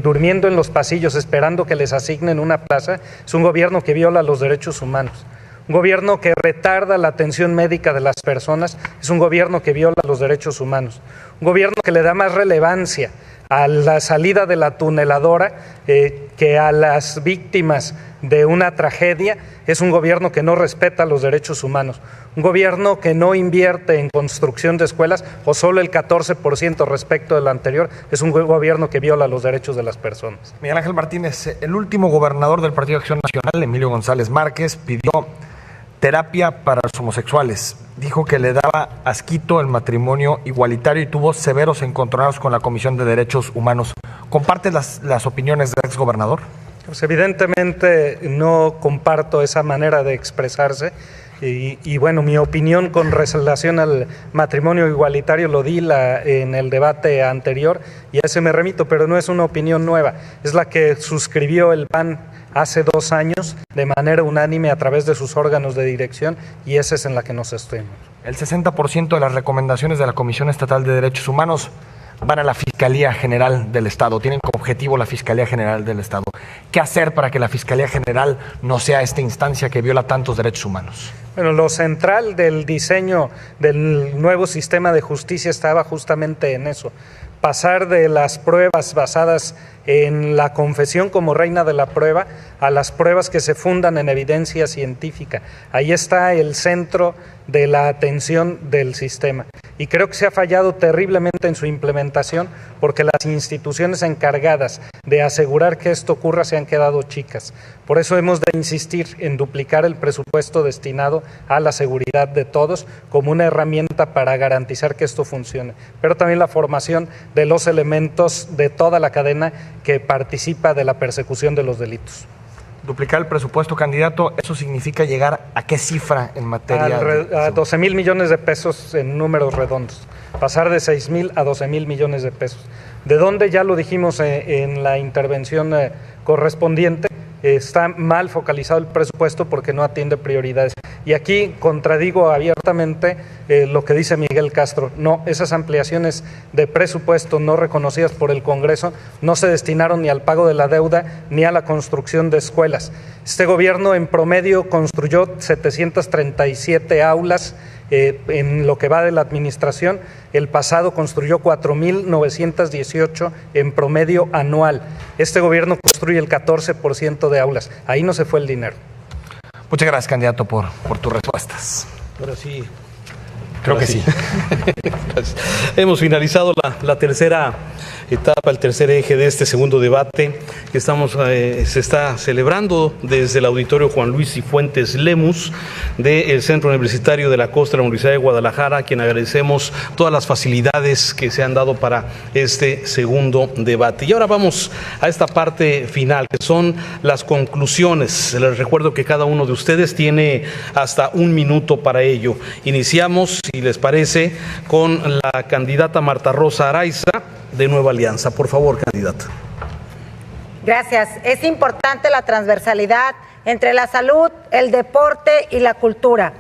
durmiendo en los pasillos, esperando que les asignen una plaza, es un gobierno que viola los derechos humanos. Un gobierno que retarda la atención médica de las personas es un gobierno que viola los derechos humanos. Un gobierno que le da más relevancia a la salida de la tuneladora que a las víctimas de una tragedia es un gobierno que no respeta los derechos humanos. Un gobierno que no invierte en construcción de escuelas, o solo el 14% respecto del anterior, es un gobierno que viola los derechos de las personas. Miguel Ángel Martínez, el último gobernador del Partido Acción Nacional, Emilio González Márquez, pidió terapia para los homosexuales. Dijo que le daba asquito el matrimonio igualitario y tuvo severos encontronazos con la Comisión de Derechos Humanos. ¿Comparte las opiniones del exgobernador? Pues evidentemente no comparto esa manera de expresarse. Y bueno, mi opinión con relación al matrimonio igualitario lo di en el debate anterior y a ese me remito, pero no es una opinión nueva, es la que suscribió el PAN hace 2 años de manera unánime a través de sus órganos de dirección, y esa es en la que nos sostenemos. El 60% de las recomendaciones de la Comisión Estatal de Derechos Humanos van a la Fiscalía General del Estado, tienen como objetivo la Fiscalía General del Estado. ¿Qué hacer para que la Fiscalía General no sea esta instancia que viola tantos derechos humanos? Bueno, lo central del diseño del nuevo sistema de justicia estaba justamente en eso: pasar de las pruebas basadas en la confesión como reina de la prueba a las pruebas que se fundan en evidencia científica. Ahí está el centro de la atención del sistema. Y creo que se ha fallado terriblemente en su implementación porque las instituciones encargadas de asegurar que esto ocurra se han quedado chicas. Por eso hemos de insistir en duplicar el presupuesto destinado a la seguridad de todos como una herramienta para garantizar que esto funcione. Pero también la formación de los elementos de toda la cadena que participa de la persecución de los delitos. Duplicar el presupuesto, candidato, ¿eso significa llegar a qué cifra en materia? A 12,000 millones de pesos en números redondos. Pasar de 6,000 a 12,000 millones de pesos. ¿De dónde? Ya lo dijimos en la intervención correspondiente. Está mal focalizado el presupuesto porque no atiende prioridades. Y aquí contradigo abiertamente lo que dice Miguel Castro. No, esas ampliaciones de presupuesto no reconocidas por el Congreso no se destinaron ni al pago de la deuda ni a la construcción de escuelas. Este gobierno en promedio construyó 737 aulas En lo que va de la administración, el pasado construyó 4.918 en promedio anual. Este gobierno construye el 14% de aulas. Ahí no se fue el dinero. Muchas gracias, candidato, por tus respuestas. Ahora sí. Creo que sí. Hemos finalizado la tercera etapa, el tercer eje de este segundo debate que se está celebrando desde el auditorio Juan Luis Cifuentes Lemus del Centro Universitario de la Costa de la Universidad de Guadalajara, a quien agradecemos todas las facilidades que se han dado para este segundo debate. Y ahora vamos a esta parte final, que son las conclusiones. Les recuerdo que cada uno de ustedes tiene hasta 1 minuto para ello. Iniciamos, si les parece, con la candidata Marta Rosa Araiza, de Nueva Alianza. Por favor, candidata. Gracias. Es importante la transversalidad entre la salud, el deporte y la cultura.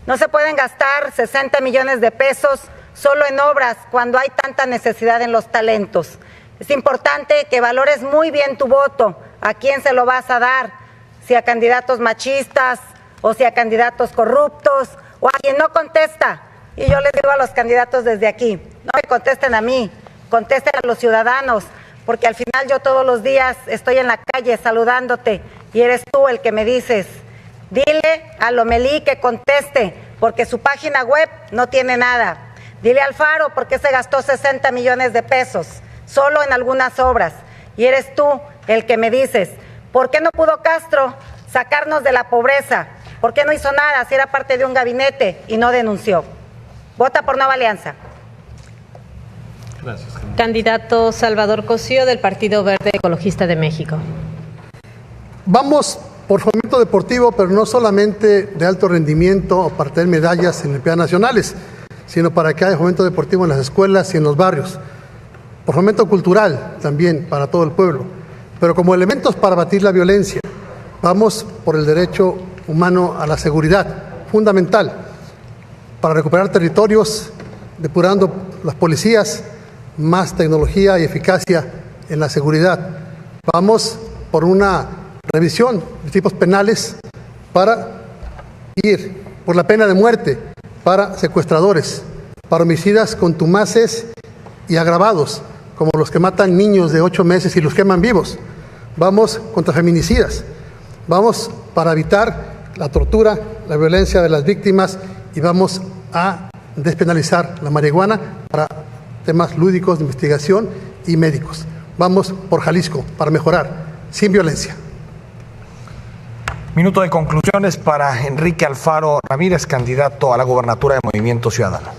No se pueden gastar 60 millones de pesos solo en obras cuando hay tanta necesidad en los talentos. Es importante que valores muy bien tu voto, a quién se lo vas a dar, si a candidatos machistas o si a candidatos corruptos o a quien no contesta. Y yo les digo a los candidatos desde aquí, no me contesten a mí, contesten a los ciudadanos, porque al final yo todos los días estoy en la calle saludándote y eres tú el que me dices, dile a Lomelí que conteste, porque su página web no tiene nada. Dile al Faro por qué se gastó 60 millones de pesos solo en algunas obras. Y eres tú el que me dices, ¿por qué no pudo Castro sacarnos de la pobreza? ¿Por qué no hizo nada si era parte de un gabinete y no denunció? Vota por Nueva Alianza. Gracias. Candidato Salvador Cosío, del Partido Verde Ecologista de México. Vamos por fomento deportivo, pero no solamente de alto rendimiento o para tener medallas en Olimpiadas Nacionales, sino para que haya fomento deportivo en las escuelas y en los barrios. Por fomento cultural también para todo el pueblo, pero como elementos para batir la violencia. Vamos por el derecho humano a la seguridad, fundamental, para recuperar territorios, depurando las policías, más tecnología y eficacia en la seguridad. Vamos por una revisión de tipos penales para ir por la pena de muerte para secuestradores, para homicidas contumaces y agravados, como los que matan niños de 8 meses y los queman vivos. Vamos contra feminicidas. Vamos para evitar la tortura, la violencia de las víctimas y vamos a despenalizar la marihuana para temas lúdicos de investigación y médicos. Vamos por Jalisco para mejorar, sin violencia. Minuto de conclusiones para Enrique Alfaro Ramírez, candidato a la gobernatura de Movimiento Ciudadano.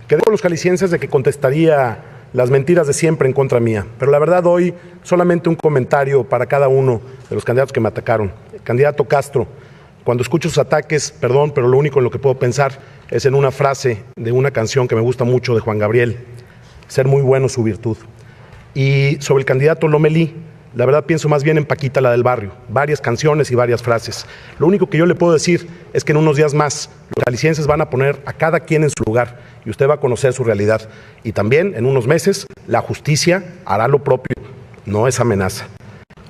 Quedé con los jaliscienses de que contestaría las mentiras de siempre en contra mía, pero la verdad hoy solamente un comentario para cada uno de los candidatos que me atacaron. Candidato Castro, cuando escucho sus ataques, perdón, pero lo único en lo que puedo pensar es en una frase de una canción que me gusta mucho de Juan Gabriel, ser muy bueno su virtud. Y sobre el candidato Lomelí, la verdad pienso más bien en Paquita, la del barrio, varias canciones y varias frases. Lo único que yo le puedo decir es que en unos días más los jaliscienses van a poner a cada quien en su lugar y usted va a conocer su realidad. Y también en unos meses la justicia hará lo propio, no es amenaza.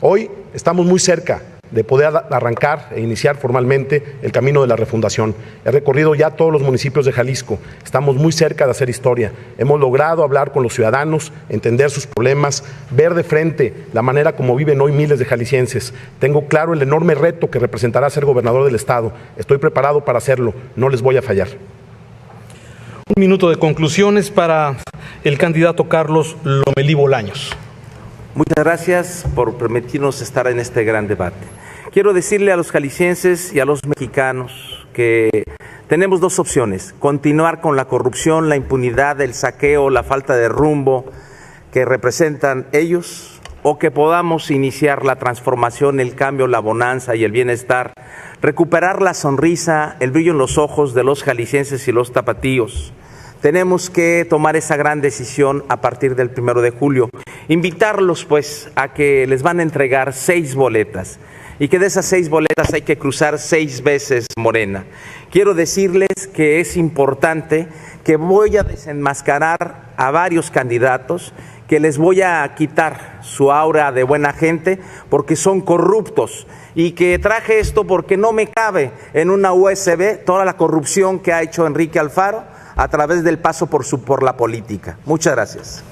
Hoy estamos muy cerca de poder arrancar e iniciar formalmente el camino de la refundación. He recorrido ya todos los municipios de Jalisco, estamos muy cerca de hacer historia. Hemos logrado hablar con los ciudadanos, entender sus problemas, ver de frente la manera como viven hoy miles de jaliscienses. Tengo claro el enorme reto que representará ser gobernador del estado. Estoy preparado para hacerlo, no les voy a fallar. 1 minuto de conclusiones para el candidato Carlos Lomelí Bolaños. Muchas gracias por permitirnos estar en este gran debate. Quiero decirle a los jaliscienses y a los mexicanos que tenemos 2 opciones: continuar con la corrupción, la impunidad, el saqueo, la falta de rumbo que representan ellos, o que podamos iniciar la transformación, el cambio, la bonanza y el bienestar, recuperar la sonrisa, el brillo en los ojos de los jaliscienses y los tapatíos. Tenemos que tomar esa gran decisión a partir del 1 de julio. Invitarlos pues a que les van a entregar 6 boletas y que de esas 6 boletas hay que cruzar 6 veces Morena. Quiero decirles que es importante, que voy a desenmascarar a varios candidatos que les voy a quitar su aura de buena gente porque son corruptos, y que traje esto porque no me cabe en una USB toda la corrupción que ha hecho Enrique Alfaro a través del paso por la política. Muchas gracias.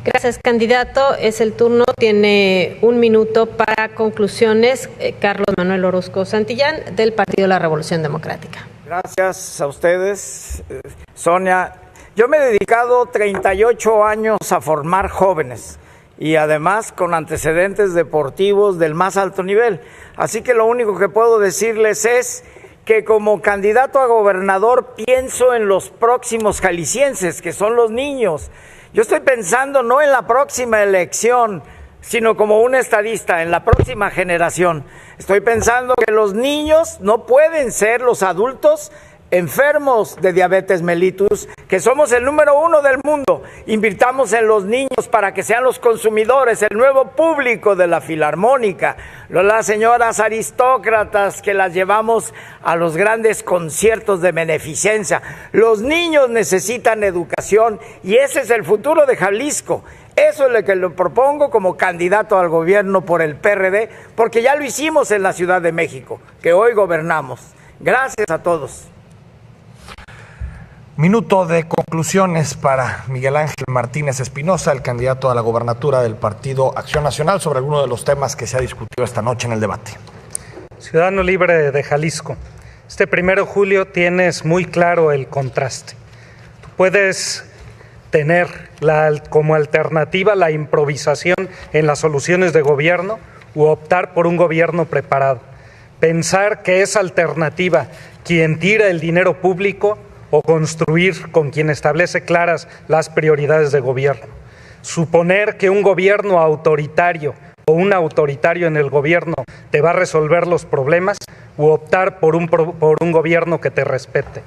Gracias, candidato. Es el turno. Tiene 1 minuto para conclusiones. Carlos Manuel Orozco Santillán, del Partido de la Revolución Democrática. Gracias a ustedes, Sonia. Yo me he dedicado 38 años a formar jóvenes y además con antecedentes deportivos del más alto nivel. Así que lo único que puedo decirles es que como candidato a gobernador pienso en los próximos jaliscienses, que son los niños. Yo estoy pensando no en la próxima elección, sino como un estadista, en la próxima generación. Estoy pensando que los niños no pueden ser los adultos enfermos de diabetes mellitus, que somos el número 1 del mundo. Invirtamos en los niños para que sean los consumidores, el nuevo público de la Filarmónica, las señoras aristócratas que las llevamos a los grandes conciertos de beneficencia. Los niños necesitan educación y ese es el futuro de Jalisco. Eso es lo que le propongo como candidato al gobierno por el PRD, porque ya lo hicimos en la Ciudad de México, que hoy gobernamos. Gracias a todos. Minuto de conclusiones para Miguel Ángel Martínez Espinosa, el candidato a la gobernatura del Partido Acción Nacional, sobre alguno de los temas que se ha discutido esta noche en el debate. Ciudadano Libre de Jalisco, este 1 de julio tienes muy claro el contraste. Tú puedes tener como alternativa la improvisación en las soluciones de gobierno u optar por un gobierno preparado. Pensar que es alternativa quien tira el dinero público o construir con quien establece claras las prioridades de gobierno. Suponer que un gobierno autoritario o un autoritario en el gobierno te va a resolver los problemas u optar por un gobierno que te respete.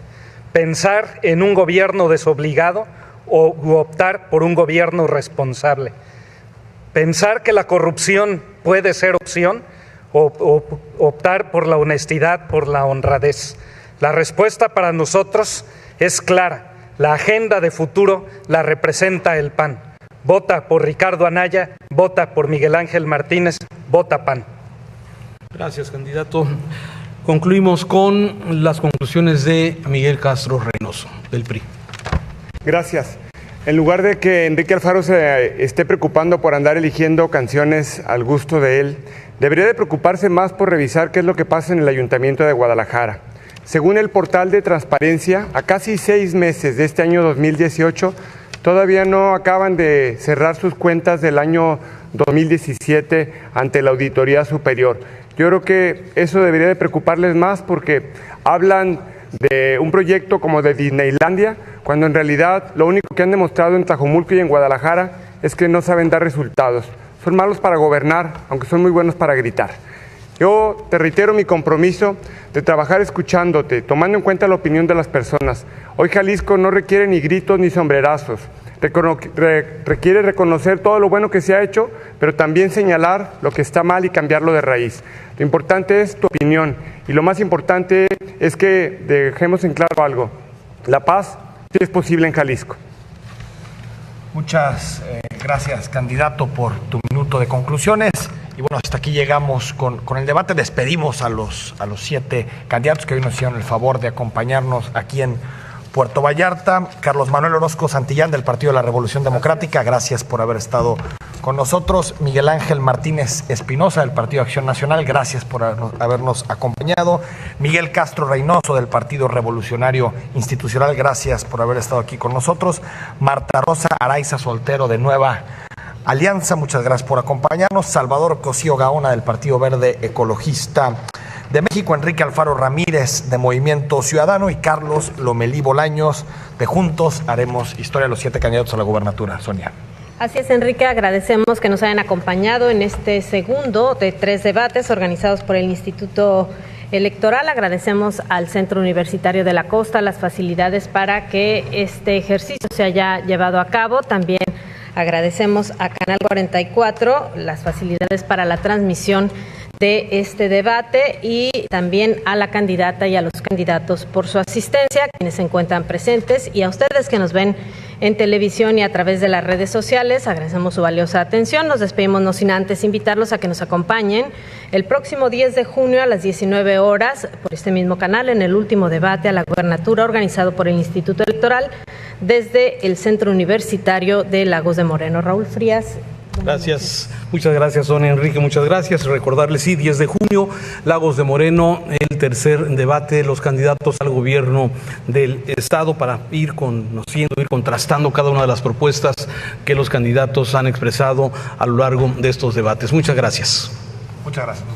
Pensar en un gobierno desobligado u optar por un gobierno responsable. Pensar que la corrupción puede ser opción o optar por la honestidad, por la honradez. La respuesta para nosotros es clara. La agenda de futuro la representa el PAN. Vota por Ricardo Anaya, vota por Miguel Ángel Martínez, vota PAN. Gracias, candidato. Concluimos con las conclusiones de Miguel Castro Reynoso, del PRI. Gracias. En lugar de que Enrique Alfaro se esté preocupando por andar eligiendo canciones al gusto de él, debería de preocuparse más por revisar qué es lo que pasa en el Ayuntamiento de Guadalajara. Según el portal de transparencia, a casi 6 meses de este año 2018, todavía no acaban de cerrar sus cuentas del año 2017 ante la Auditoría Superior. Yo creo que eso debería de preocuparles más porque hablan de un proyecto como de Disneylandia, cuando en realidad lo único que han demostrado en Tlajomulco y en Guadalajara es que no saben dar resultados. Son malos para gobernar, aunque son muy buenos para gritar. Yo te reitero mi compromiso de trabajar escuchándote, tomando en cuenta la opinión de las personas. Hoy Jalisco no requiere ni gritos ni sombrerazos. Requiere reconocer todo lo bueno que se ha hecho, pero también señalar lo que está mal y cambiarlo de raíz. Lo importante es tu opinión y lo más importante es que dejemos en claro algo. La paz sí es posible en Jalisco. Muchas gracias, candidato, por tu minuto de conclusiones. Y bueno, hasta aquí llegamos con el debate. Despedimos a los 7 candidatos que hoy nos hicieron el favor de acompañarnos aquí en Puerto Vallarta. Carlos Manuel Orozco Santillán, del Partido de la Revolución Democrática, gracias por haber estado con nosotros. Miguel Ángel Martínez Espinosa, del Partido Acción Nacional, gracias por habernos acompañado. Miguel Castro Reynoso, del Partido Revolucionario Institucional, gracias por haber estado aquí con nosotros. Marta Rosa Araiza Soltero, de Nueva Alianza, muchas gracias por acompañarnos. Salvador Cosío Gaona, del Partido Verde Ecologista de México. Enrique Alfaro Ramírez, de Movimiento Ciudadano, y Carlos Lomelí Bolaños, de Juntos Haremos Historia, los 7 candidatos a la gubernatura. Sonia. Así es, Enrique, agradecemos que nos hayan acompañado en este segundo de 3 debates organizados por el Instituto Electoral. Agradecemos al Centro Universitario de la Costa las facilidades para que este ejercicio se haya llevado a cabo. También agradecemos a Canal 44 las facilidades para la transmisión de este debate y también a la candidata y a los candidatos por su asistencia, quienes se encuentran presentes, y a ustedes que nos ven en televisión y a través de las redes sociales. Agradecemos su valiosa atención. Nos despedimos no sin antes invitarlos a que nos acompañen el próximo 10 de junio a las 19 horas por este mismo canal en el último debate a la gubernatura organizado por el Instituto Electoral desde el Centro Universitario de Lagos de Moreno. Raúl Frías. Gracias, muchas gracias, Sonia, Enrique, muchas gracias. Recordarles, sí, 10 de junio, Lagos de Moreno, el tercer debate de los candidatos al gobierno del Estado para ir conociendo, ir contrastando cada una de las propuestas que los candidatos han expresado a lo largo de estos debates. Muchas gracias. Muchas gracias.